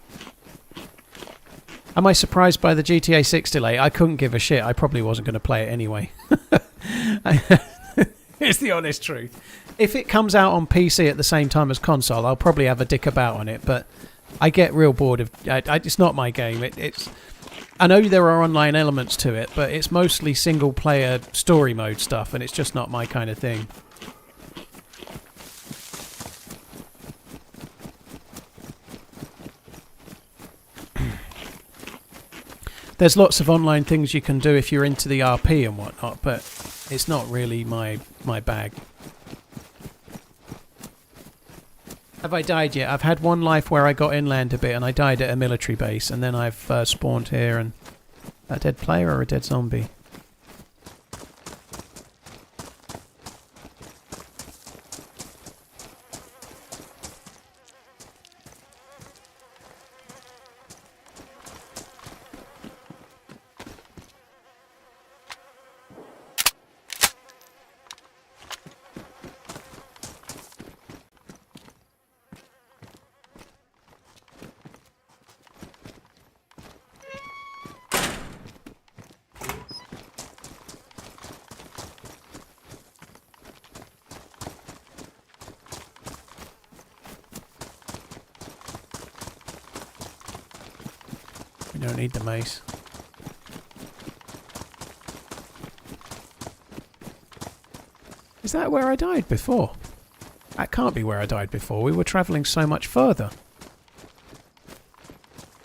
Am I surprised by the GTA 6 delay? I couldn't give a shit. I probably wasn't going to play it anyway. It's the honest truth. If it comes out on PC at the same time as console, I'll probably have a dick about on it, but I get real bored of... it's not my game. I know there are online elements to it, but it's mostly single-player story mode stuff, and it's just not my kind of thing. There's lots of online things you can do if you're into the RP and whatnot, but it's not really my bag. Have I died yet? I've had one life where I got inland a bit and I died at a military base, and then I've spawned here. And a dead player or a dead zombie? Don't need the mace. Is that where I died before? That can't be where I died before. We were travelling so much further.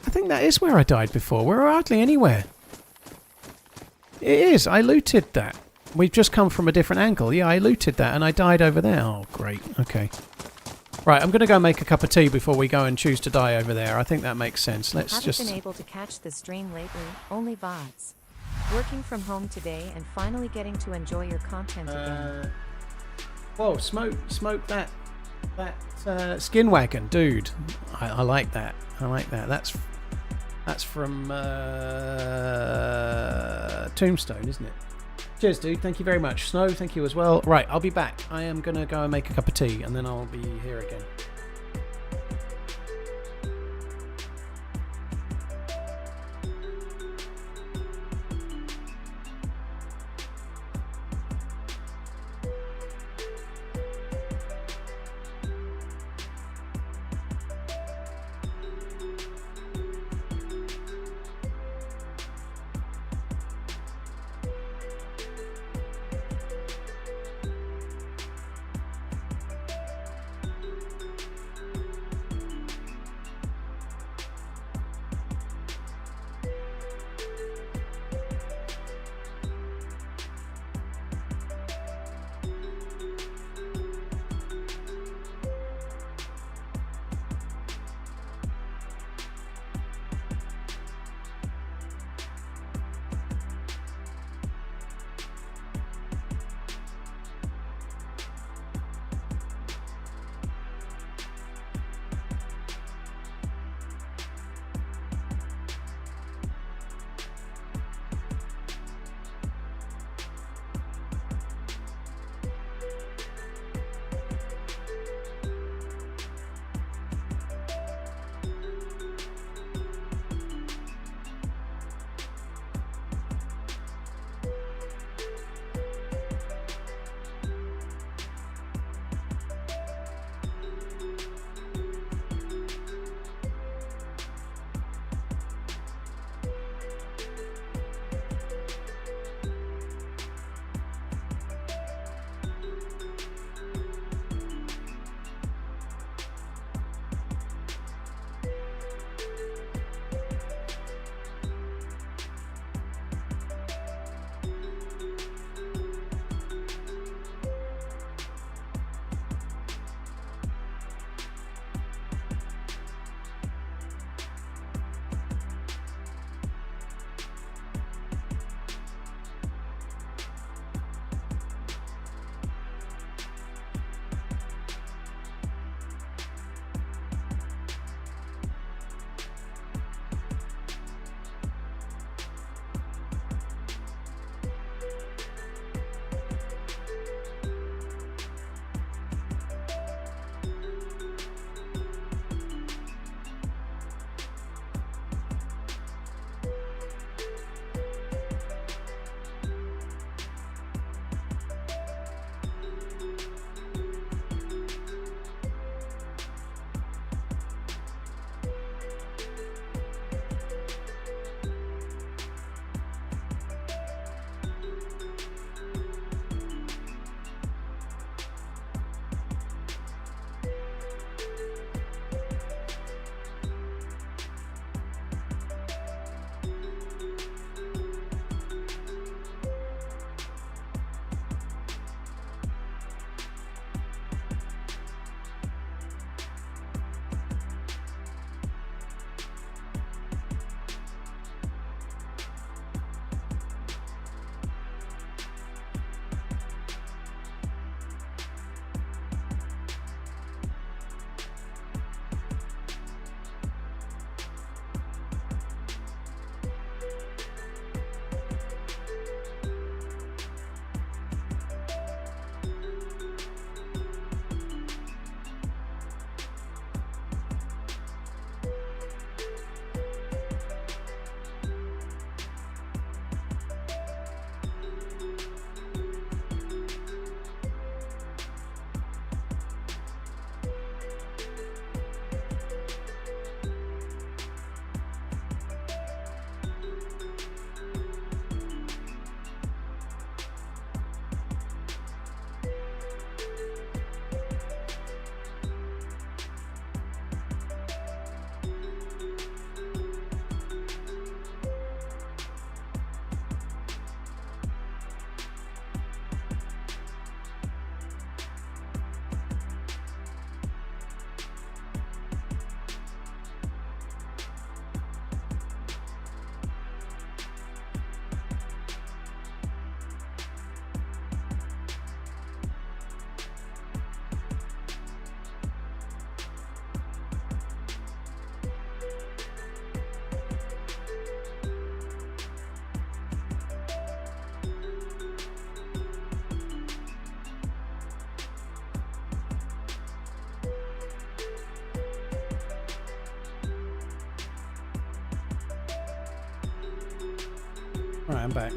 I think that is where I died before. We're hardly anywhere. It is. I looted that. We've just come from a different angle. Yeah, I looted that and I died over there. Oh, great. Okay. Right, I'm going to go make a cup of tea before we go and choose to die over there. I think that makes sense. Let's just... Haven't been able to catch the stream lately, only VODs. Working from home today and finally getting to enjoy your content again. Whoa, smoke that skin wagon, dude. I like that. I like that. That's from Tombstone, isn't it? Cheers, dude. Thank you very much. Snow, thank you as well. Right, I'll be back. I am going to go and make a cup of tea, and then I'll be here again. Right, I'm back.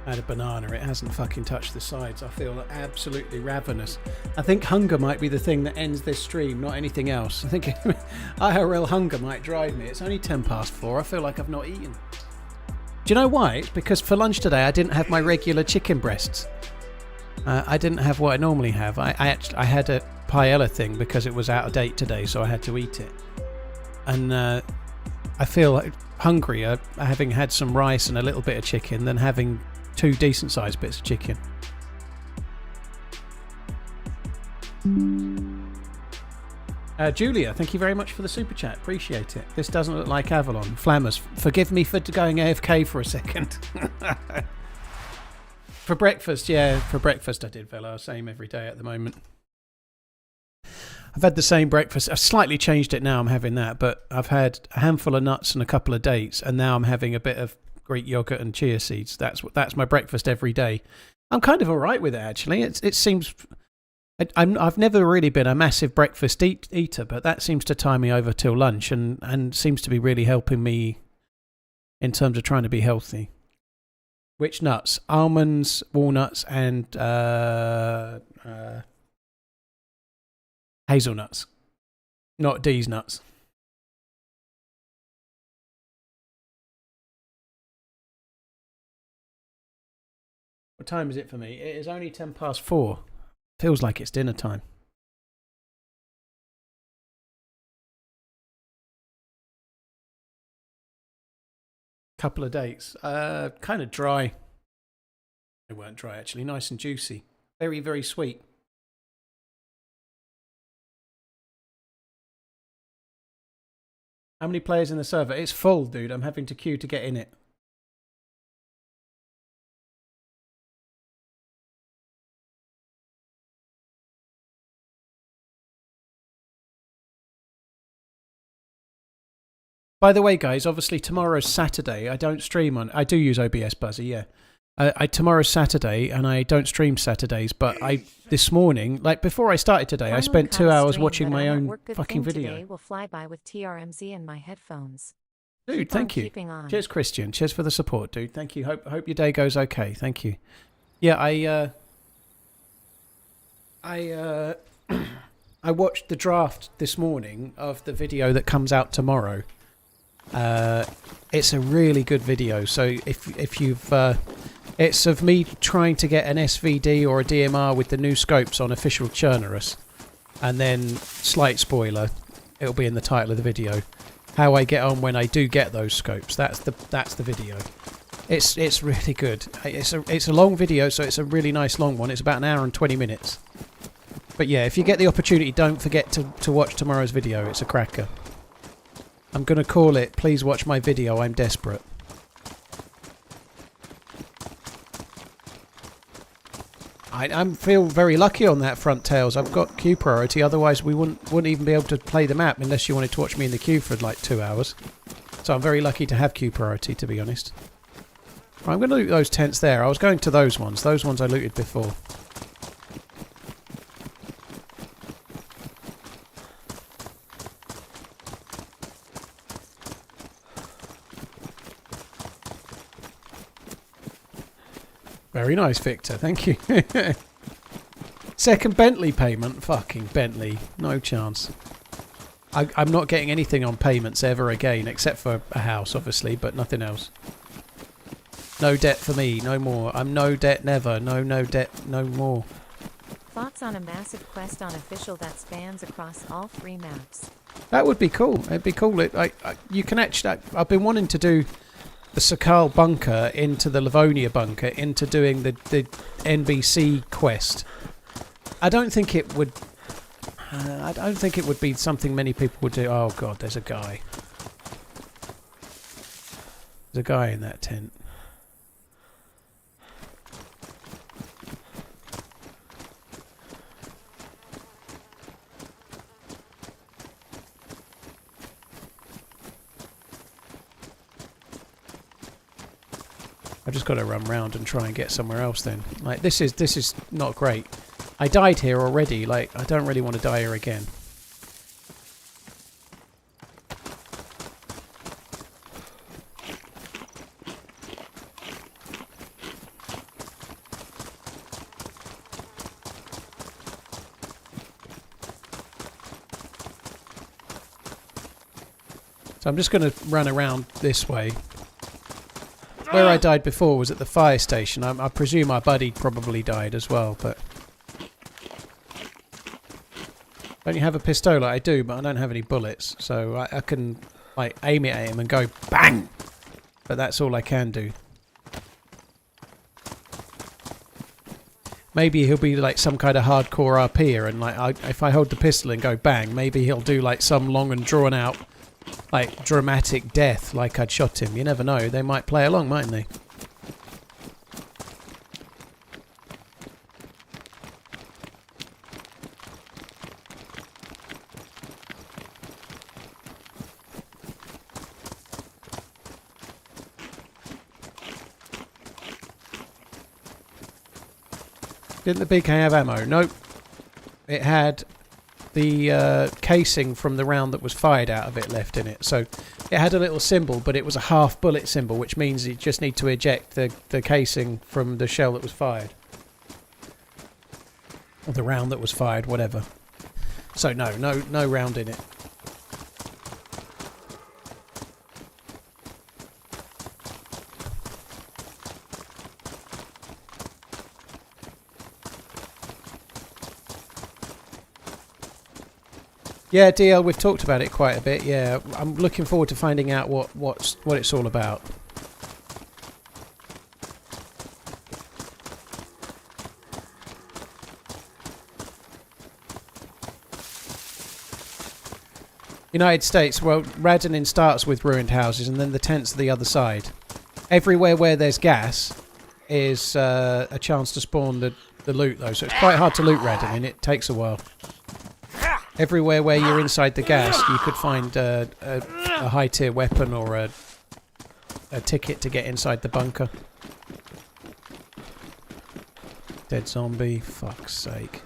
I had a banana. It hasn't fucking touched the sides. I feel absolutely ravenous. I think hunger might be the thing that ends this stream, not anything else. I think IRL hunger might drive me. It's only 4:10. I feel like I've not eaten. Do you know why? It's because for lunch today I didn't have my regular chicken breasts. I didn't have what I normally have. I had a paella thing because it was out of date today, so I had to eat it. And I feel like hungrier having had some rice and a little bit of chicken than having 2 decent sized bits of chicken. Julia, thank you very much for the super chat. Appreciate it. This doesn't look like Avalon. Flammers, forgive me for going AFK for a second. For breakfast, yeah, for breakfast I did, Vela. Same every day at the moment. I've had the same breakfast. I've slightly changed it now. I'm having that, but I've had a handful of nuts and a couple of dates, and now I'm having a bit of Greek yogurt and chia seeds. That's my breakfast every day. I'm kind of all right with it, actually. It seems I've never really been a massive breakfast eater, but that seems to tie me over till lunch, and seems to be really helping me in terms of trying to be healthy. Which nuts? Almonds, walnuts, and hazelnuts, not D's nuts. What time is it for me? It is only 4:10. Feels like it's dinner time. Couple of dates. Kind of dry. They weren't dry actually. Nice and juicy. Very, very sweet. How many players in the server? It's full, dude. I'm having to queue to get in it. By the way, guys, obviously tomorrow's Saturday. I don't stream on... I do use OBS Buzzy, yeah. Tomorrow's Saturday, and I don't stream Saturdays, but this morning, like before I started today, I spent 2 hours watching my own fucking video. Today will fly by with TRMZ and my headphones. Dude, thank you. Cheers, Christian. Cheers for the support, dude. Thank you. Hope your day goes okay. Thank you. Yeah, I watched the draft this morning of the video that comes out tomorrow. It's a really good video. So if you've it's of me trying to get an SVD or a DMR with the new scopes on official Churnerus, and then slight spoiler, it'll be in the title of the video. How I get on when I do get those scopes. That's the video. It's really good. It's a long video, so it's a really nice long one. It's about an hour and 20 minutes. But yeah, if you get the opportunity, don't forget to watch tomorrow's video. It's a cracker. I'm going to call it, please watch my video, I'm desperate. I feel very lucky on that front tails. I've got queue priority, otherwise we wouldn't even be able to play the map unless you wanted to watch me in the queue for like 2 hours. So I'm very lucky to have queue priority, to be honest. Right, I'm going to loot those tents there. I was going to those ones. Those ones I looted before. Very nice, Victor. Thank you. Second Bentley payment? Fucking Bentley. No chance. I'm not getting anything on payments ever again, except for a house, obviously, but nothing else. No debt for me. No more. I'm no debt never. No debt no more. Thoughts on a massive quest on official that spans across all 3 maps? That would be cool. It'd be cool. You can actually... I've been wanting to do the Sakal bunker into the Livonia bunker into doing the NBC quest. I don't think it would... I don't think it would be something many people would do. Oh god, there's a guy. There's a guy in that tent. I've just got to run round and try and get somewhere else then. Like, this is not great. I died here already, like, I don't really want to die here again. So I'm just going to run around this way. Where I died before was at the fire station. I presume my buddy probably died as well, but... Don't you have a pistola? I do, but I don't have any bullets. So I can like aim it at him and go BANG! But that's all I can do. Maybe he'll be like some kind of hardcore RPer and like if I hold the pistol and go bang, maybe he'll do like some long and drawn out like dramatic death like I'd shot him. You never know. They might play along, mightn't they? Didn't the BK have ammo? Nope. It had the casing from the round that was fired out of it left in it. So it had a little symbol, but it was a half bullet symbol, which means you just need to eject the casing from the shell that was fired. Or the round that was fired, whatever. So no round in it. Yeah, DL, we've talked about it quite a bit. Yeah, I'm looking forward to finding out what it's all about. United States, well, Radinin starts with ruined houses and then the tents are the other side. Everywhere where there's gas is a chance to spawn the loot, though, so it's quite hard to loot Radinin. It takes a while. Everywhere where you're inside the gas, you could find a high-tier weapon or a ticket to get inside the bunker. Dead zombie, fuck's sake.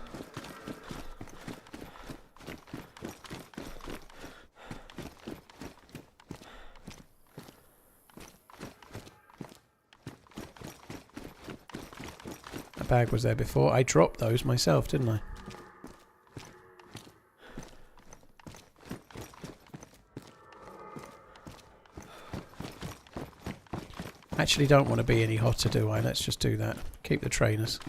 That bag was there before. I dropped those myself, didn't I? Actually don't want to be any hotter, do I? Let's just do that. Keep the trainers.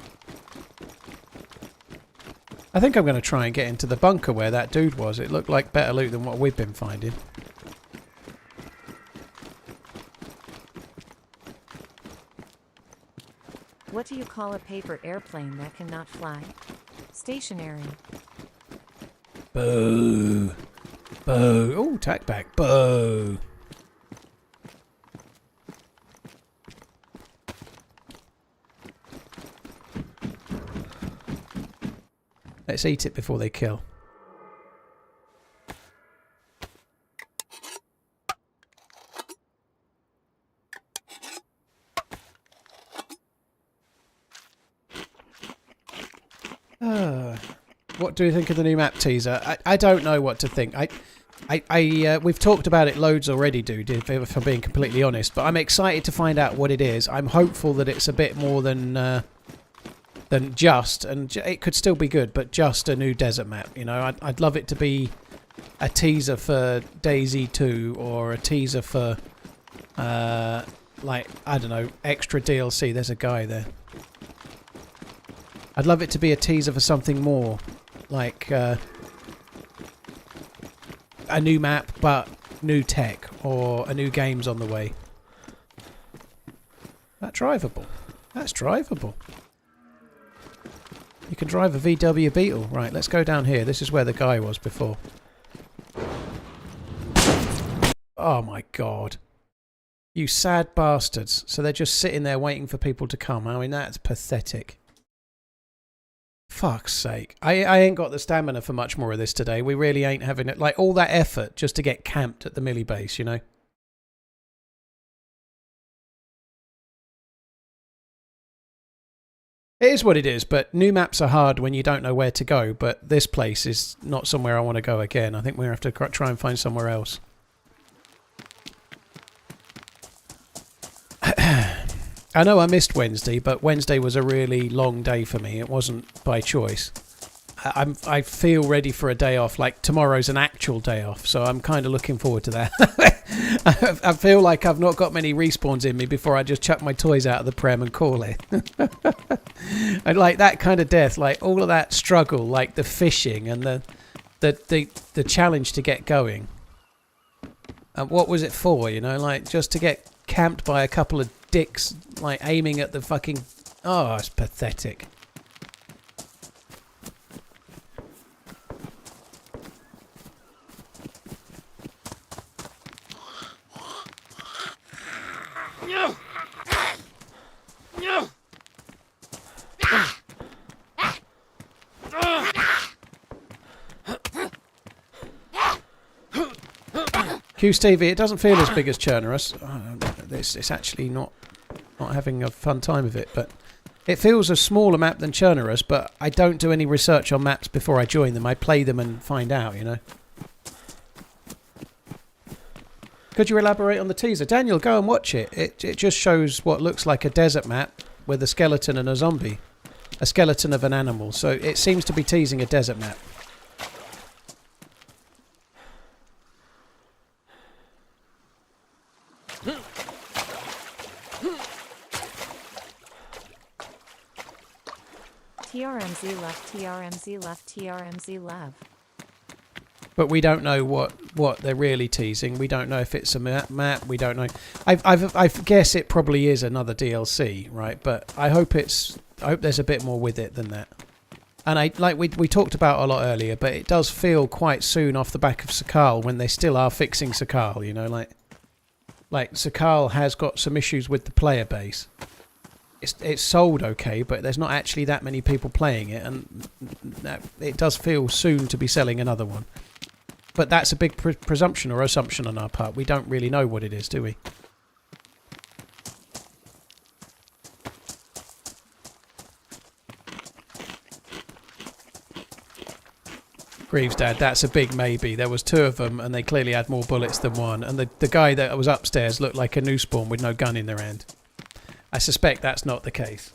I think I'm going to try and get into the bunker where that dude was. It looked like better loot than what we've been finding. What do you call a paper airplane that cannot fly? Stationary. Boo. Boo. Oh, tack back. Boo. Let's eat it before they kill. What do you think of the new map teaser? I don't know what to think. We've talked about it loads already, dude, if I'm being completely honest. But I'm excited to find out what it is. I'm hopeful that it's a bit more than just, and it could still be good, but just a new desert map. You know, I'd love it to be a teaser for DayZ 2 or a teaser for, like, I don't know, extra DLC. There's a guy there. I'd love it to be a teaser for something more, like a new map but new tech, or a new game's on the way. That's drivable. That's drivable. You can drive a VW Beetle. Right, let's go down here. This is where the guy was before. Oh my god. You sad bastards. So they're just sitting there waiting for people to come. I mean, that's pathetic. Fuck's sake. I ain't got the stamina for much more of this today. We really ain't having it. Like, all that effort just to get camped at the Millie base, you know? It is what it is, but new maps are hard when you don't know where to go, but this place is not somewhere I want to go again. I think we have to try and find somewhere else. I know I missed Wednesday, but Wednesday was a really long day for me. It wasn't by choice. I feel ready for a day off. Like tomorrow's an actual day off, so I'm kind of looking forward to that. I feel like I've not got many respawns in me before I just chuck my toys out of the prem and call it. And like that kind of death, like all of that struggle, like the fishing and the challenge to get going. And what was it for? You know, like just to get camped by a couple of dicks, like aiming at the fucking. Oh, it's pathetic. Stevie, it doesn't feel as big as Churnerus. It's actually not having a fun time of it, but it feels a smaller map than Churnerus, but I don't do any research on maps before I join them. I play them and find out, you know. Could you elaborate on the teaser? Daniel, go and watch it. It just shows what looks like a desert map with a skeleton and a zombie. A skeleton of an animal. So it seems to be teasing a desert map. TRMZ left, TRMZ left, TRMZ left. But we don't know what they're really teasing. We don't know if it's a map. We don't know. I guess it probably is another DLC, right? But I hope there's a bit more with it than that. And we talked about a lot earlier, but it does feel quite soon off the back of Sakal when they still are fixing Sakal. You know, like Sakal has got some issues with the player base. It's sold okay, but there's not actually that many people playing it, and it does feel soon to be selling another one. But that's a big presumption or assumption on our part. We don't really know what it is, do we? Greaves Dad, that's a big maybe. There was two of them, and they clearly had more bullets than one. And the guy that was upstairs looked like a new spawn with no gun in their hand. I suspect that's not the case.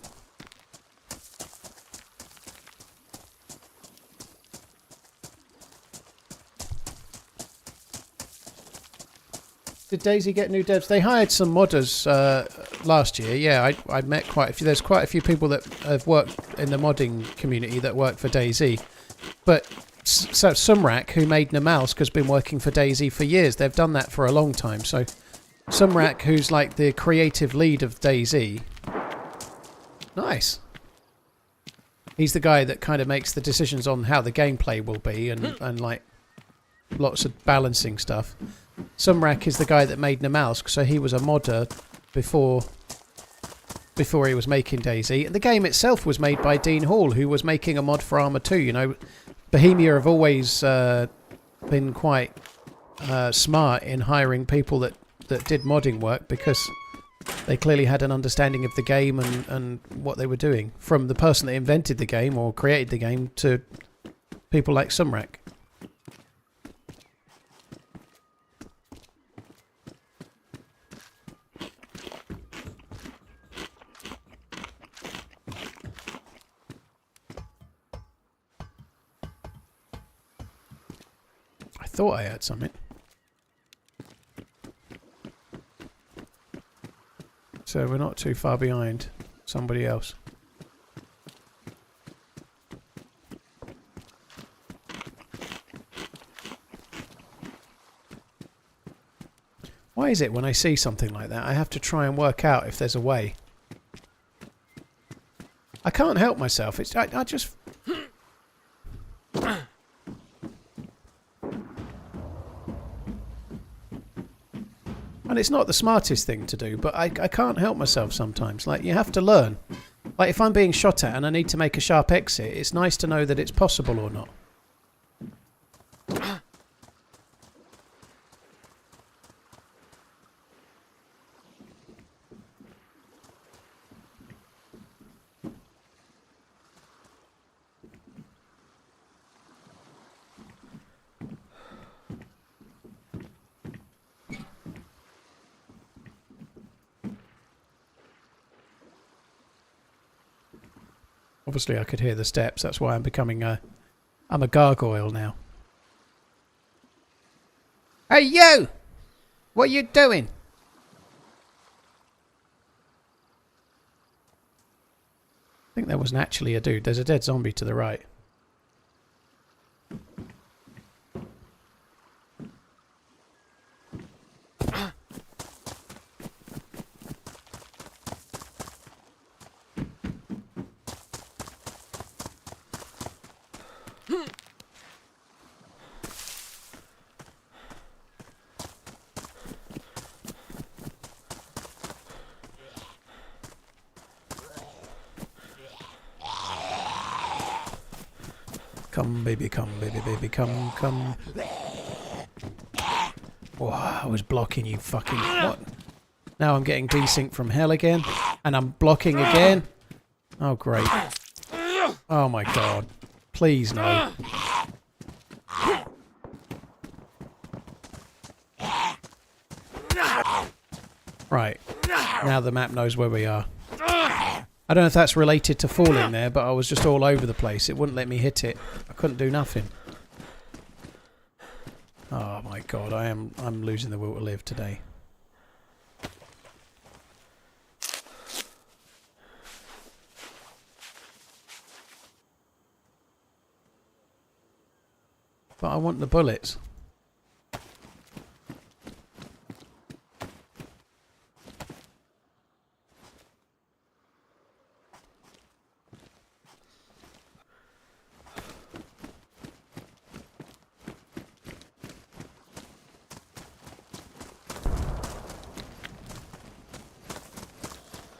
Did DayZ get new devs? They hired some modders last year. Yeah, I met quite a few. There's quite a few people that have worked in the modding community that work for DayZ. But so Sumrak, who made Namalsk, has been working for DayZ for years. They've done that for a long time. So Sumrak, who's like the creative lead of DayZ. Nice. He's the guy that kind of makes the decisions on how the gameplay will be and like lots of balancing stuff. Sumrak is the guy that made Namalsk, so he was a modder before he was making DayZ. And the game itself was made by Dean Hall, who was making a mod for Arma 2. You know, Bohemia have always been quite smart in hiring people that did modding work because they clearly had an understanding of the game and what they were doing. From the person that invented the game or created the game to people like Sumrak. I thought I heard something. So we're not too far behind somebody else. Why is it when I see something like that, I have to try and work out if there's a way? I can't help myself. I just... And it's not the smartest thing to do, but I can't help myself sometimes. Like, you have to learn. Like, if I'm being shot at and I need to make a sharp exit, it's nice to know that it's possible or not. Obviously I could hear the steps, that's why I'm becoming I'm a gargoyle now. Hey, you! What are you doing? I think there wasn't actually a dude. There's a dead zombie to the right. Come, baby, baby, come, come. Oh, I was blocking you fucking... What? Now I'm getting desync from hell again. And I'm blocking again. Oh, great. Oh, my God. Please, no. Right. Now the map knows where we are. I don't know if that's related to falling there, but I was just all over the place. It wouldn't let me hit it. I couldn't do nothing. Oh my God, I'm losing the will to live today. But I want the bullets.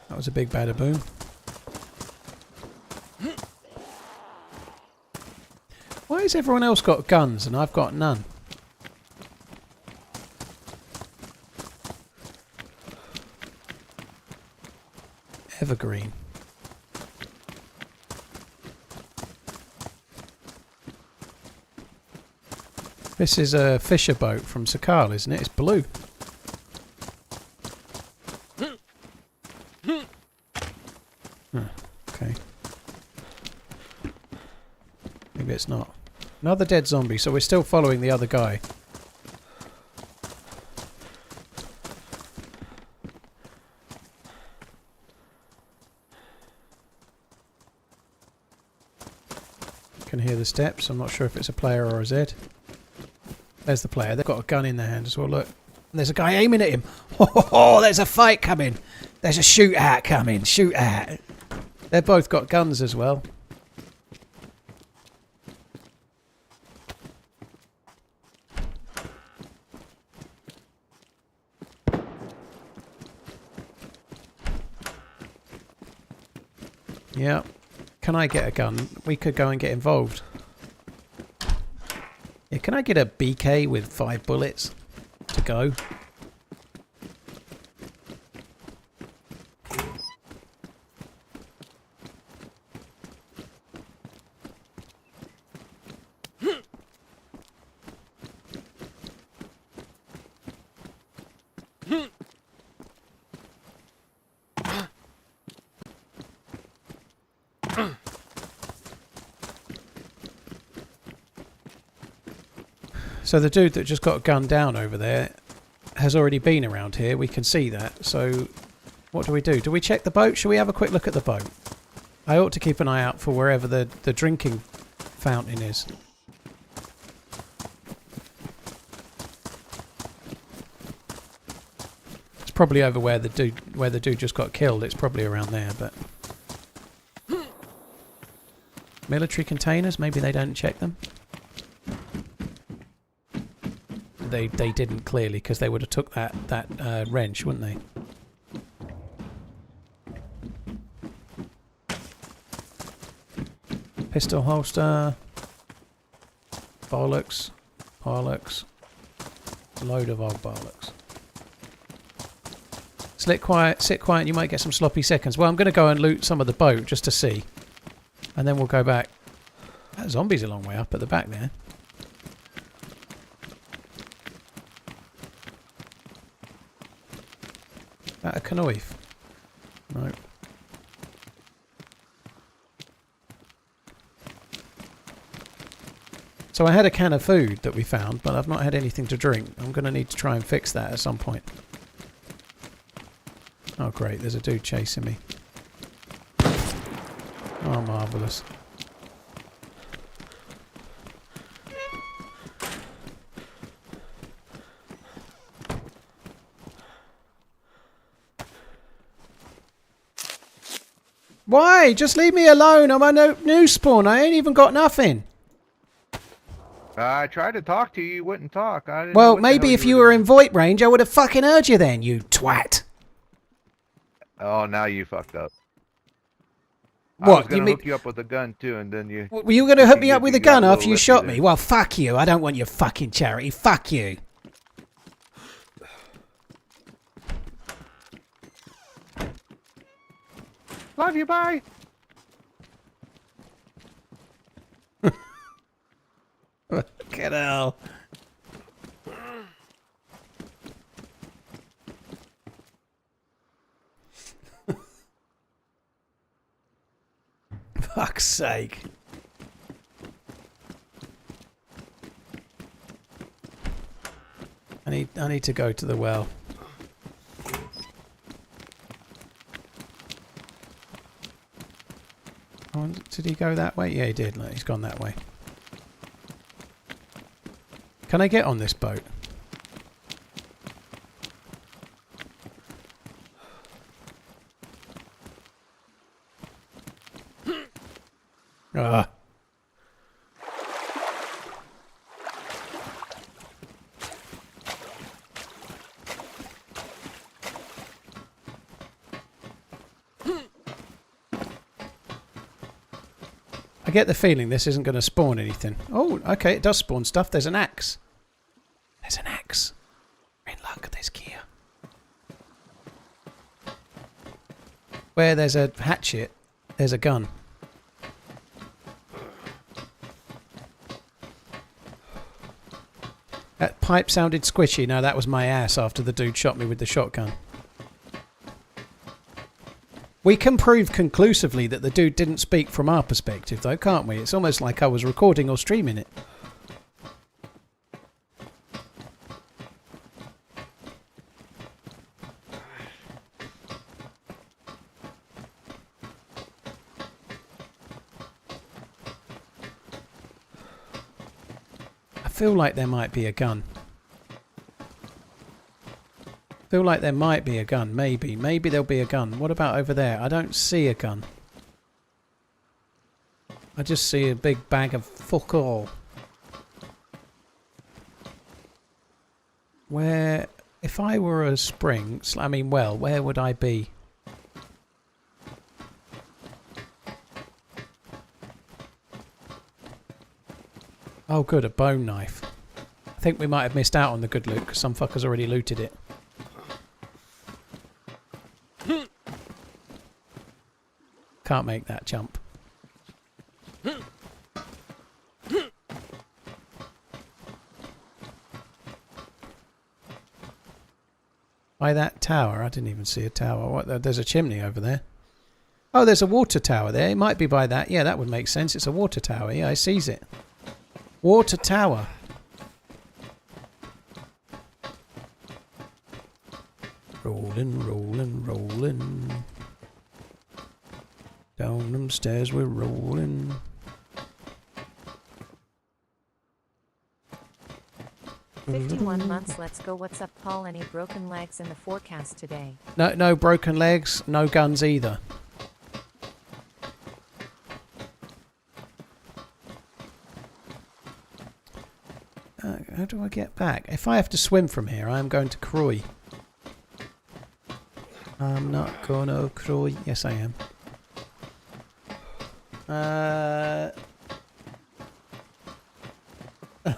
That was a big bada boom. Why has everyone else got guns and I've got none? Evergreen. This is a fisher boat from Sakal, isn't it? It's blue. Okay. Maybe it's not. Another dead zombie, so we're still following the other guy. Can hear the steps. I'm not sure if it's a player or a Z. There's the player. They've got a gun in their hand as well. Look. And there's a guy aiming at him. Oh, there's a fight coming. There's a shootout coming. Shootout. They've both got guns as well. Yeah. Can I get a gun? We could go and get involved. Yeah, can I get a BK with 5 bullets to go? So the dude that just got gunned down over there has already been around here. We can see that. So what do? Do we check the boat? Shall we have a quick look at the boat? I ought to keep an eye out for wherever the drinking fountain is. It's probably over where the dude just got killed. It's probably around there, but military containers, maybe they don't check them. They didn't clearly, because they would have took that wrench, wouldn't they? Pistol holster, bollocks, load of old bollocks. Sit quiet. You might get some sloppy seconds. Well, I'm going to go and loot some of the boat just to see, and then we'll go back. That zombie's a long way up at the back there. That a canoif? No. So I had a can of food that we found, but I've not had anything to drink. I'm going to need to try and fix that at some point. Oh great, there's a dude chasing me. Oh, marvellous. Why? Just leave me alone. I'm a new spawn. I ain't even got nothing. I tried to talk to you. You wouldn't talk. I didn't know Well, what the maybe hell if you were in VoIP range, I would have fucking heard you then, you twat. Oh, now you fucked up. What? I was gonna hook you up with a gun too, and then you. Were you going to hook me up with a gun got a after little you lippy shot there. me? Well, fuck you. I don't want your fucking charity. Fuck you. Love you, bye. Fucking hell. Fuck's sake. I need to go to the well. Oh, did he go that way? Yeah, he did. No, he's gone that way. Can I get on this boat? Ah. I get the feeling this isn't going to spawn anything. Oh, okay, it does spawn stuff. There's an axe. There's an axe. We're in luck, there's gear. Where there's a hatchet, there's a gun. That pipe sounded squishy. No, that was my ass after the dude shot me with the shotgun. We can prove conclusively that the dude didn't speak from our perspective, though, can't we? It's almost like I was recording or streaming it. I feel like there might be a gun. Feel like there might be a gun. Maybe there'll be a gun. What about over there? I don't see a gun. I just see a big bag of fuck all. Where, if I were a spring, I mean, well, where would I be? Oh good, a bone knife. I think we might have missed out on the good loot because some fuckers already looted it. Can't make that jump. By that tower? I didn't even see a tower. What? There's a chimney over there. Oh, there's a water tower there. It might be by that. Yeah, that would make sense. It's a water tower. Yeah, I sees it. Water tower. Rolling, rolling, rolling. Down them stairs we're rolling. "51 months, let's go. What's up, Paul? Any broken legs in the forecast today?" No broken legs, no guns either. How do I get back? If I have to swim from here, I am going to cry. I'm not gonna cry. Yes, I am.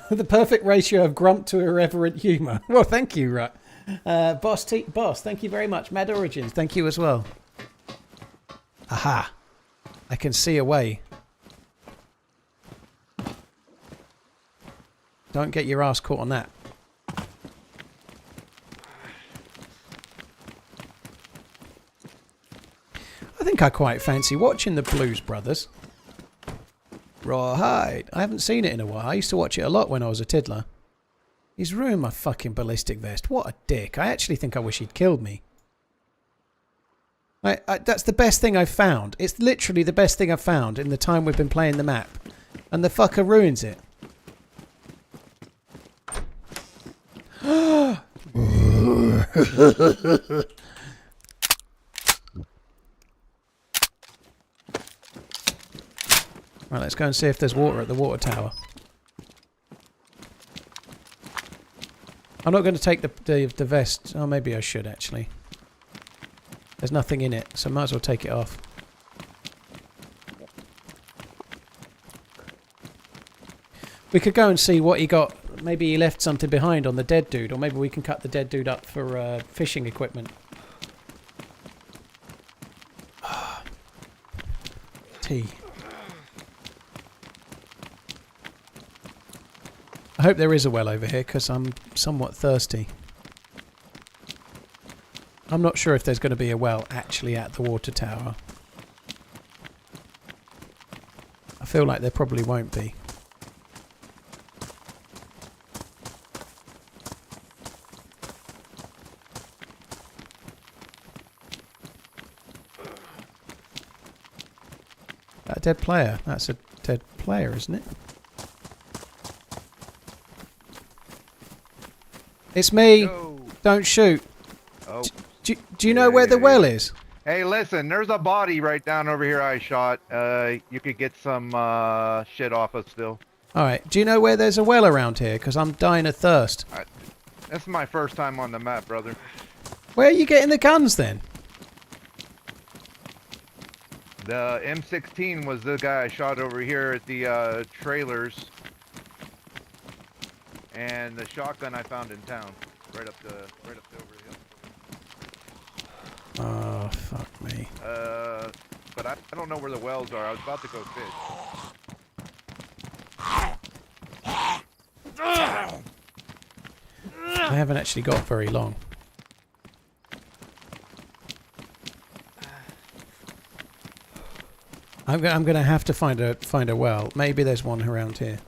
The perfect ratio of grump to irreverent humour. Well, thank you, right? Boss, thank you very much. Mad Origins, thank you as well. Aha. I can see a way. Don't get your ass caught on that. I think I quite fancy watching the Blues Brothers. Rawhide. I haven't seen it in a while. I used to watch it a lot when I was a tiddler. He's ruined my fucking ballistic vest. What a dick. I actually think I wish he'd killed me. That's the best thing I've found. It's literally the best thing I've found in the time we've been playing the map. And the fucker ruins it. Right, let's go and see if there's water at the water tower. I'm not going to take the vest. Oh, maybe I should actually. There's nothing in it, so might as well take it off. We could go and see what he got. Maybe he left something behind on the dead dude, or maybe we can cut the dead dude up for fishing equipment. Tea. I hope there is a well over here, because I'm somewhat thirsty. I'm not sure if there's going to be a well actually at the water tower. I feel like there probably won't be. That a dead player? That's a dead player, isn't it? It's me! Go. Don't shoot! Oh. Do you know where the well is? Hey, listen, there's a body right down over here I shot. You could get some shit off us still. Alright, do you know where there's a well around here? Because I'm dying of thirst. This is my first time on the map, brother. Where are you getting the guns then? The M16 was the guy I shot over here at the trailers. And the shotgun I found in town. Right up over the hill. Oh, fuck me. But I don't know where the wells are. I was about to go fish. I haven't actually got very long. I'm going to have to find a well. Maybe there's one around here.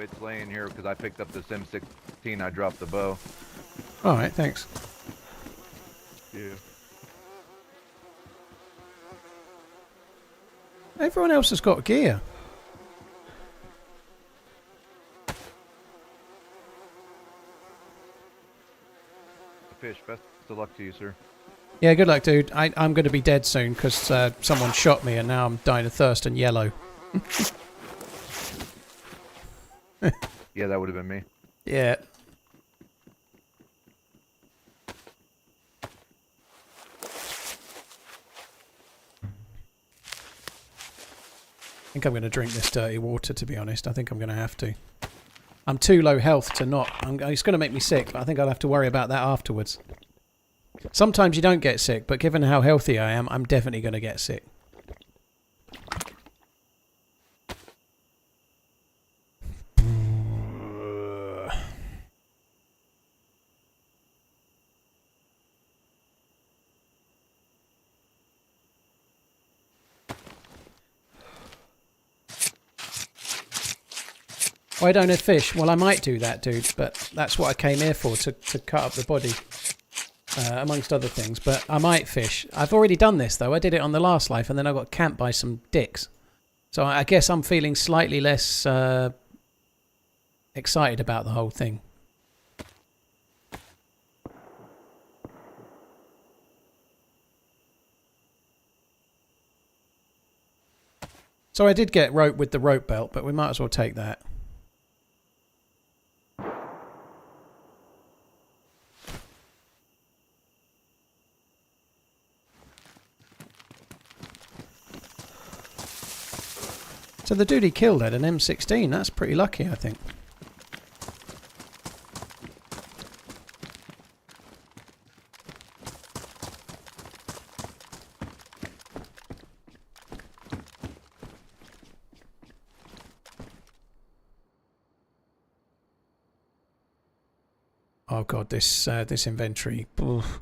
It's laying here because I picked up this M16. I dropped the bow. All right, thanks. Yeah. Everyone else has got gear. Fish, best of luck to you, sir. Yeah, good luck, dude. I'm going to be dead soon because someone shot me and now I'm dying of thirst and yellow. Yeah, that would have been me. Yeah. I think I'm going to drink this dirty water, to be honest. I think I'm going to have to. I'm too low health to not. It's going to make me sick, but I think I'll have to worry about that afterwards. Sometimes you don't get sick, but given how healthy I am, I'm definitely going to get sick. Why don't I fish? Well, I might do that, dude, but that's what I came here for, to cut up the body, amongst other things. But I might fish. I've already done this, though. I did it on the last life, and then I got camped by some dicks. So I guess I'm feeling slightly less excited about the whole thing. So I did get rope with the rope belt, but we might as well take that. So the dude he killed had an M16. That's pretty lucky, I think. Oh god, this inventory. Oof.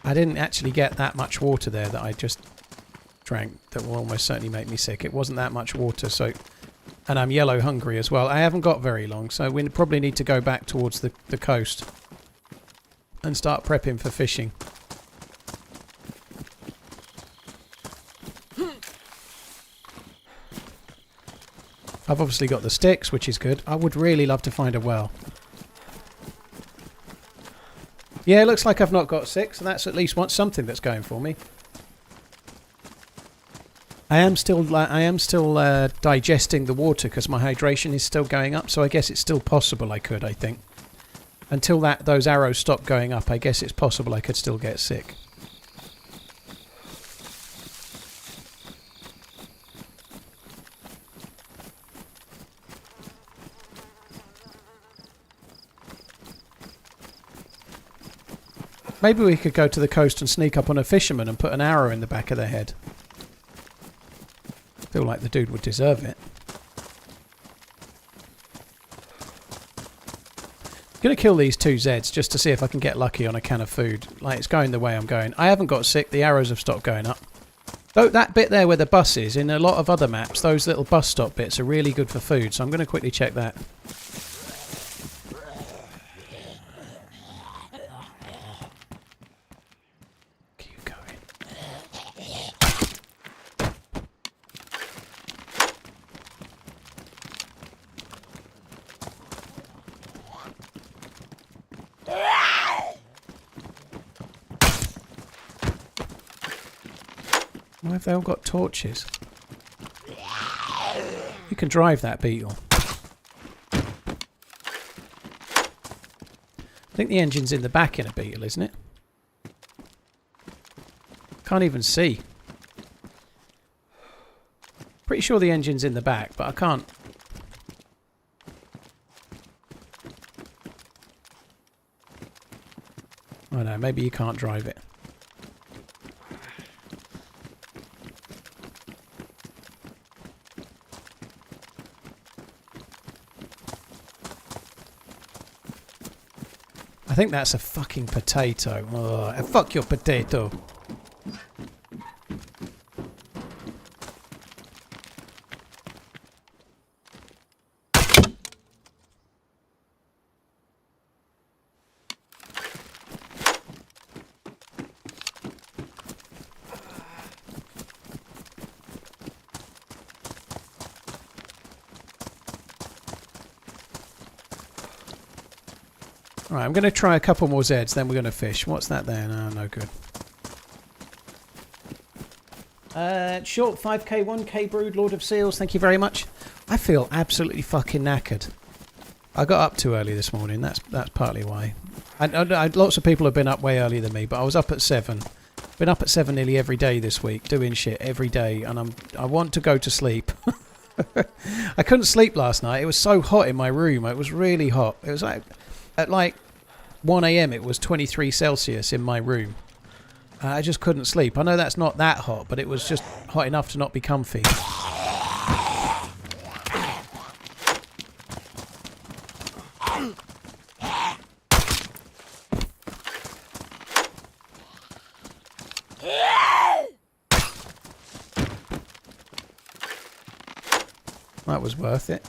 I didn't actually get that much water there that I just drank. That will almost certainly make me sick. It wasn't that much water, so... And I'm yellow hungry as well. I haven't got very long, so we probably need to go back towards the coast and start prepping for fishing. I've obviously got the sticks, which is good. I would really love to find a well. Yeah, it looks like I've not got 6, and that's at least something that's going for me. I am still digesting the water because my hydration is still going up, so I guess it's still possible I could, I think. Until those arrows stop going up, I guess it's possible I could still get sick. Maybe we could go to the coast and sneak up on a fisherman and put an arrow in the back of their head. Feel like the dude would deserve it. I'm going to kill these 2 Zeds just to see if I can get lucky on a can of food. Like, it's going the way I'm going. I haven't got sick. The arrows have stopped going up. Though that bit there where the bus is, in a lot of other maps, those little bus stop bits are really good for food. So I'm going to quickly check that. Why have they all got torches? You can drive that beetle. I think the engine's in the back in a beetle, isn't it? Can't even see. Pretty sure the engine's in the back, but I can't. Oh no, maybe you can't drive it. I think that's a fucking potato. Oh, fuck your potato. Right, I'm going to try a couple more Zeds, then we're going to fish. What's that there? No, no good. Short 5k, 1k brood, Lord of Seals, thank you very much. I feel absolutely fucking knackered. I got up too early this morning, that's partly why. Lots of people have been up way earlier than me, but I was up at 7. Been up at 7 nearly every day this week, doing shit every day, and I want to go to sleep. I couldn't sleep last night, it was so hot in my room, it was really hot. It was like... At like 1 AM it was 23 Celsius in my room. I just couldn't sleep. I know that's not that hot, but it was just hot enough to not be comfy. That was worth it.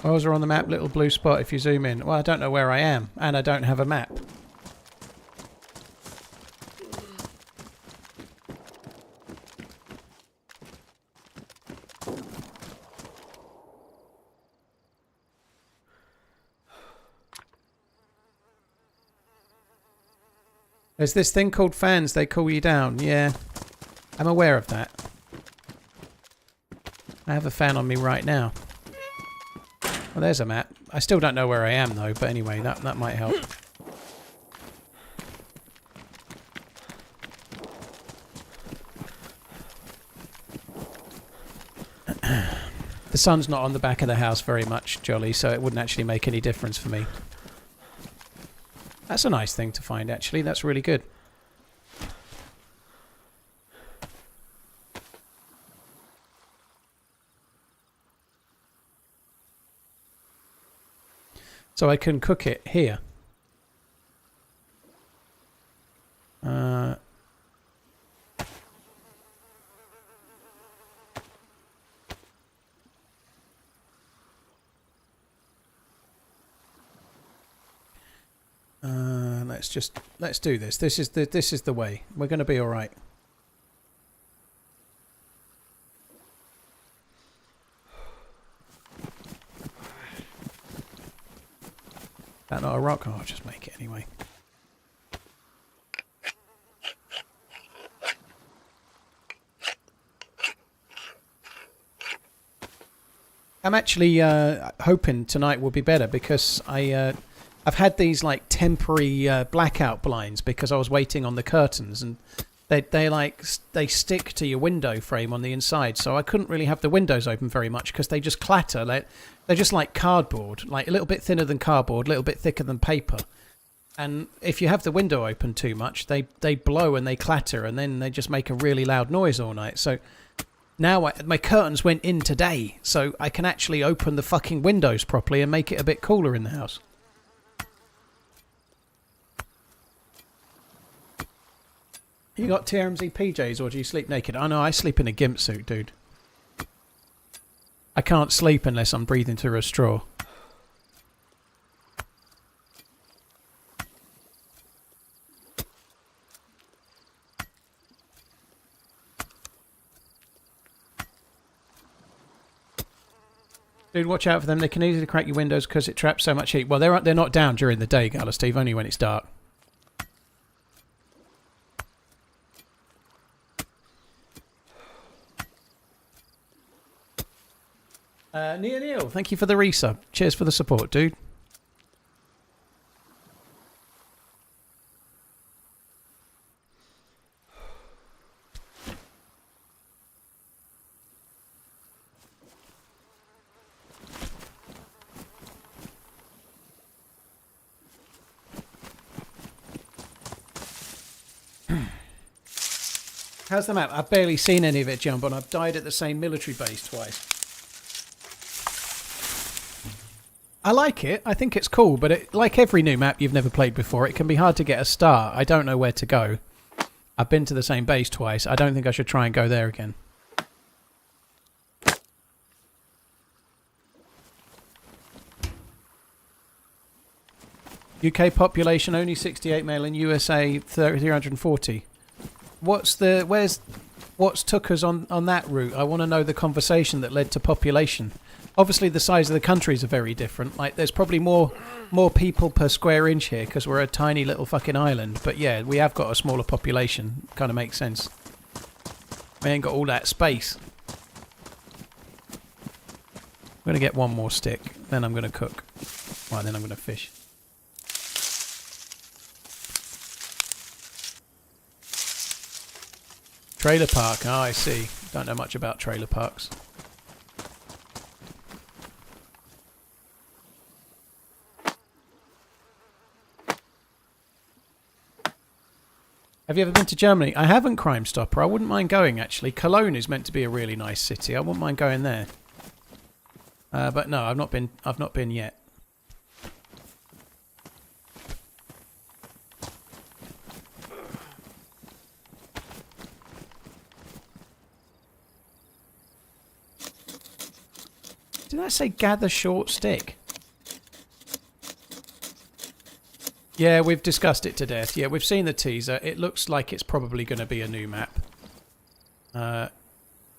Ours are on the map, little blue spot if you zoom in. Well, I don't know where I am, and I don't have a map. There's this thing called fans, they cool you down. Yeah, I'm aware of that. I have a fan on me right now. Well, there's a map. I still don't know where I am though, but anyway, that might help. The sun's not on the back of the house very much, Jolly, so it wouldn't actually make any difference for me. That's a nice thing to find, actually. That's really good. so I can cook it here. Let's do this. This is the way. We're going to be all right. That not a rock? Oh, I'll just make it anyway. I'm actually hoping tonight will be better because I've had these like temporary blackout blinds because I was waiting on the curtains, and they stick to your window frame on the inside, so I couldn't really have the windows open very much because they just clatter. They're just like cardboard, like a little bit thinner than cardboard, a little bit thicker than paper. And if you have the window open too much, they blow and they clatter, and then they just make a really loud noise all night. So now my curtains went in today, so I can actually open the fucking windows properly and make it a bit cooler in the house. You got TRMZ PJs, or do you sleep naked? Oh no, I sleep in a gimp suit, dude. I can't sleep unless I'm breathing through a straw. Dude, watch out for them. They can easily crack your windows because it traps so much heat. Well, they're not down during the day, Gala Steve, only when it's dark. Neil, thank you for the resub. Cheers for the support, dude. How's the map? I've barely seen any of it jump on. I've died at the same military base twice. I like it. I think it's cool, but like every new map you've never played before, it can be hard to get a start. I don't know where to go. I've been to the same base twice. I don't think I should try and go there again. UK population only 68 male, in USA 340. What's took us on that route? I want to know the conversation that led to population. Obviously, the size of the countries are very different. Like, there's probably more people per square inch here because we're a tiny little fucking island. But yeah, we have got a smaller population. Kind of makes sense. We ain't got all that space. I'm going to get one more stick. Then I'm going to cook. Well, then I'm going to fish. Trailer park. Oh, I see. Don't know much about trailer parks. Have you ever been to Germany? I haven't, Crime Stopper. I wouldn't mind going, actually. Cologne is meant to be a really nice city. I wouldn't mind going there. But no, I've not been yet. Did I say gather short stick? Yeah, we've discussed it to death. Yeah, we've seen the teaser. It looks like it's probably going to be a new map. I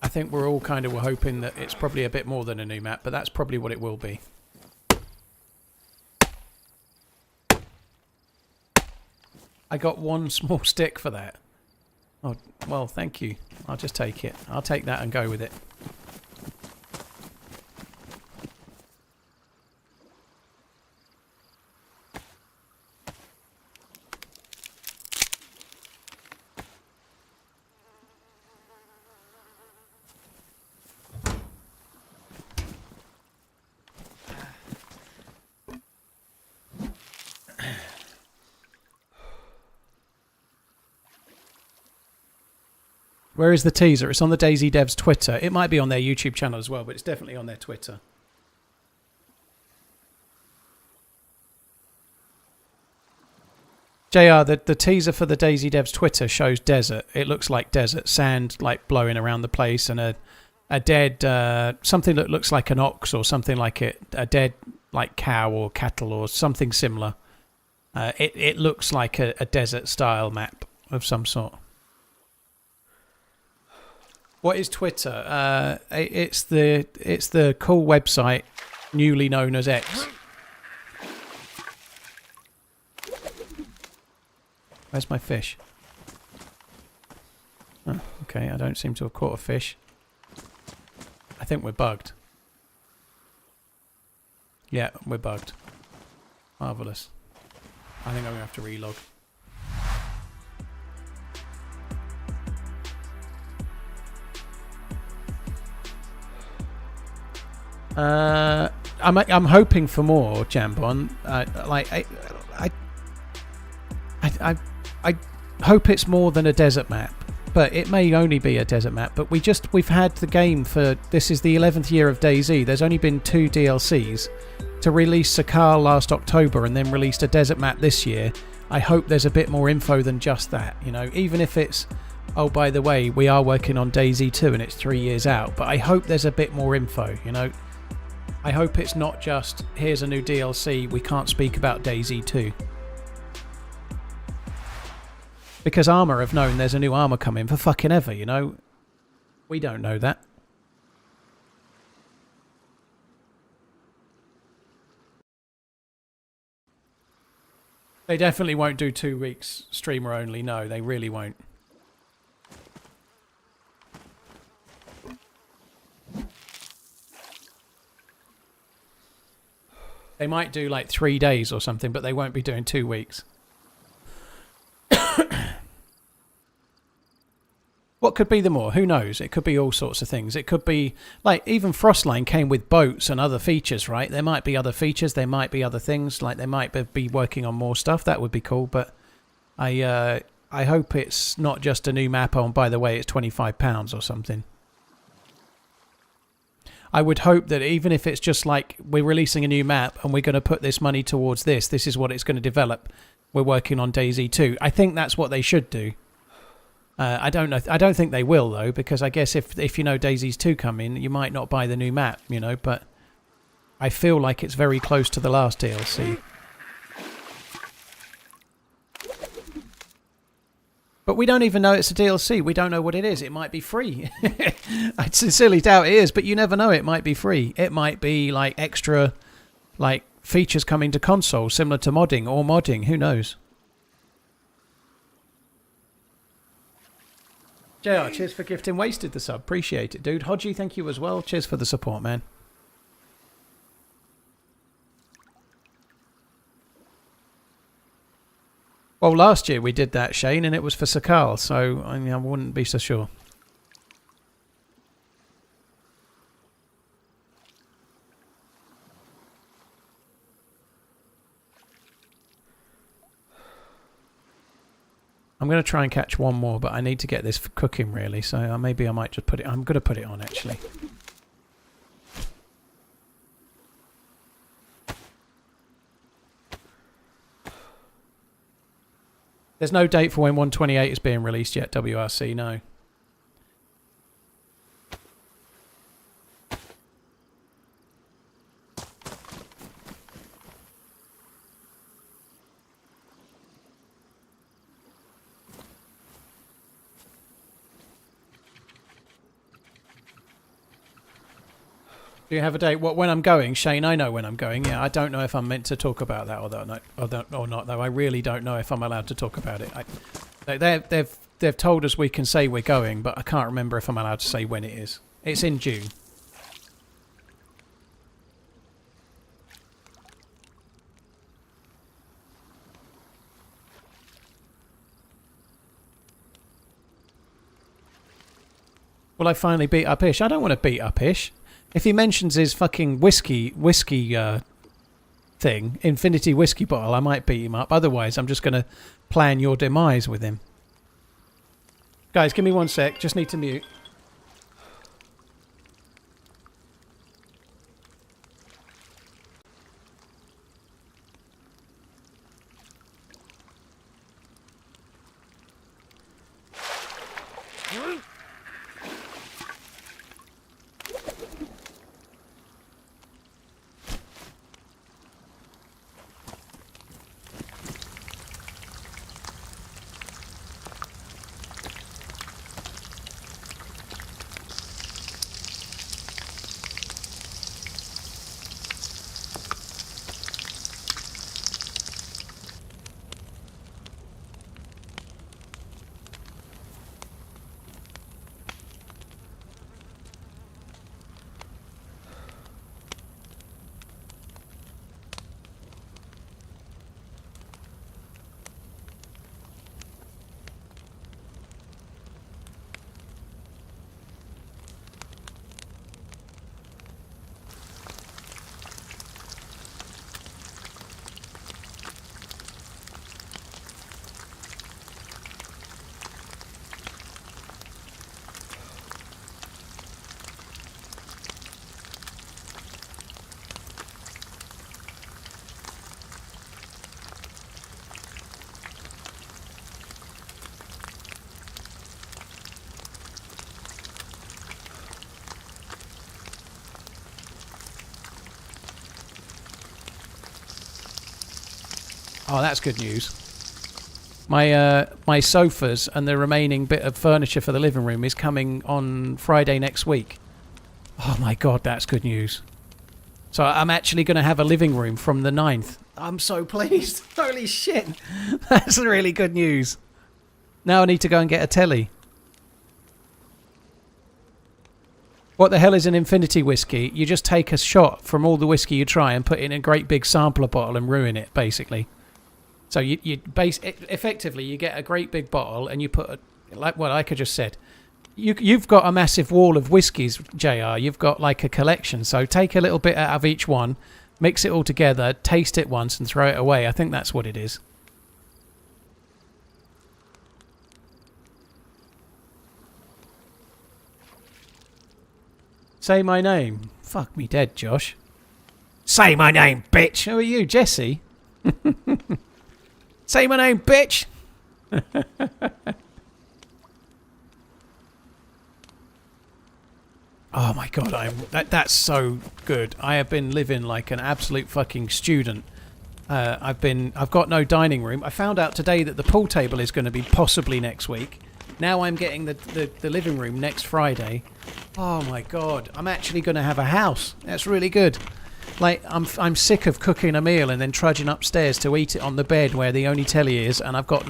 think we're all kind of hoping that it's probably a bit more than a new map, but that's probably what it will be. I got one small stick for that. Oh, well, thank you. I'll just take it. I'll take that and go with it. Where is the teaser? It's on the DayZ Devs Twitter. It might be on their YouTube channel as well, but it's definitely on their Twitter. JR, the teaser for the DayZ Devs Twitter shows desert. It looks like desert. Sand like blowing around the place and a dead, something that looks like an ox or something like it. A dead like cow or cattle or something similar. It looks like a desert style map of some sort. What is Twitter? It's the cool website newly known as X. Where's my fish? Oh, okay, I don't seem to have caught a fish. I think we're bugged. Yeah, we're bugged. Marvellous. I think I'm going to have to relog. I'm hoping for more, Jambon. I hope it's more than a desert map, but it may only be a desert map. But we've had the game for, this is the 11th year of DayZ. There's only been 2 DLCs. To release Sakal last October and then released a desert map this year. I hope there's a bit more info than just that, you know, even if it's, oh, by the way, we are working on DayZ 2 and it's 3 years out, but I hope there's a bit more info, you know. I hope it's not just, here's a new DLC, we can't speak about DayZ 2. Because Armour have known there's a new Armour coming for fucking ever, you know. We don't know that. They definitely won't do 2 weeks streamer only, no, they really won't. They might do like 3 days or something, but they won't be doing 2 weeks. What could be the more? Who knows? It could be all sorts of things. It could be, like, even Frostline came with boats and other features, right? There might be other features. There might be other things. Like, they might be working on more stuff. That would be cool. But I hope it's not just a new map on, by the way, it's £25 or something. I would hope that even if it's just like, we're releasing a new map and we're going to put this money towards this. This is what it's going to develop. We're working on DayZ 2. I think that's what they should do. I don't know. I don't think they will though, because I guess if you know DayZ's 2 coming, you might not buy the new map, you know. But I feel like it's very close to the last DLC. But we don't even know it's a DLC. We don't know what it is. It might be free. I sincerely doubt it is, but you never know. It might be free. It might be like extra, like features coming to console, similar to modding or modding. Who knows? JR, cheers for gifting Wasted the sub. Appreciate it, dude. Hodgie, thank you as well. Cheers for the support, man. Well, last year we did that, Shane, and it was for Sakal, so I mean, I wouldn't be so sure. I'm going to try and catch one more, but I need to get this for cooking, really, so maybe I might just put it... I'm going to put it on, actually. There's no date for when 128 is being released yet, WRC, no. Do you have a date? What, when I'm going? Shane, I know when I'm going. Yeah, I don't know if I'm meant to talk about that or not, though. I really don't know if I'm allowed to talk about it. They've told us we can say we're going, but I can't remember if I'm allowed to say when it is. It's in June. Will I finally beat up Ish? I don't want to beat up Ish. If he mentions his fucking whiskey thing, infinity whiskey bottle, I might beat him up. Otherwise, I'm just going to plan your demise with him. Guys, give me 1 sec. Just need to mute. Oh, that's good news. My sofas and the remaining bit of furniture for the living room is coming on Friday next week. Oh my god, that's good news. So I'm actually going to have a living room from the 9th. I'm so pleased. Holy shit. That's really good news. Now I need to go and get a telly. What the hell is an infinity whiskey? You just take a shot from all the whiskey you try and put it in a great big sampler bottle and ruin it, basically. So effectively you get a great big bottle and you put, like I just said, you've got a massive wall of whiskies, JR. You've got like a collection. So take a little bit out of each one, mix it all together, taste it once and throw it away. I think that's what it is. Say my name. Fuck me dead, Josh. Say my name, bitch. Who are you, Jesse? Say my name, bitch. Oh my god, that's so good. I have been living like an absolute fucking student. I've got no dining room. I found out today that the pool table is going to be possibly next week. Now I'm getting the living room next Friday. Oh my god, I'm actually going to have a house. That's really good. Like, I'm sick of cooking a meal and then trudging upstairs to eat it on the bed where the only telly is, and I've got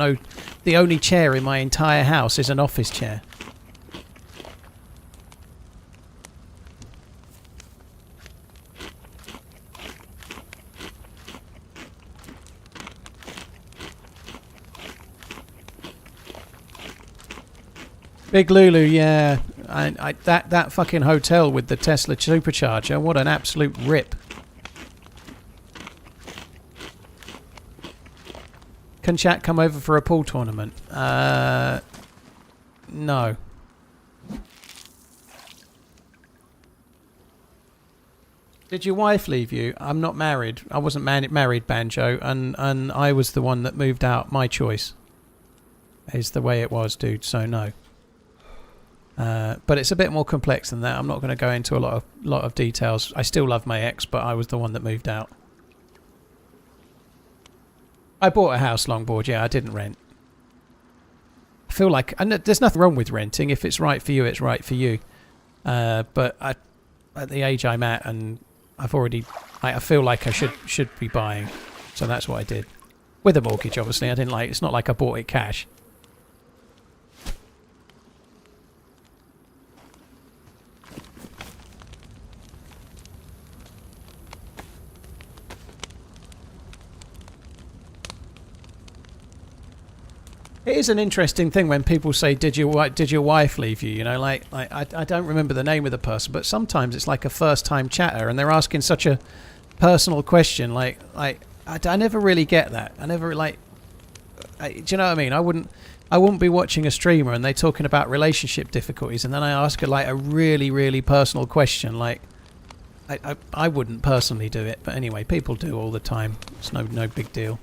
the only chair in my entire house is an office chair. Big Lulu, yeah. That fucking hotel with the Tesla supercharger, what an absolute rip. Can chat come over for a pool tournament? No. Did your wife leave you? I'm not married. I wasn't married, Banjo, and I was the one that moved out. My choice is the way it was, dude, so no. But it's a bit more complex than that. I'm not going to go into a lot of details. I still love my ex, but I was the one that moved out. I bought a house, Longboard. Yeah, I didn't rent. I feel like there's nothing wrong with renting. If it's right for you, it's right for you. But at the age I'm at, and I've already, I feel like I should be buying. So that's what I did. With a mortgage, obviously. It's not like I bought it cash. It is an interesting thing when people say, "Did your wife leave you?" You know, like I don't remember the name of the person, but sometimes it's like a first-time chatter, and they're asking such a personal question. Like I never really get that. I never do you know what I mean? I wouldn't be watching a streamer and they're talking about relationship difficulties, and then I ask her like a really, really personal question. Like I wouldn't personally do it, but anyway, people do all the time. It's no big deal.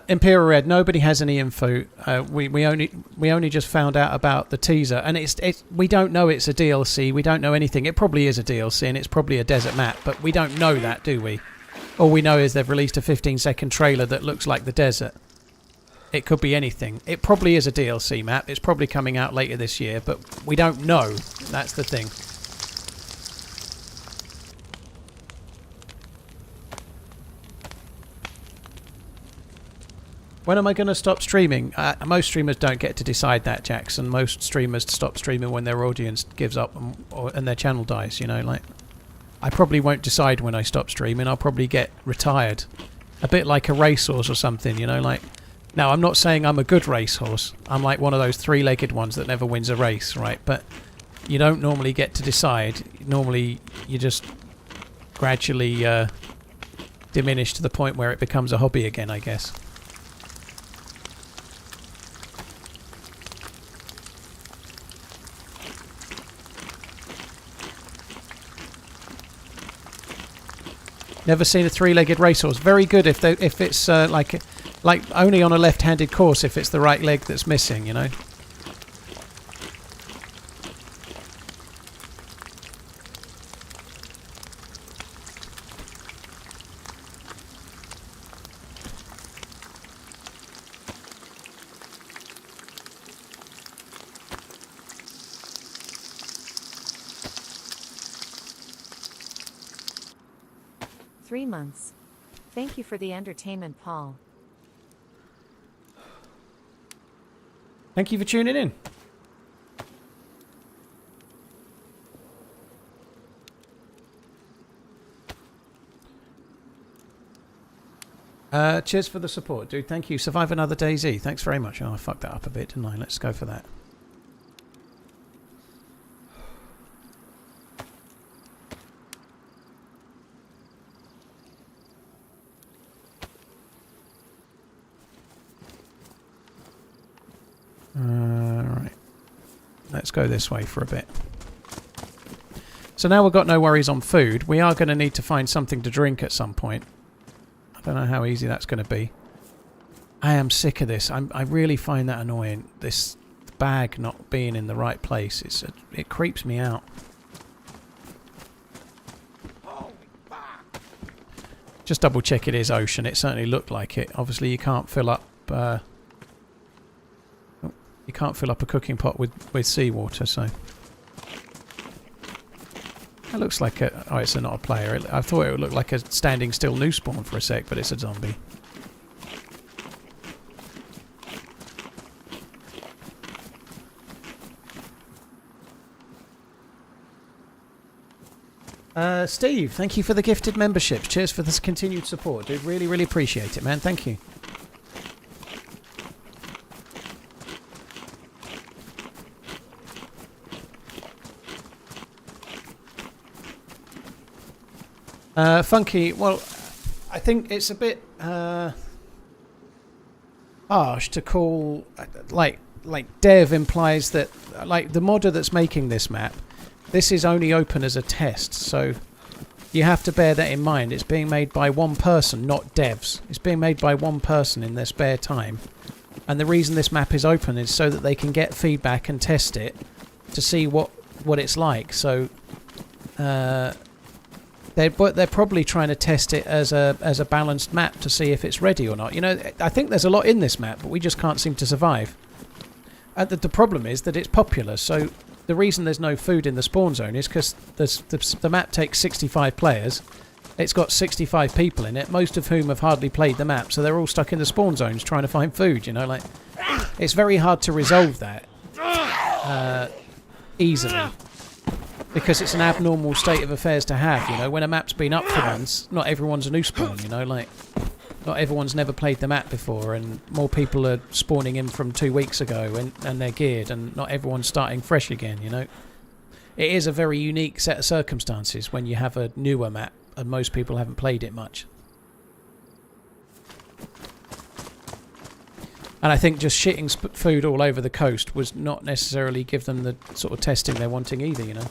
Imperial Red. Nobody has any info. We only just found out about the teaser, and it's we don't know it's a DLC. We don't know anything. It probably is a DLC, and it's probably a desert map, but we don't know that, do we? All we know is they've released a 15-second trailer that looks like the desert. It could be anything. It probably is a DLC map. It's probably coming out later this year, but we don't know. That's the thing. When am I going to stop streaming? Most streamers don't get to decide that, Jackson. Most streamers stop streaming when their audience gives up and their channel dies, you know, like... I probably won't decide when I stop streaming. I'll probably get retired. A bit like a racehorse or something, you know, like... Now, I'm not saying I'm a good racehorse. I'm like one of those three-legged ones that never wins a race, right? But you don't normally get to decide. Normally, you just gradually diminish to the point where it becomes a hobby again, I guess. Never seen a three-legged racehorse. Very good if it's like only on a left-handed course if it's the right leg that's missing, you know. Months. Thank you for the entertainment, Paul. Thank you for tuning in. Cheers for the support, dude. Thank you. Survive another DayZ. Thanks very much. Oh, I fucked that up a bit, didn't I? Let's go for that. Right. Let's go this way for a bit. So now we've got no worries on food. We are going to need to find something to drink at some point. I don't know how easy that's going to be. I am sick of this. I really find that annoying. This bag not being in the right place. It creeps me out. Just double check it is ocean. It certainly looked like it. Obviously you can't fill up... you can't fill up a cooking pot with seawater, so... That looks like a... Oh, it's not a player. I thought it would look like a standing still new spawn for a sec, but it's a zombie. Steve, thank you for the gifted memberships. Cheers for this continued support, dude. Really, really appreciate it, man. Thank you. Funky, well, I think it's a bit harsh to call, like dev implies that, like the modder that's making this map, this is only open as a test, so you have to bear that in mind. It's being made by one person, not devs. It's being made by one person in their spare time. And the reason this map is open is so that they can get feedback and test it to see what it's like. So they're probably trying to test it as a balanced map to see if it's ready or not. You know, I think there's a lot in this map, but we just can't seem to survive. And the problem is that it's popular, so the reason there's no food in the spawn zone is because the map takes 65 players. It's got 65 people in it, most of whom have hardly played the map, so they're all stuck in the spawn zones trying to find food, you know, like... It's very hard to resolve that easily, because it's an abnormal state of affairs to have, you know. When a map's been up for months, not everyone's a new spawn, you know, like... Not everyone's never played the map before, and more people are spawning in from 2 weeks ago, and they're geared, and not everyone's starting fresh again, you know. It is a very unique set of circumstances when you have a newer map, and most people haven't played it much. And I think just shitting food all over the coast was not necessarily give them the sort of testing they're wanting either, you know.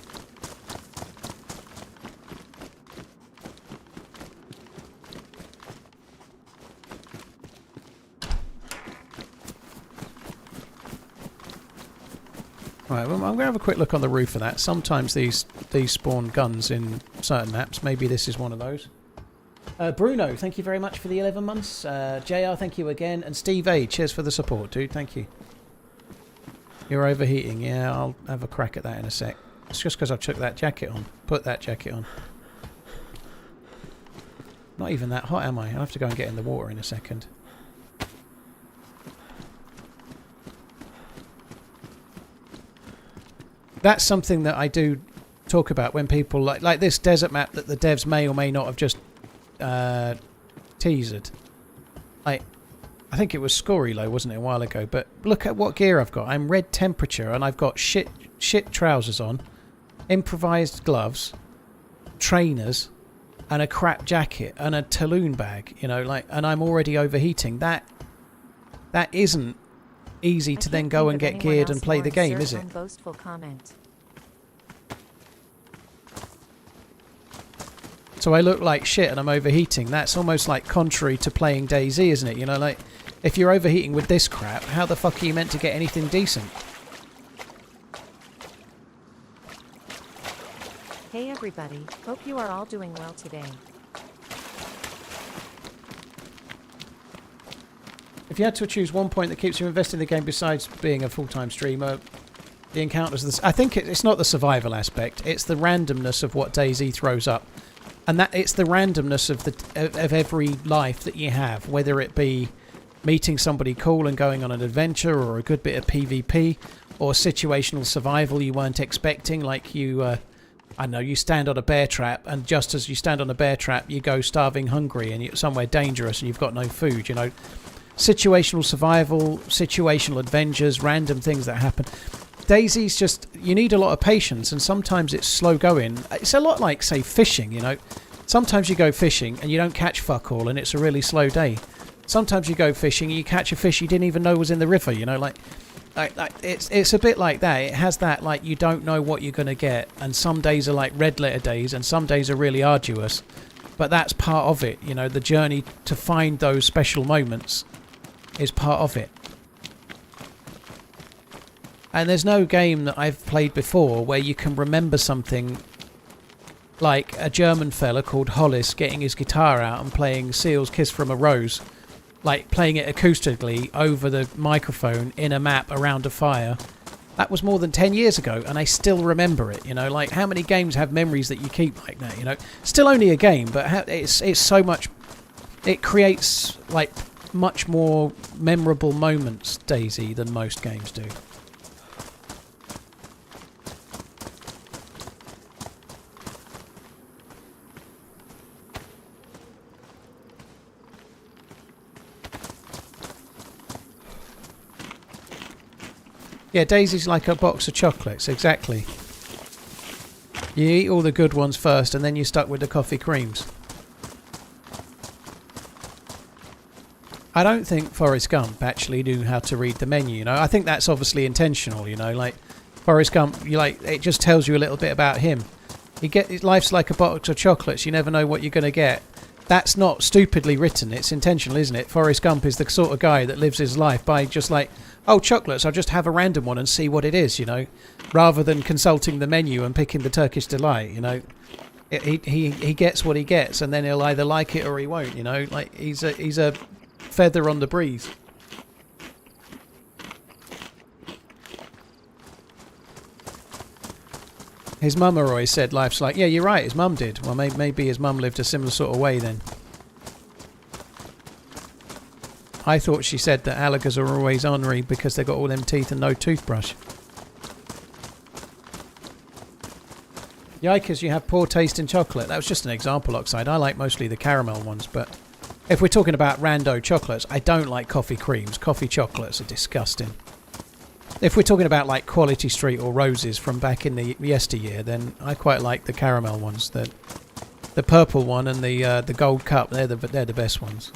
Right, well, I'm going to have a quick look on the roof of that. Sometimes these spawn guns in certain maps. Maybe this is one of those. Bruno, thank you very much for the 11 months. JR, thank you again. And Steve A, cheers for the support, dude. Thank you. You're overheating. Yeah, I'll have a crack at that in a sec. It's just because I've chucked that jacket on. Put that jacket on. Not even that hot, am I? I'll have to go and get in the water in a second. That's something that I do talk about when people like this desert map that the devs may or may not have just teased. I think it was Scory Low, wasn't it, a while ago? But look at what gear I've got. I'm red temperature and I've got shit trousers on, improvised gloves, trainers, and a crap jacket and a Talon bag. You know, like, and I'm already overheating. That isn't easy to then go and get geared and play the game, is it? Boastful comment. So I look like shit and I'm overheating. That's almost like contrary to playing DayZ, isn't it? You know, like, if you're overheating with this crap, how the fuck are you meant to get anything decent? Hey everybody, hope you are all doing well today. If you had to choose one point that keeps you invested in the game besides being a full-time streamer, the encounters... I think it's not the survival aspect, it's the randomness of what DayZ throws up. And that it's the randomness of every life that you have, whether it be meeting somebody cool and going on an adventure, or a good bit of PvP, or situational survival you weren't expecting, like you... I don't know, you stand on a bear trap, and just as you stand on a bear trap, you go starving hungry, and you're somewhere dangerous, and you've got no food, you know. Situational survival, situational adventures, random things that happen. DayZ's just, you need a lot of patience, and sometimes it's slow going. It's a lot like, say, fishing, you know. Sometimes you go fishing and you don't catch fuck all, and it's a really slow day. Sometimes you go fishing and you catch a fish you didn't even know was in the river, you know, like it's a bit like that. It has that, like, you don't know what you're going to get, and some days are like red letter days and some days are really arduous, but that's part of it, you know. The journey to find those special moments is part of it. And there's no game that I've played before where you can remember something like a German fella called Hollis getting his guitar out and playing Seal's Kiss from a Rose, like playing it acoustically over the microphone in a map around a fire. That was more than 10 years ago, and I still remember it, you know. Like, how many games have memories that you keep like that, you know? Still only a game, but it's so much... It creates, like, much more memorable moments, DayZ, than most games do. Yeah, DayZ's like a box of chocolates, exactly. You eat all the good ones first, and then you're stuck with the coffee creams. I don't think Forrest Gump actually knew how to read the menu, you know. I think that's obviously intentional, you know. Like, Forrest Gump, it just tells you a little bit about him. Life's like a box of chocolates, you never know what you're going to get. That's not stupidly written, it's intentional, isn't it? Forrest Gump is the sort of guy that lives his life by just like, oh, chocolates, I'll just have a random one and see what it is, you know, rather than consulting the menu and picking the Turkish delight, you know. He gets what he gets, and then he'll either like it or he won't, you know. Like, he's a feather on the breeze. His mum always said life's like... Yeah, you're right, his mum did. Well, maybe his mum lived a similar sort of way then. I thought she said that alligators are always ornery because they got all them teeth and no toothbrush. Yikers, you have poor taste in chocolate. That was just an example, Oxide. I like mostly the caramel ones, but... If we're talking about rando chocolates, I don't like coffee creams. Coffee chocolates are disgusting. If we're talking about like Quality Street or Roses from back in the yesteryear, then I quite like the caramel ones. The purple one and the gold cup, they're the best ones.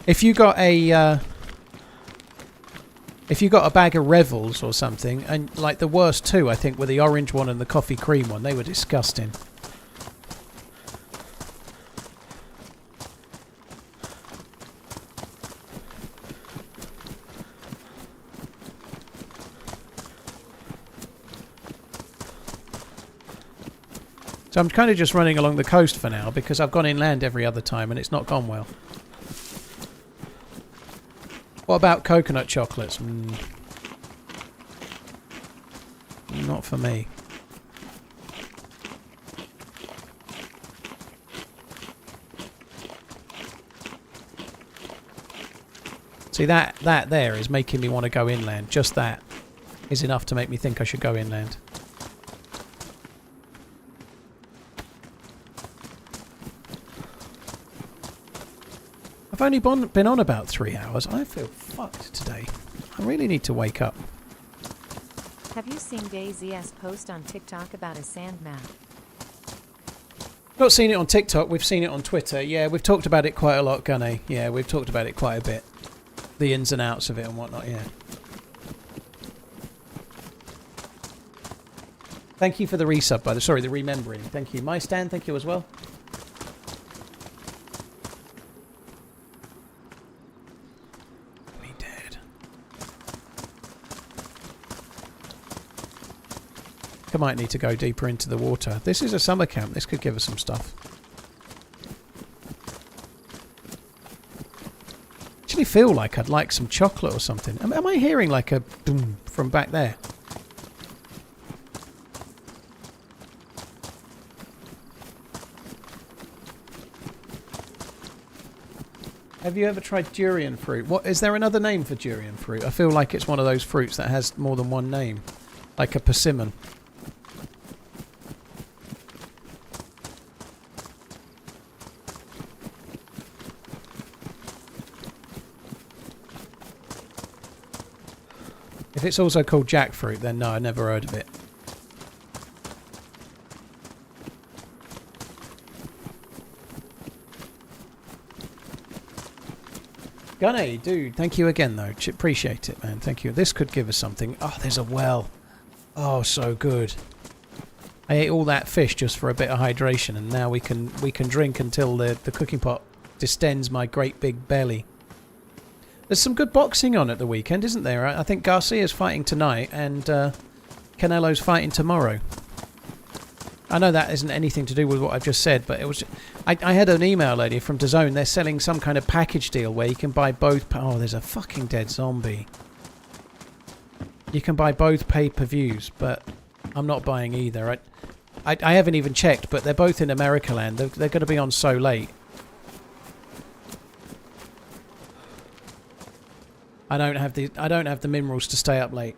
If you got a bag of Revels or something, and like the worst two, I think, were the orange one and the coffee cream one. They were disgusting. So I'm kind of just running along the coast for now because I've gone inland every other time and it's not gone well. What about coconut chocolates? Not for me. See, that there is making me want to go inland. Just that is enough to make me think I should go inland. I've only been on about 3 hours. I feel fucked today. I really need to wake up. Have you seen DayZ's post on TikTok about a sand map? Not seen it on TikTok, we've seen it on Twitter. Yeah, we've talked about it quite a lot, Gunny. Yeah, we've talked about it quite a bit. The ins and outs of it and whatnot, yeah. Thank you for the resub, by the... Sorry, the remembering. Thank you. My Stan, thank you as well. I might need to go deeper into the water. This is a summer camp. This could give us some stuff. Actually feel like I'd like some chocolate or something. Am I hearing like a boom from back there? Have you ever tried durian fruit? What is there another name for durian fruit? I feel like it's one of those fruits that has more than one name. Like a persimmon. If it's also called jackfruit, then no, I never heard of it. Gunny, dude, thank you again, though. Appreciate it, man. Thank you. This could give us something. Oh, there's a well. Oh, so good. I ate all that fish just for a bit of hydration, and now we can drink until the cooking pot distends my great big belly. There's some good boxing on at the weekend, isn't there? I think Garcia's fighting tonight and Canelo's fighting tomorrow. I know that isn't anything to do with what I've just said, but it was. I had an email earlier from DAZN. They're selling some kind of package deal where you can buy both. Oh, there's a fucking dead zombie. You can buy both pay-per-views, but I'm not buying either. I haven't even checked, but they're both in America land. They're going to be on so late. I don't have the minerals to stay up late.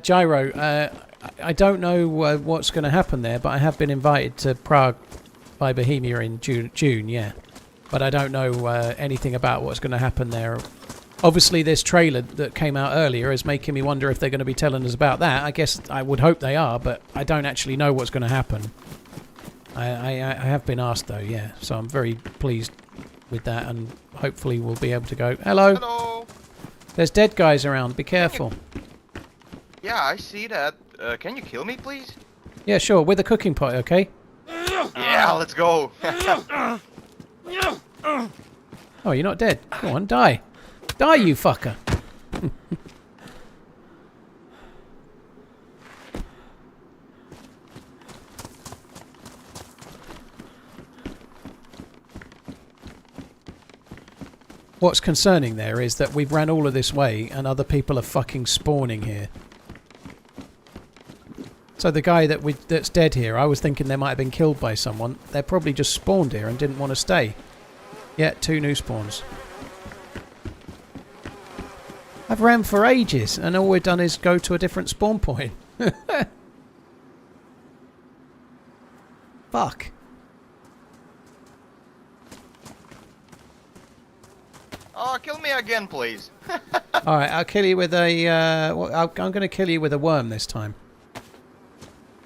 Gyro, I don't know what's going to happen there, but I have been invited to Prague by Bohemia in June, yeah. But I don't know anything about what's going to happen there. Obviously, this trailer that came out earlier is making me wonder if they're going to be telling us about that. I guess I would hope they are, but I don't actually know what's going to happen. I have been asked, though, yeah. So I'm very pleased with that, and hopefully we'll be able to go. Hello! Hello! There's dead guys around. Be careful. Yeah, I see that. Can you kill me, please? Yeah, sure. With a cooking pot, okay? Yeah, let's go. Oh, you're not dead. Go on, die. Die, you fucker. What's concerning there is that we've ran all of this way and other people are fucking spawning here. So the guy that's dead here, I was thinking they might have been killed by someone. They're probably just spawned here and didn't want to stay. Yeah, 2 new spawns. I've ran for ages and all we've done is go to a different spawn point. Fuck. Oh, kill me again, please. Alright, I'll kill you with a... I'm going to kill you with a worm this time.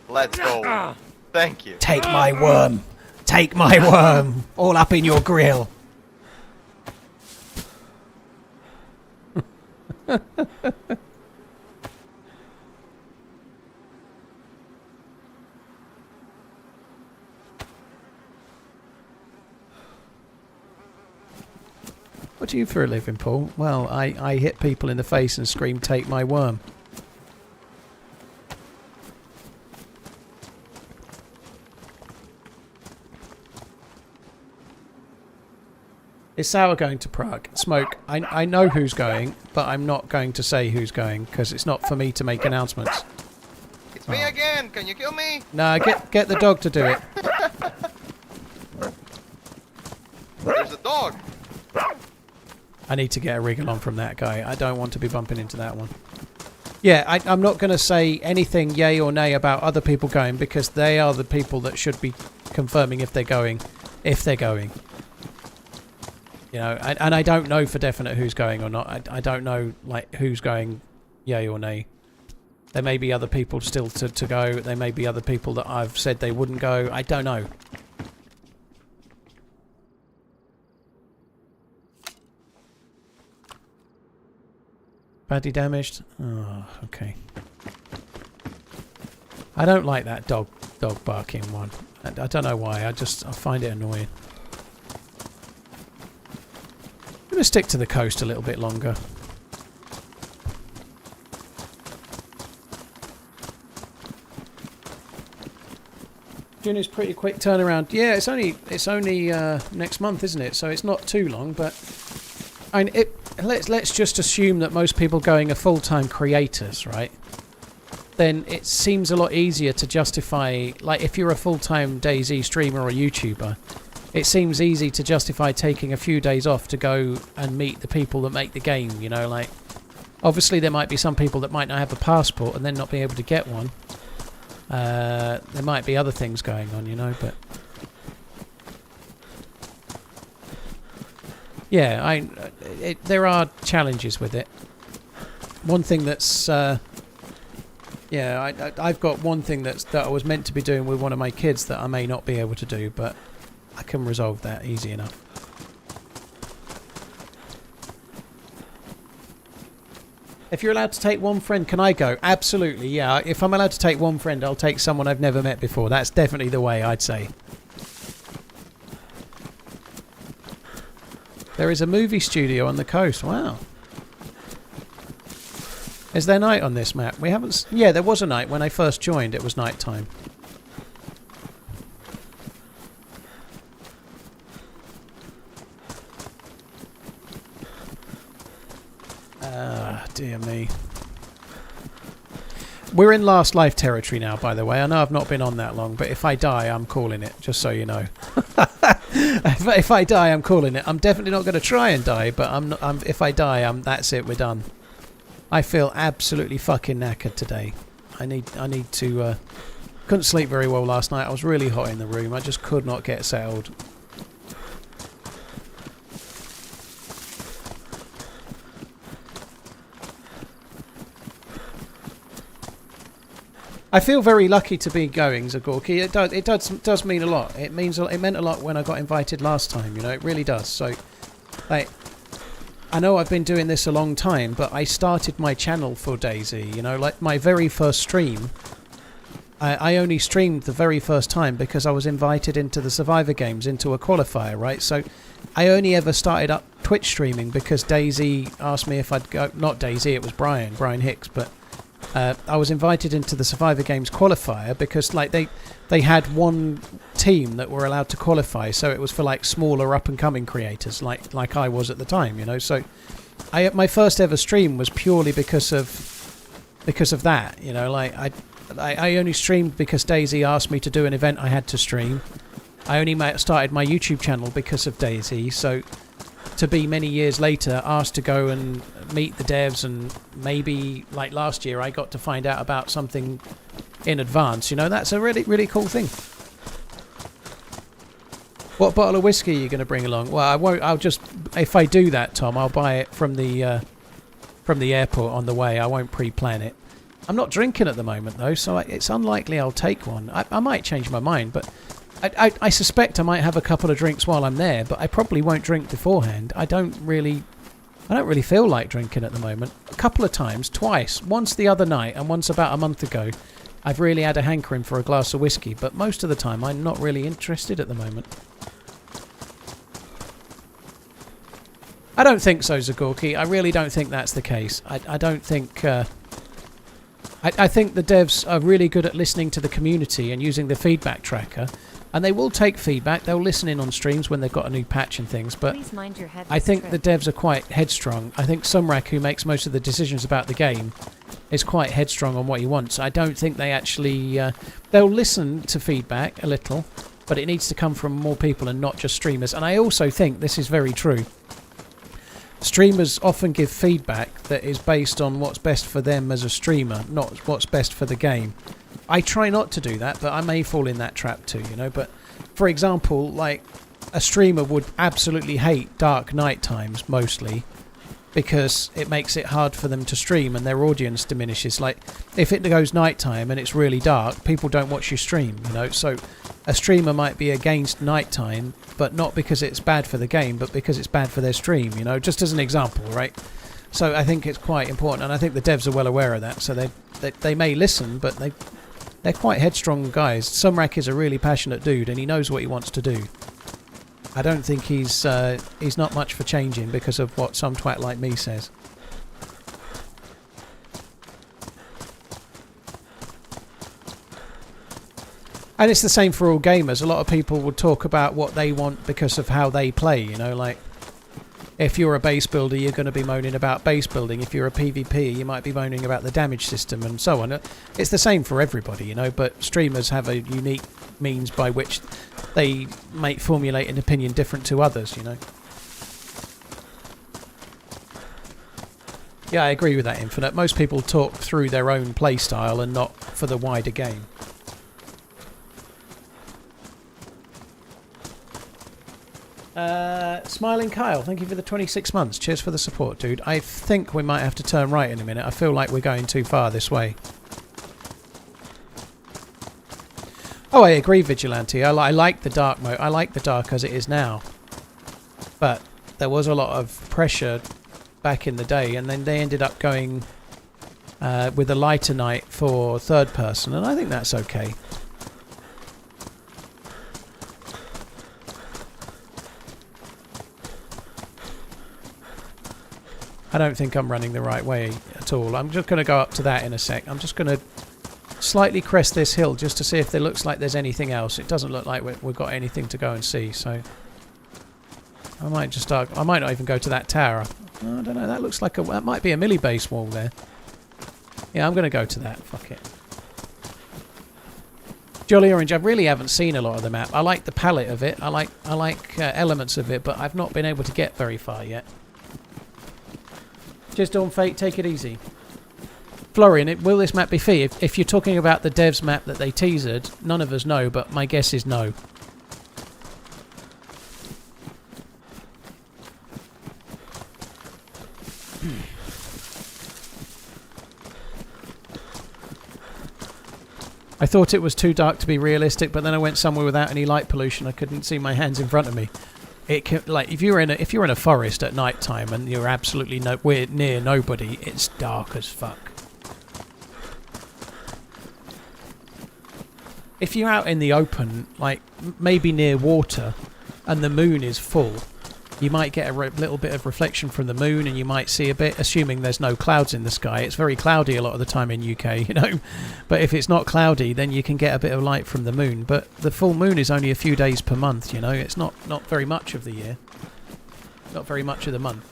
Let's go. Thank you. Take my worm. Take my worm. All up in your grill. What do you for a living, Paul? Well, I hit people in the face and scream, "Take my worm." Is Sour going to Prague? Smoke, I know who's going, but I'm not going to say who's going, because it's not for me to make announcements. It's me again! Can you kill me? No, get the dog to do it. There's a dog! I need to get a wriggle on from that guy. I don't want to be bumping into that one. Yeah, I'm not going to say anything yay or nay about other people going, because they are the people that should be confirming if they're going. If they're going. You know, and I don't know for definite who's going or not. I don't know, like, who's going yay or nay. There may be other people still to go. There may be other people that I've said they wouldn't go. I don't know. Badly damaged? Oh, okay. I don't like that dog barking one. I don't know why. I find it annoying. I'm going to stick to the coast a little bit longer. Junior's pretty quick turnaround. Yeah, it's only next month, isn't it? So it's not too long, but I mean, let's just assume that most people going are full-time creators, right? Then it seems a lot easier to justify, like, if you're a full-time DayZ streamer or YouTuber, it seems easy to justify taking a few days off to go and meet the people that make the game, you know, like, obviously there might be some people that might not have a passport and then not be able to get one. There might be other things going on, you know, but yeah, there are challenges with it. One thing that's yeah, I've got one thing that I was meant to be doing with one of my kids that I may not be able to do, but I can resolve that easy enough. If you're allowed to take one friend, can I go? Absolutely, yeah. If I'm allowed to take one friend, I'll take someone I've never met before. That's definitely the way, I'd say. There is a movie studio on the coast. Wow. Is there night on this map? We haven't... Yeah, there was a night. When I first joined, it was night time. Dear me. We're in last life territory now, by the way. I know I've not been on that long, but if I die, I'm calling it, just so you know. If I die, I'm calling it. I'm definitely not going to try and die, but if I die, that's it, we're done. I feel absolutely fucking knackered today. I need to... couldn't sleep very well last night. I was really hot in the room. I just could not get settled. I feel very lucky to be going, Zagorki. It does mean a lot. It meant a lot when I got invited last time. You know, it really does. So, like, I know I've been doing this a long time, but I started my channel for DayZ. You know, like my very first stream, I only streamed the very first time because I was invited into the Survivor Games, into a qualifier, right? So, I only ever started up Twitch streaming because DayZ asked me if I'd go. Not DayZ, it was Brian Hicks, but. I was invited into the Survivor Games qualifier because, like, they had one team that were allowed to qualify, so it was for like smaller up and coming creators, like I was at the time, you know. So, my first ever stream was purely because of that, you know. Like I only streamed because DayZ asked me to do an event I had to stream. I only started my YouTube channel because of DayZ, so. To be many years later asked to go and meet the devs, and maybe like last year I got to find out about something in advance, you know, that's a really, really cool thing. What bottle of whiskey are you going to bring along? Well, I won't. I'll just, if I do that, Tom, I'll buy it from the airport on the way. I won't pre-plan it. I'm not drinking at the moment though, so it's unlikely I'll take one. I might change my mind, but I suspect I might have a couple of drinks while I'm there, but I probably won't drink beforehand. I don't really feel like drinking at the moment. A couple of times, twice, once the other night and once about a month ago, I've really had a hankering for a glass of whiskey, but most of the time I'm not really interested at the moment. I don't think so, Zagorki. I really don't think that's the case. I don't think... I think the devs are really good at listening to the community and using the feedback tracker. And they will take feedback. They'll listen in on streams when they've got a new patch and things. But Please mind your head I think the devs are quite headstrong. I think Sumrak, who makes most of the decisions about the game, is quite headstrong on what he wants. I don't think they actually... they'll listen to feedback a little, but it needs to come from more people and not just streamers. And I also think this is very true. Streamers often give feedback that is based on what's best for them as a streamer, not what's best for the game. I try not to do that, but I may fall in that trap too, you know. But, for example, like, a streamer would absolutely hate dark night times, mostly, because it makes it hard for them to stream and their audience diminishes. Like, if it goes nighttime and it's really dark, people don't watch your stream, you know. So a streamer might be against nighttime, but not because it's bad for the game, but because it's bad for their stream, you know, just as an example, right? So I think it's quite important, and I think the devs are well aware of that, so they may listen, but they're quite headstrong guys. Sumrak is a really passionate dude, and he knows what he wants to do. I don't think he's not much for changing because of what some twat like me says. And it's the same for all gamers. A lot of people would talk about what they want because of how they play, you know, like if you're a base builder, you're going to be moaning about base building. If you're a PvP, you might be moaning about the damage system and so on. It's the same for everybody, you know, but streamers have a unique means by which they might formulate an opinion different to others, you know. Yeah, I agree with that, Infinite. Most people talk through their own play style and not for the wider game. Smiling Kyle, thank you for the 26 months. Cheers for the support, dude. I think we might have to turn right in a minute. I feel like we're going too far this way. Oh, I agree, Vigilante. I like the dark mode. I like the dark as it is now. But there was a lot of pressure back in the day, and then they ended up going with a lighter night for third person, and I think that's okay. I don't think I'm running the right way at all. I'm just going to go up to that in a sec. I'm just going to slightly crest this hill just to see if there looks like there's anything else. It doesn't look like we've got anything to go and see, so I might just start. I might not even go to that tower. I don't know. That looks like that might be a milli base wall there. Yeah, I'm going to go to that. Fuck it. Jolly Orange. I really haven't seen a lot of the map. I like the palette of it. I like elements of it, but I've not been able to get very far yet. Just Dawn Fate, take it easy. Florian, will this map be free? If you're talking about the devs map that they teasered, none of us know, but my guess is no. I thought it was too dark to be realistic, but then I went somewhere without any light pollution. I couldn't see my hands in front of me. It can, like if you're in a forest at night time and you're absolutely near nobody, it's dark as fuck. If you're out in the open, like maybe near water, and the moon is full, you might get a little bit of reflection from the moon, and you might see a bit, assuming there's no clouds in the sky. It's very cloudy a lot of the time in UK, you know. But if it's not cloudy, then you can get a bit of light from the moon. But the full moon is only a few days per month, you know. It's not very much of the year. Not very much of the month.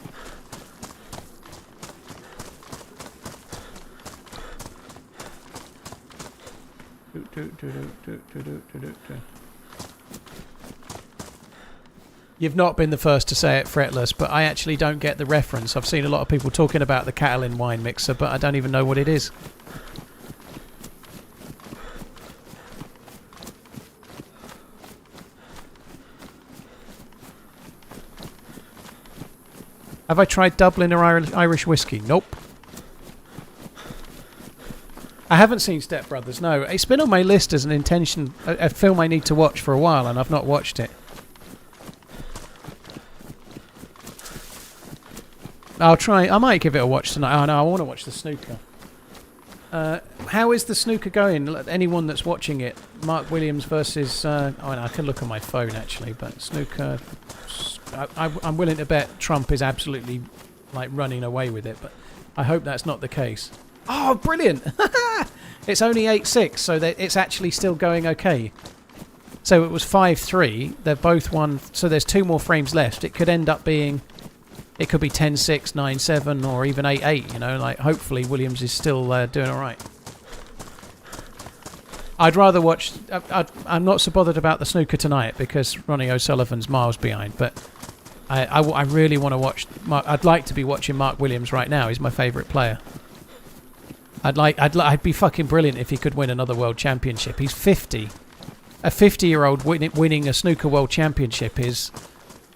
You've not been the first to say it, Fretless, but I actually don't get the reference. I've seen a lot of people talking about the Catalan wine mixer, but I don't even know what it is. Have I tried Dublin or Irish whiskey? Nope. I haven't seen Step Brothers, no. It's been on my list as an intention, a film I need to watch for a while, and I've not watched it. I'll try. I might give it a watch tonight. Oh no, I want to watch the snooker. How is the snooker going? Anyone that's watching it, Mark Williams versus... I can look on my phone actually, but snooker... I'm willing to bet Trump is absolutely like running away with it, but I hope that's not the case. Oh, brilliant! It's only 8-6, so it's actually still going okay. So it was 5-3. They've both won, so there's 2 more frames left. It could end up being... It could be 10-6, 9-7, or even 8-8, you know, like, hopefully Williams is still doing all right. I'd rather watch... I'm not so bothered about the snooker tonight, because Ronnie O'Sullivan's miles behind, but I really want to watch... I'd like to be watching Mark Williams right now. He's my favourite player. I'd be fucking brilliant if he could win another world championship. He's 50. A 50-year-old winning a snooker world championship is...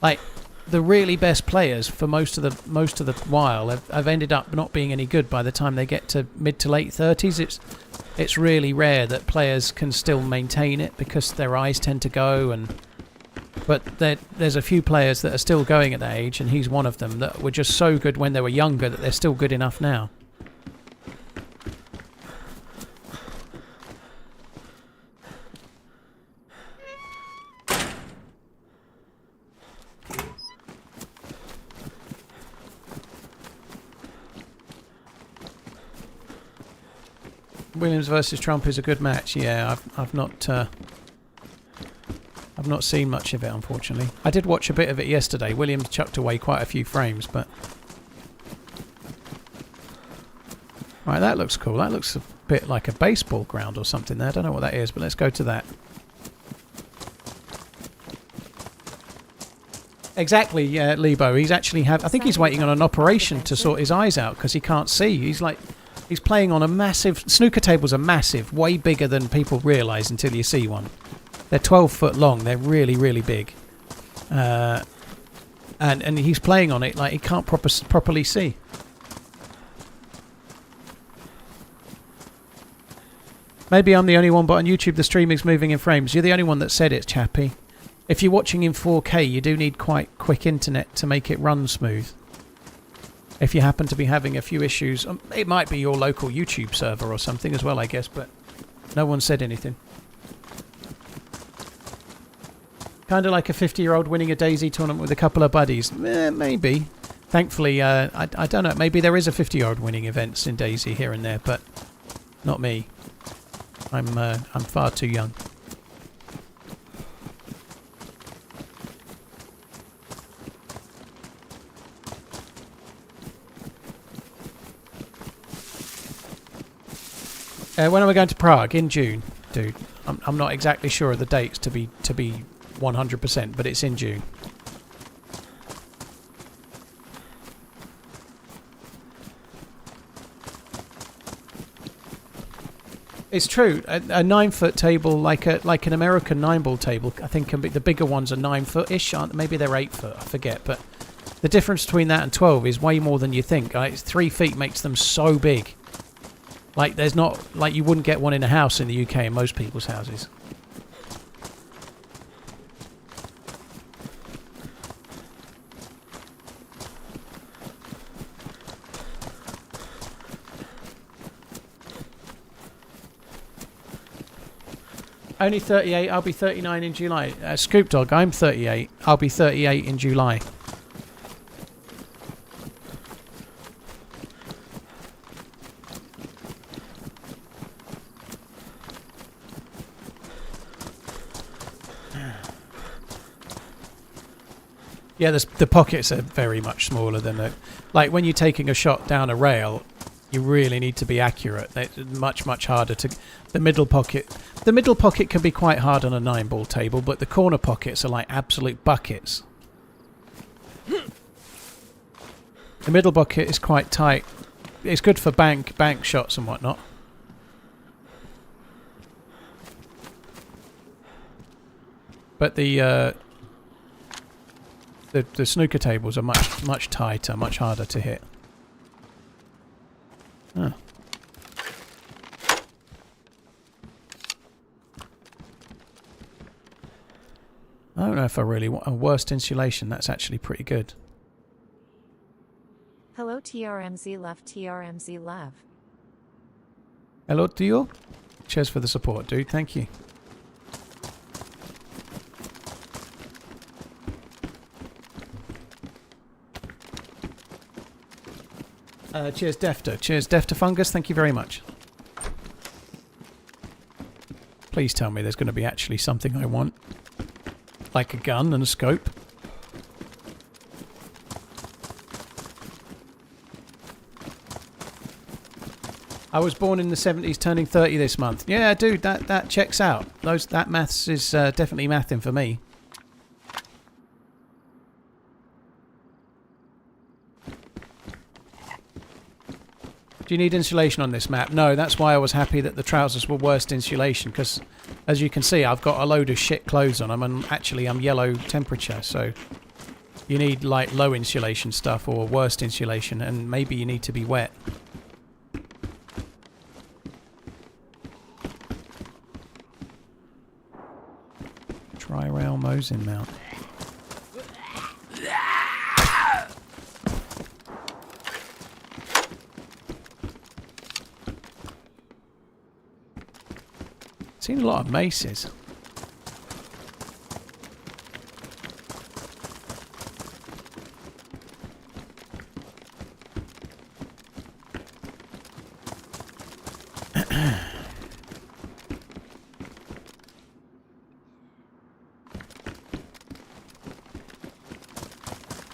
like... The really best players for most of the while have ended up not being any good by the time they get to mid to late 30s. It's really rare that players can still maintain it because their eyes tend to go, but there's a few players that are still going at that age, and he's one of them, that were just so good when they were younger that they're still good enough now. Williams versus Trump is a good match. Yeah, I've not seen much of it, unfortunately. I did watch a bit of it yesterday. Williams chucked away quite a few frames, but right, that looks cool. That looks a bit like a baseball ground or something there. I don't know what that is, but let's go to that. Exactly, yeah, Lebo. He's actually I think he's waiting on an operation to sort his eyes out because he can't see. He's playing on a massive... Snooker tables are massive, way bigger than people realise until you see one. They're 12 foot long. They're really, really big. And he's playing on it like he can't properly see. Maybe I'm the only one, but on YouTube the stream is moving in frames. You're the only one that said it, Chappie. If you're watching in 4K, you do need quite quick internet to make it run smooth. If you happen to be having a few issues, it might be your local YouTube server or something as well, I guess, but no one said anything. Kind of like a 50-year-old winning a DayZ tournament with a couple of buddies. Maybe. Thankfully, I don't know, maybe there is a 50-year-old winning events in DayZ here and there, but not me. I'm far too young. When am I going to Prague? In June, dude. I'm not exactly sure of the dates to be 100%, but it's in June. It's true. A 9-foot table, like an American 9-ball table, I think can be. The bigger ones are 9-foot-ish, aren't they? Maybe they're 8 foot. I forget, but the difference between that and 12 is way more than you think. 3 feet makes them so big. Like, there's not... Like, you wouldn't get one in a house in the UK in most people's houses. Only 38. I'll be 39 in July. Scoop Dog, I'm 38. I'll be 38 in July. Yeah, the pockets are very much smaller than like when you're taking a shot down a rail, you really need to be accurate. It's much harder to... The middle pocket can be quite hard on a 9-ball table, but the corner pockets are like absolute buckets. The middle pocket is quite tight. It's good for bank shots and whatnot. But the snooker tables are much tighter, much harder to hit. Oh. I don't know if I really want a worst insulation. That's actually pretty good. Hello TRMZ left. TRMZ left. Hello to you. Cheers for the support, dude. Thank you. Cheers, Defter. Cheers, Defter Fungus. Thank you very much. Please tell me there's going to be actually something I want. Like a gun and a scope. I was born in the 70s, turning 30 this month. Yeah, dude, that checks out. That maths is definitely mathing for me. Do you need insulation on this map? No, that's why I was happy that the trousers were worst insulation, because as you can see, I've got a load of shit clothes on them, and actually I'm yellow temperature, so you need like low insulation stuff or worst insulation, and maybe you need to be wet. Tri-rail Mosin mount. Seen a lot of maces.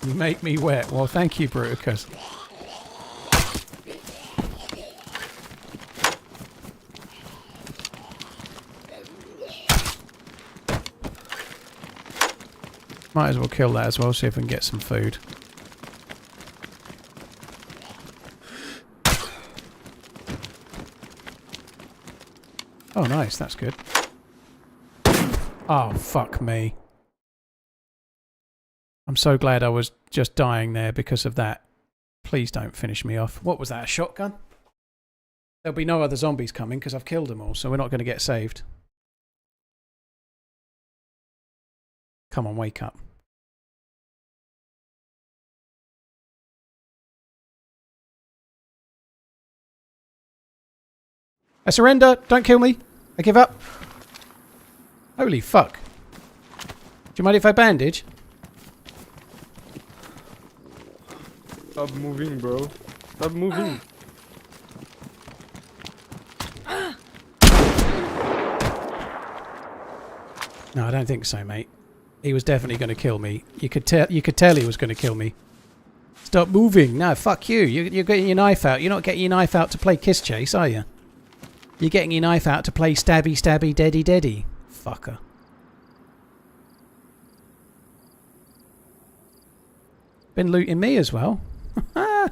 You make me wet. Well, thank you, Bruticus. Might as well kill that as well, see if we can get some food. Oh, nice. That's good. Oh, fuck me. I'm so glad I was just dying there because of that. Please don't finish me off. What was that, a shotgun? There'll be no other zombies coming because I've killed them all, so we're not going to get saved. Come on, wake up. I surrender. Don't kill me. I give up. Holy fuck. Do you mind if I bandage? Stop moving, bro. Stop moving. No, I don't think so, mate. He was definitely going to kill me. You could tell he was going to kill me. Stop moving. No, fuck you. You're getting your knife out. You're not getting your knife out to play kiss chase, are you? You're getting your knife out to play stabby, stabby, deady, deady. Fucker. Been looting me as well. Oh,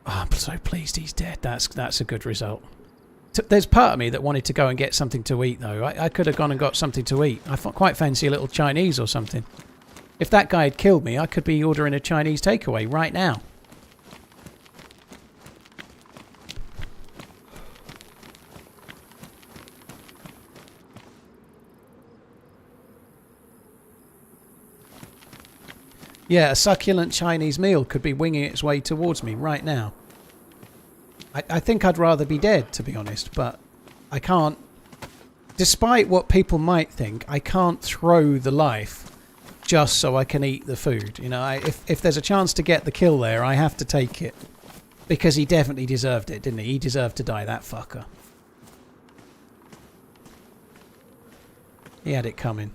I'm so pleased he's dead. That's a good result. There's part of me that wanted to go and get something to eat, though. I could have gone and got something to eat. I quite fancy a little Chinese or something. If that guy had killed me, I could be ordering a Chinese takeaway right now. Yeah, a succulent Chinese meal could be winging its way towards me right now. I think I'd rather be dead, to be honest, but I can't. Despite what people might think, I can't throw the life just so I can eat the food. You know, if there's a chance to get the kill there, I have to take it. Because he definitely deserved it, didn't he? He deserved to die, that fucker. He had it coming.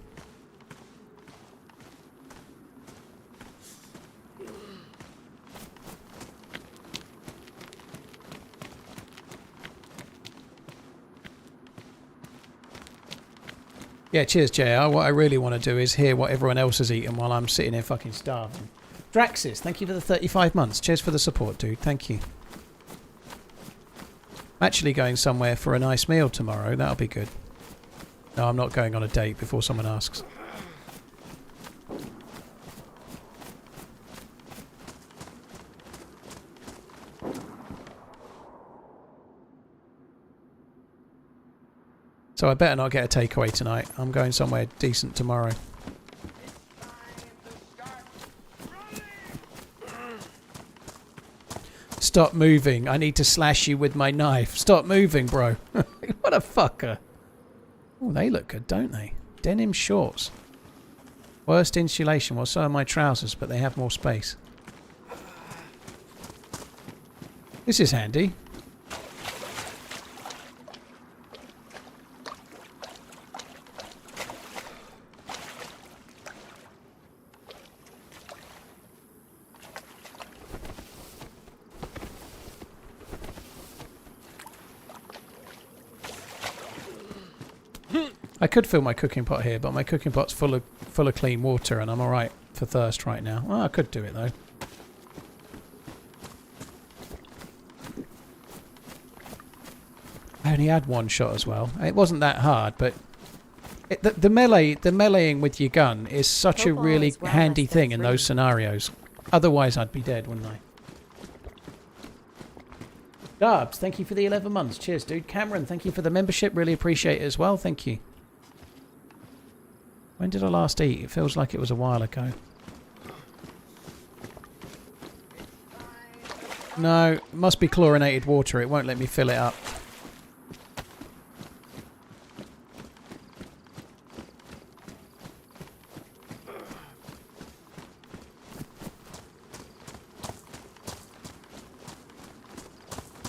Yeah, cheers, JR. What I really want to do is hear what everyone else has eaten while I'm sitting here fucking starving. Draxis, thank you for the 35 months. Cheers for the support, dude. Thank you. I'm actually going somewhere for a nice meal tomorrow. That'll be good. No, I'm not going on a date before someone asks. So I better not get a takeaway tonight. I'm going somewhere decent tomorrow. Stop moving. I need to slash you with my knife. Stop moving, bro. What a fucker. Oh, they look good, don't they? Denim shorts. Worst insulation. Well, so are my trousers, but they have more space. This is handy. I could fill my cooking pot here, but my cooking pot's full of clean water, and I'm all right for thirst right now. Well, I could do it though. I only had one shot as well. It wasn't that hard, but the meleeing with your gun is such a really handy thing in those scenarios. Otherwise, I'd be dead, wouldn't I? Garbs, thank you for the 11 months. Cheers, dude. Cameron, thank you for the membership. Really appreciate it as well. Thank you. When did I last eat? It feels like it was a while ago. No, it must be chlorinated water. It won't let me fill it up.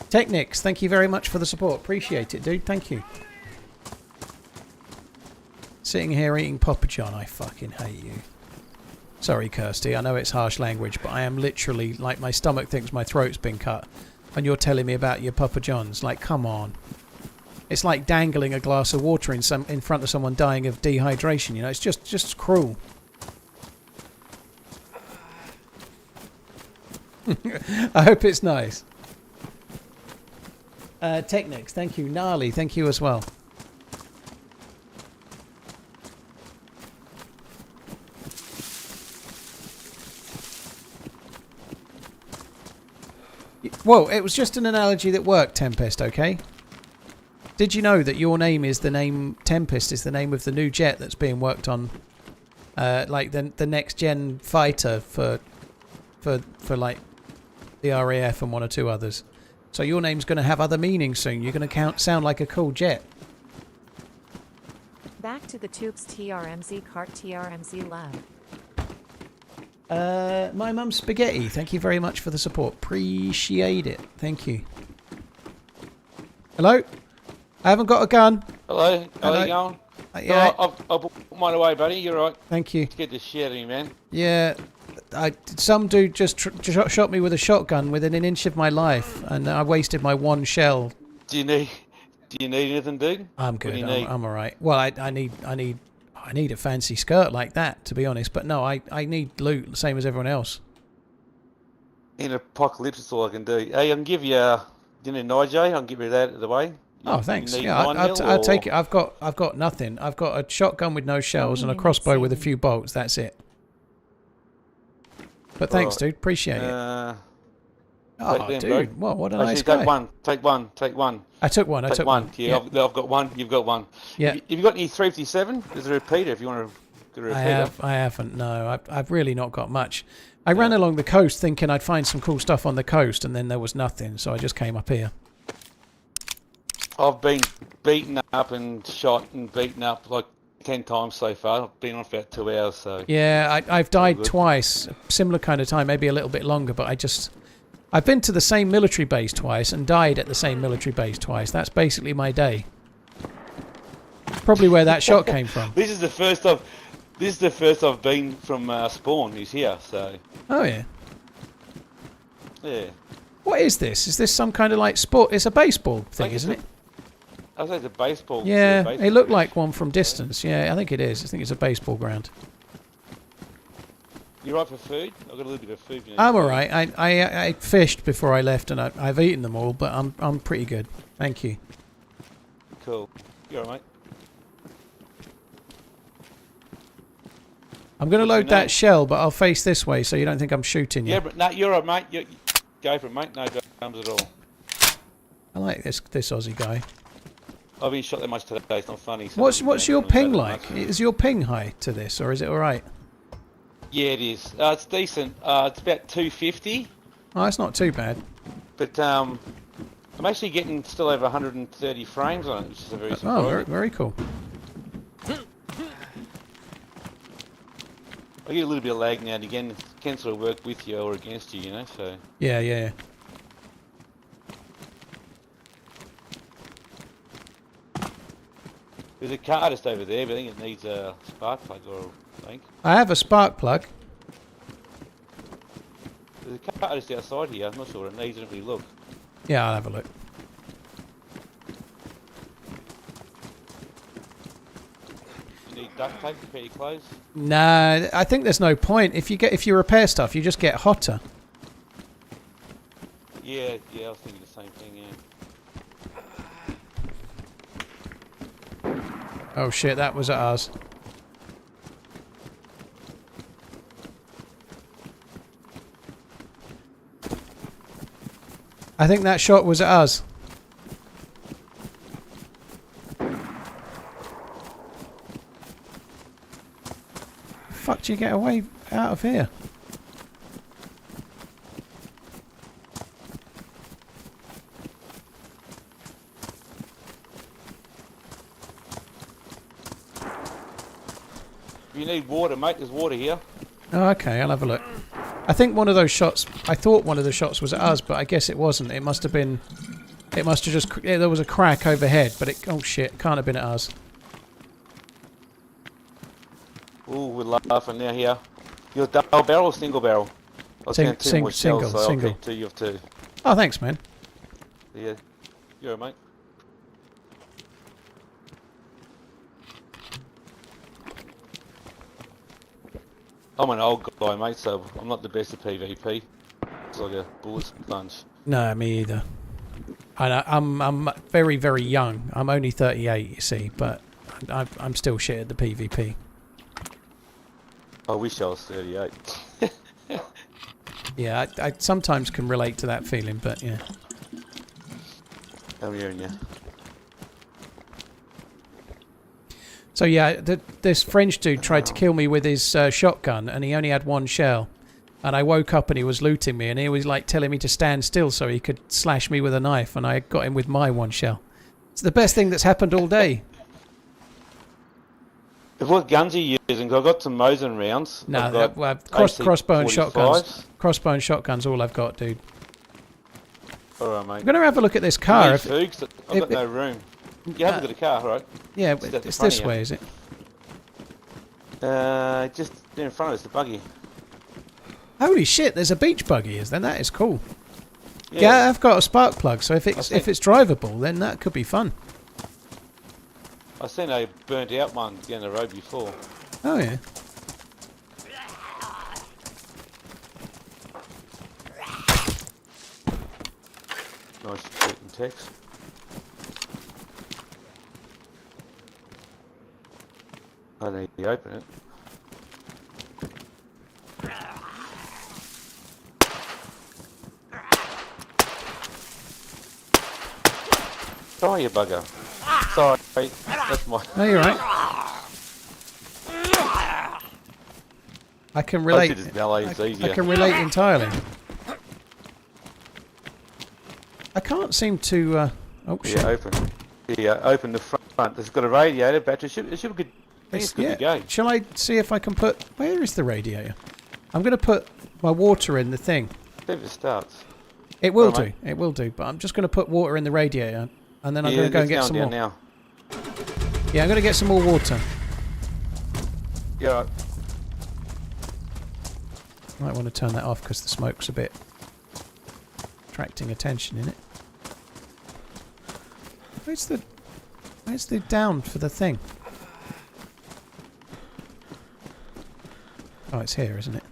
Technics, thank you very much for the support. Appreciate it, dude. Thank you. Sitting here eating Papa John. I fucking hate you. Sorry, Kirsty. I know it's harsh language, but I am literally like my stomach thinks my throat's been cut, and you're telling me about your Papa Johns. Like, come on. It's like dangling a glass of water in front of someone dying of dehydration. You know, it's just cruel. I hope it's nice. Technics, thank you. Gnarly, thank you as well. Whoa, it was just an analogy that worked, Tempest, okay? Did you know that your name is the name... Tempest is the name of the new jet that's being worked on? Like the next-gen fighter for like the RAF and one or two others. So your name's going to have other meanings soon. You're going to sound like a cool jet. Back to the tubes. TRMZ cart. TRMZ love. My mum's spaghetti. Thank you very much for the support. Appreciate it. Thank you. Hello? I haven't got a gun. Hello. How are you going? Yeah. I'll put mine away, buddy. You're right. Thank you. Let's get this shit in, man. Yeah. Some dude just shot me with a shotgun within an inch of my life, and I wasted my one shell. Do you need anything, dude? I'm good. I'm all right. Well, I need a fancy skirt like that, to be honest. But no, I need loot, the same as everyone else. In apocalypse, that's all I can do. Hey, I can give you, Nigel. I can give you that out of the way. Oh, thanks. Yeah, I'll take it. I've got nothing. I've got a shotgun with no shells and a crossbow with a few bolts. That's it. But thanks, dude. Appreciate it. Oh, dude. Well, what a nice guy. Take one. I took one. Yeah, I've got one. You've got one. Yeah. Have you got any 357? There's a repeater if you want to get a repeater. I haven't. No, I've really not got much. I ran along the coast thinking I'd find some cool stuff on the coast, and then there was nothing, so I just came up here. I've been beaten up and shot and beaten up like 10 times so far. I've been on for about 2 hours, so... Yeah, I've died twice, similar kind of time, maybe a little bit longer, but I've been to the same military base twice and died at the same military base twice. That's basically my day. Probably where that shot came from. This is the first I've been from spawn. Is here, so... Oh, yeah. Yeah. What is this? Is this some kind of like sport? It's a baseball thing, isn't it? I think it's a baseball. Yeah, it looked like one from distance. Yeah, I think it is. I think it's a baseball ground. You right for food? I've got a little bit of food. I'm alright. I fished before I left, and I've eaten them all, but I'm pretty good. Thank you. Cool. You alright, mate? I'm going to load that shell, but I'll face this way so you don't think I'm shooting you. Yeah, but no, you're alright, mate. Go for it, mate. No dramas at all. I like this Aussie guy. I've been shot that much today. It's not funny. So What's your ping like? Is your ping high to this, or is it all right? Yeah, it is. It's decent. It's about 250. Oh, that's not too bad. But I'm actually getting still over 130 frames on it, which is a very surprising. Oh, very, very cool. I get a little bit of lag now and again. It can sort of work with you or against you, you know. So. Yeah, yeah. There's a car just over there, but I think it needs a spark plug or I think. I have a spark plug. There's a car just outside here. I'm not sure what it needs. If we look. Yeah, I'll have a look. You need duct tape to put your clothes? Nah, I think there's no point. If you repair stuff, you just get hotter. Yeah, I was thinking the same thing. Yeah. Oh shit, that was at ours. I think that shot was at us. Fuck, do you get away out of here? If you need water, mate, there's water here. Oh, okay, I'll have a look. I think one of those shots, I thought one of the shots was at us, but I guess it wasn't. It must have been, it must have just, yeah, there was a crack overhead, but it, oh shit, can't have been at us. Ooh, we're laughing now here. You're double barrel or single barrel? I was getting two more shells, so I'll keep two, you have two. Oh, thanks, man. Yeah, you're right, mate. I'm an old guy, mate, so I'm not the best at PvP. It's like a bullet sponge. No, me either. I'm very, very young. I'm only 38, you see, but I'm still shit at the PvP. I wish I was 38. Yeah, I sometimes can relate to that feeling, but yeah. I'm hearing you. So yeah, this French dude tried to kill me with his shotgun, and he only had one shell. And I woke up and he was looting me, and he was like telling me to stand still so he could slash me with a knife, and I got him with my one shell. It's the best thing that's happened all day. What guns are you using? I've got some Mosin rounds. No, crossbow and shotguns. Crossbow and shotguns, all I've got, dude. All right, mate. I'm gonna have a look at this car. I've got no room. You haven't got a car, right? Yeah, it's this way, is it? Just in front of us, the buggy. Holy shit! There's a beach buggy. Is then that is cool. Yeah, I've got a spark plug, so if it's drivable, then that could be fun. I seen a burnt out one down the road before. Oh yeah. Nice shooting text. I need to open it. Oh, you bugger. Sorry, that's my... No, you're right. I can relate. I can relate entirely. I can't seem to... oh, shit. Open the front. It's got a radiator, battery. It should be good. It's good to go. Shall I see if I can put... Where is the radiator? I'm going to put my water in the thing. See if it starts. It will do. It will do. But I'm just going to put water in the radiator. And then I'm going to go and get some more. Now. Yeah, I'm going to get some more water. Yeah. Right. Might want to turn that off because the smoke's a bit attracting attention in it. Where's the down for the thing? Oh, it's here, isn't it?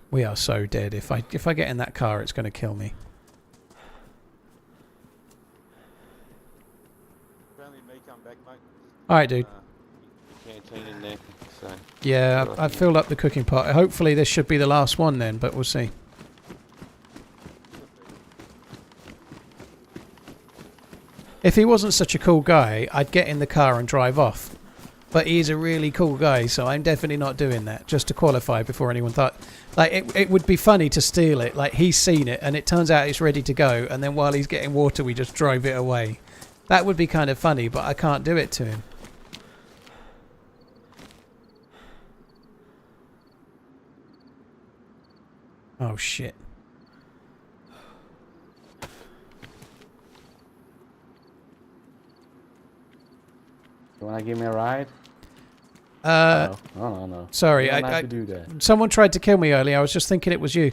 We are so dead. If I get in that car, it's going to kill me. Apparently me come back, mate. All right, dude. canteen in there. So. Yeah, I've filled up the cooking pot. Hopefully this should be the last one then, but we'll see. If he wasn't such a cool guy, I'd get in the car and drive off. But he's a really cool guy, so I'm definitely not doing that, just to qualify before anyone thought. Like, it would be funny to steal it. Like, he's seen it, and it turns out it's ready to go, and then while he's getting water, we just drove it away. That would be kind of funny, but I can't do it to him. Oh, shit. You wanna give me a ride? No. Sorry, you don't have to do that. Someone tried to kill me earlier. I was just thinking it was you.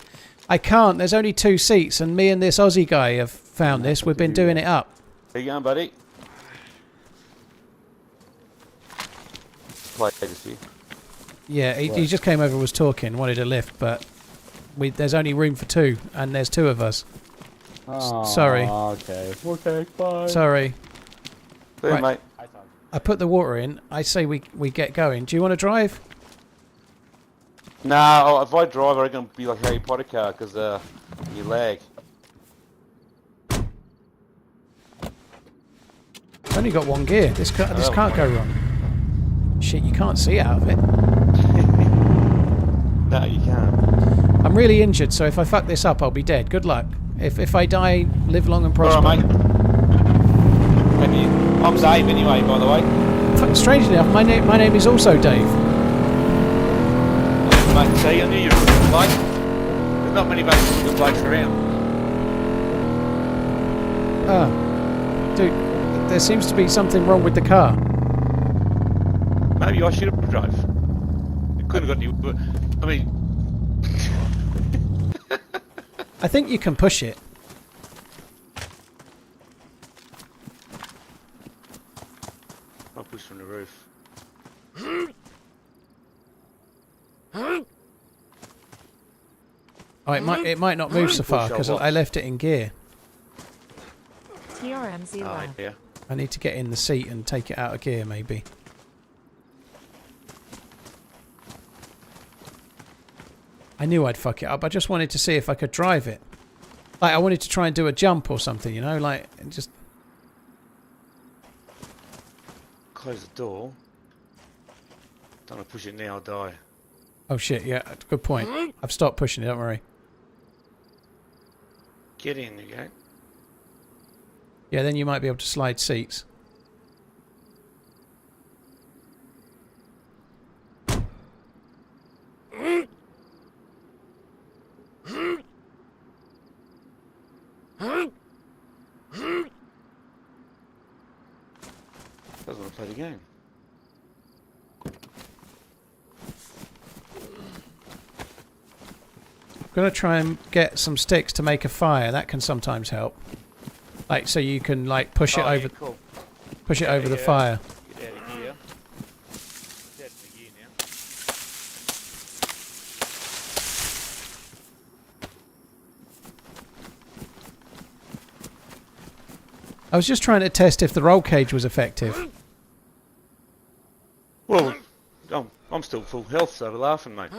I can't. There's only 2 seats, and me and this Aussie guy have found this. We've been doing it up. How you going, buddy? Play to see. Yeah, he just came over and was talking, wanted a lift, but there's only room for 2, and there's 2 of us. Oh, sorry. Okay, bye. Sorry. See you, mate. I put the water in. I say we get going. Do you want to drive? No, if I drive, I reckon it'll be like a Harry Potter car, because you lag. I've only got 1 gear. This can't go wrong. Shit, you can't see out of it. No, you can't. I'm really injured, so if I fuck this up, I'll be dead. Good luck. If I die, live long and prosper. Alright, mate. I'm Dave anyway, by the way. Strangely enough, my name is also Dave. Mate, see, I knew you were a good bloke. There's not many good blokes around. Dude, there seems to be something wrong with the car. Maybe I should have drove. It couldn't have got you. I mean... I think you can push it. I'll push from the roof. Oh, it might not move so far because I left it in gear. TRMZ lab. Yeah. I need to get in the seat and take it out of gear, maybe. I knew I'd fuck it up. I just wanted to see if I could drive it. Like, I wanted to try and do a jump or something, you know? Like, just... Close the door. Don't want to push it now, I'll die. Oh shit, yeah, good point. I've stopped pushing it, don't worry. Get in again. Yeah, then you might be able to slide seats. Doesn't want to play the game. I'm going to try and get some sticks to make a fire. That can sometimes help. Like, so you can, like, push it over... Yeah, cool. Push it over the fire. Get out of gear. Get out of the gear now. I was just trying to test if the roll cage was effective. Well, I'm still full health, so we're laughing, mate.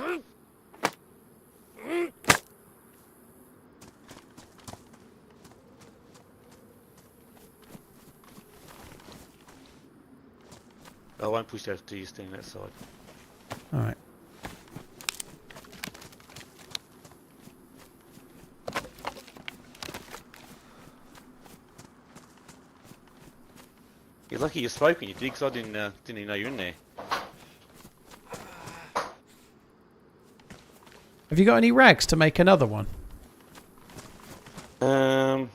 I won't push that to you staying that side. Alright. You're lucky you spoke when you did, because I didn't even know you're in there. Have you got any rags to make another one? I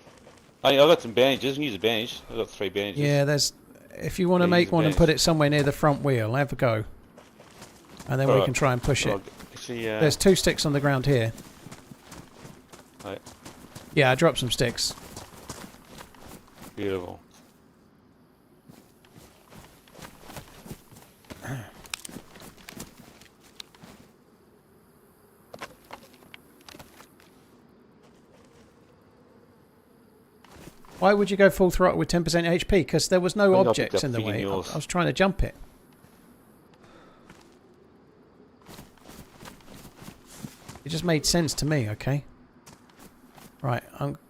got some bandages. I can use a bandage. I've got 3 bandages. Yeah, there's... If you want to make one and put it somewhere near the front wheel, have a go. And then we can try and push it. Actually, There's 2 sticks on the ground here. Right. Yeah, I dropped some sticks. Beautiful. Why would you go full throttle with 10% HP? Because there was no objects in the way. I was trying to jump it. It just made sense to me, okay? Right,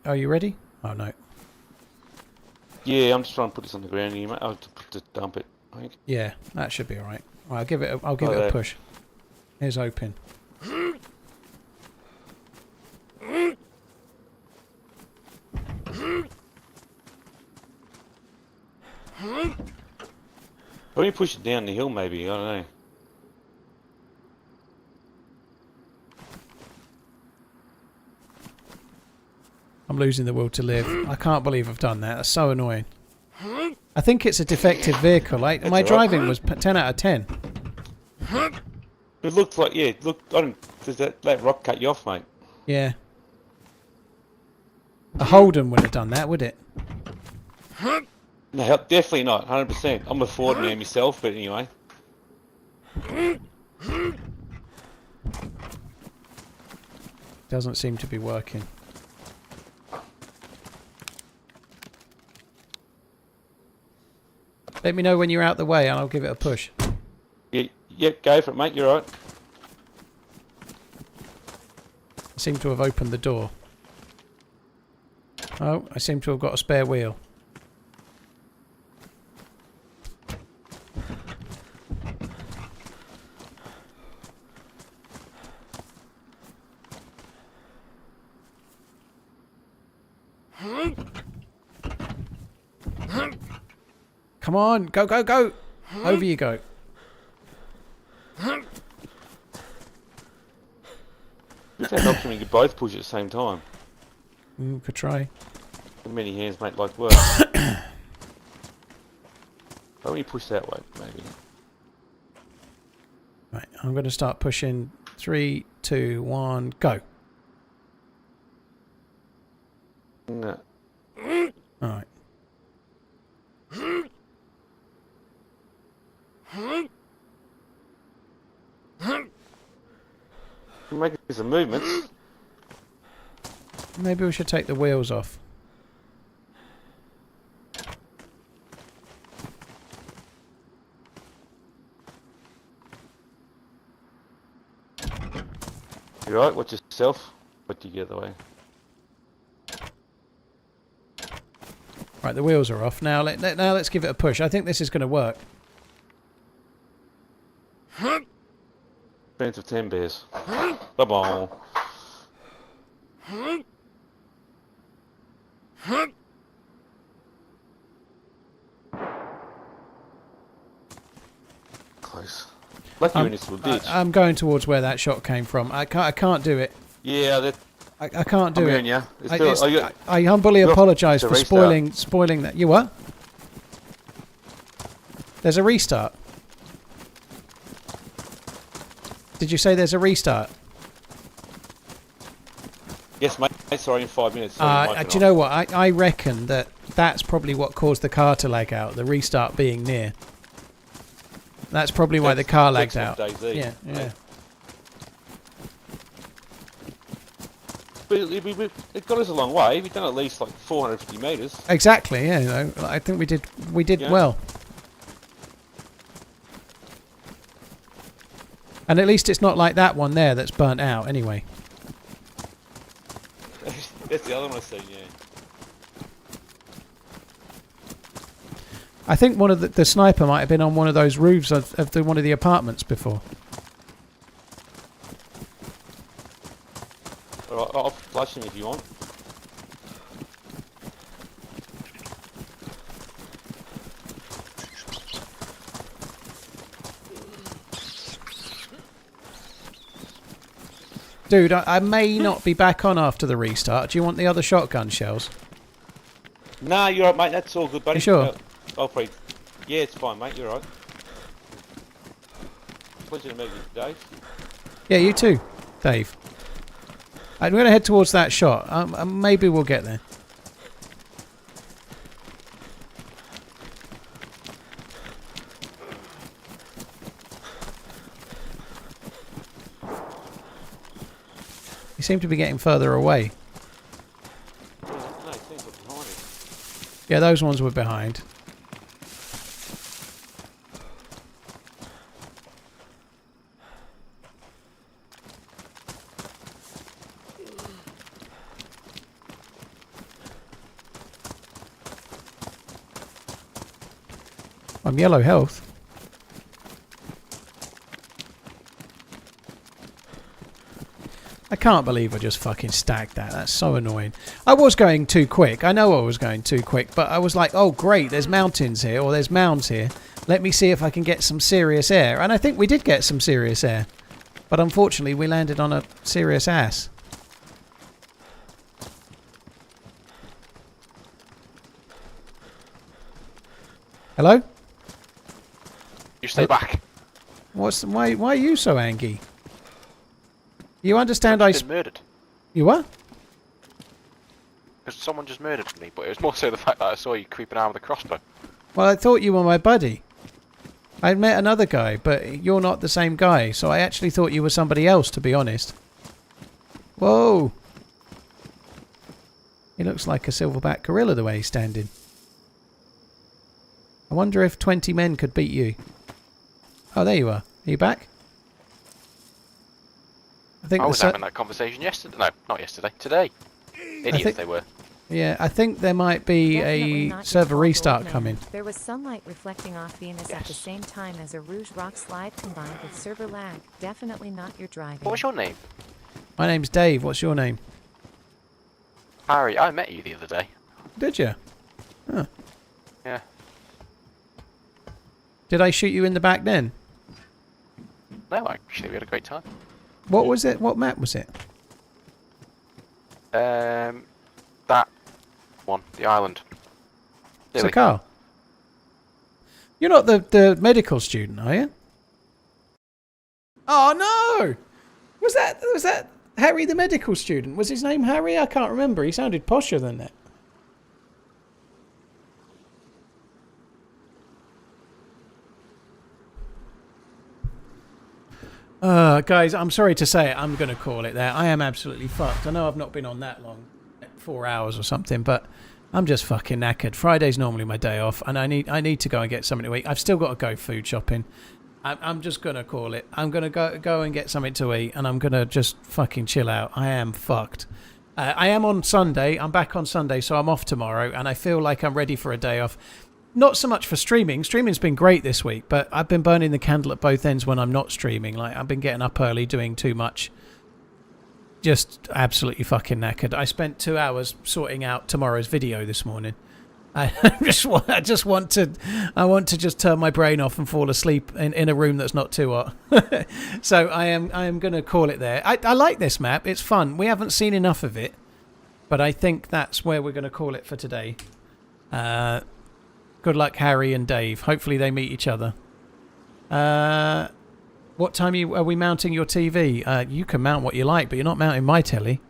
are you ready? Oh, no. Yeah, I'm just trying to put this on the ground here, mate. I'll just dump it, I think. Yeah, that should be alright. Right, I'll give it a push. Here's open. Why don't you push it down the hill, maybe? I don't know. I'm losing the will to live. I can't believe I've done that. That's so annoying. I think it's a defective vehicle. Like my driving was 10 out of 10. It looked like, yeah, look. I don't. Does that rock cut you off, mate? Yeah. A Holden would have done that, would it? No, definitely not. 100%. I'm a Ford man myself, but anyway. Doesn't seem to be working. Let me know when you're out the way and I'll give it a push. Yeah, go for it, mate. You're right. I seem to have opened the door. Oh, I seem to have got a spare wheel. Come on, go, go, go! Over you go. It's that helps when you both push at the same time. Could try. Many hands make light work. Why don't you push that way, maybe? Right, I'm going to start pushing. 3, 2, 1, go. No. Alright. You're making some movements. Maybe we should take the wheels off. You right? Watch yourself. What do you get the way? Right, the wheels are off. Now let's give it a push. I think this is going to work. Chance of 10 bears. Bye-bye. Close. Lucky you're in this little ditch. I'm going towards where that shot came from. I can't do it. Yeah, that. I can't do it. You. I humbly apologise for spoiling that. You what? There's a restart. Did you say there's a restart? Yes, mate. Sorry, in 5 minutes. Do you know what? I reckon that's probably what caused the car to lag out. The restart being near. That's probably why the car lagged out. DayZ. Yeah, yeah. But it got us a long way. We've done at least like 450 metres. Exactly. Yeah. You know, I think we did well. And at least it's not like that one there that's burnt out anyway. That's the other one I've seen, yeah. I think one of the sniper might have been on one of those roofs of one of the apartments before. Alright, I'll flush him if you want. Dude, I may not be back on after the restart. Do you want the other shotgun shells? Nah, you're right, mate. That's all good, buddy. You sure? I'll probably... Yeah, it's fine, mate. You're right. Pleasure to meet you, Dave. Yeah, you too, Dave. I'm going to head towards that shot. Maybe we'll get there. You seem to be getting further away. No, it seems like behind us. Yeah, those ones were behind. I'm yellow health. I can't believe I just fucking stacked that. That's so annoying. I was going too quick. I know I was going too quick, but I was like, oh great, there's mountains here, or there's mounds here. Let me see if I can get some serious air. And I think we did get some serious air. But unfortunately, we landed on a serious ass. Hello? You stay back. Why are you so angry? You understand I've been murdered. You what? Because someone just murdered me, but it was more so the fact that I saw you creeping around with a crossbow. Well, I thought you were my buddy. I'd met another guy, but you're not the same guy, so I actually thought you were somebody else, to be honest. Whoa! He looks like a silverback gorilla the way he's standing. I wonder if 20 men could beat you. Oh, there you are. Are you back? I was having that conversation yesterday. No, not yesterday. Today. Idiots they were. Yeah, I think there might be a server restart coming. There was sunlight reflecting off Venus at the same time as a Rouge rock slide combined with server lag. Definitely not your driving. What was your name? My name's Dave. What's your name? Harry. I met you the other day. Did you? Huh. Yeah. Did I shoot you in the back then? No, actually we had a great time. What was it? What map was it? That one, the island. Sakar. You're not the medical student, are you? Oh no! Was that Harry the medical student? Was his name Harry? I can't remember. He sounded posher than that. Guys, I'm sorry to say it, I'm going to call it there. I am absolutely fucked. I know I've not been on that long, 4 hours or something, but I'm just fucking knackered. Friday's normally my day off, and I need to go and get something to eat. I've still got to go food shopping. I'm just going to call it. I'm going to go and get something to eat, and I'm going to just fucking chill out. I am fucked. I am on Sunday. I'm back on Sunday, so I'm off tomorrow, and I feel like I'm ready for a day off. Not so much for streaming. Streaming's been great this week, but I've been burning the candle at both ends when I'm not streaming. Like, I've been getting up early, doing too much. Just absolutely fucking knackered. I spent 2 hours sorting out tomorrow's video this morning. I want to just turn my brain off and fall asleep in a room that's not too hot. So I am going to call it there. I like this map. It's fun. We haven't seen enough of it, but I think that's where we're going to call it for today. Good luck, Harry and Dave. Hopefully they meet each other. What time are we mounting your TV? You can mount what you like, but you're not mounting my telly.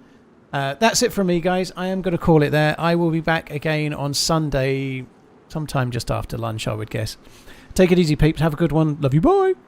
That's it from me, guys. I am going to call it there. I will be back again on Sunday, sometime just after lunch, I would guess. Take it easy, peeps. Have a good one. Love you. Bye.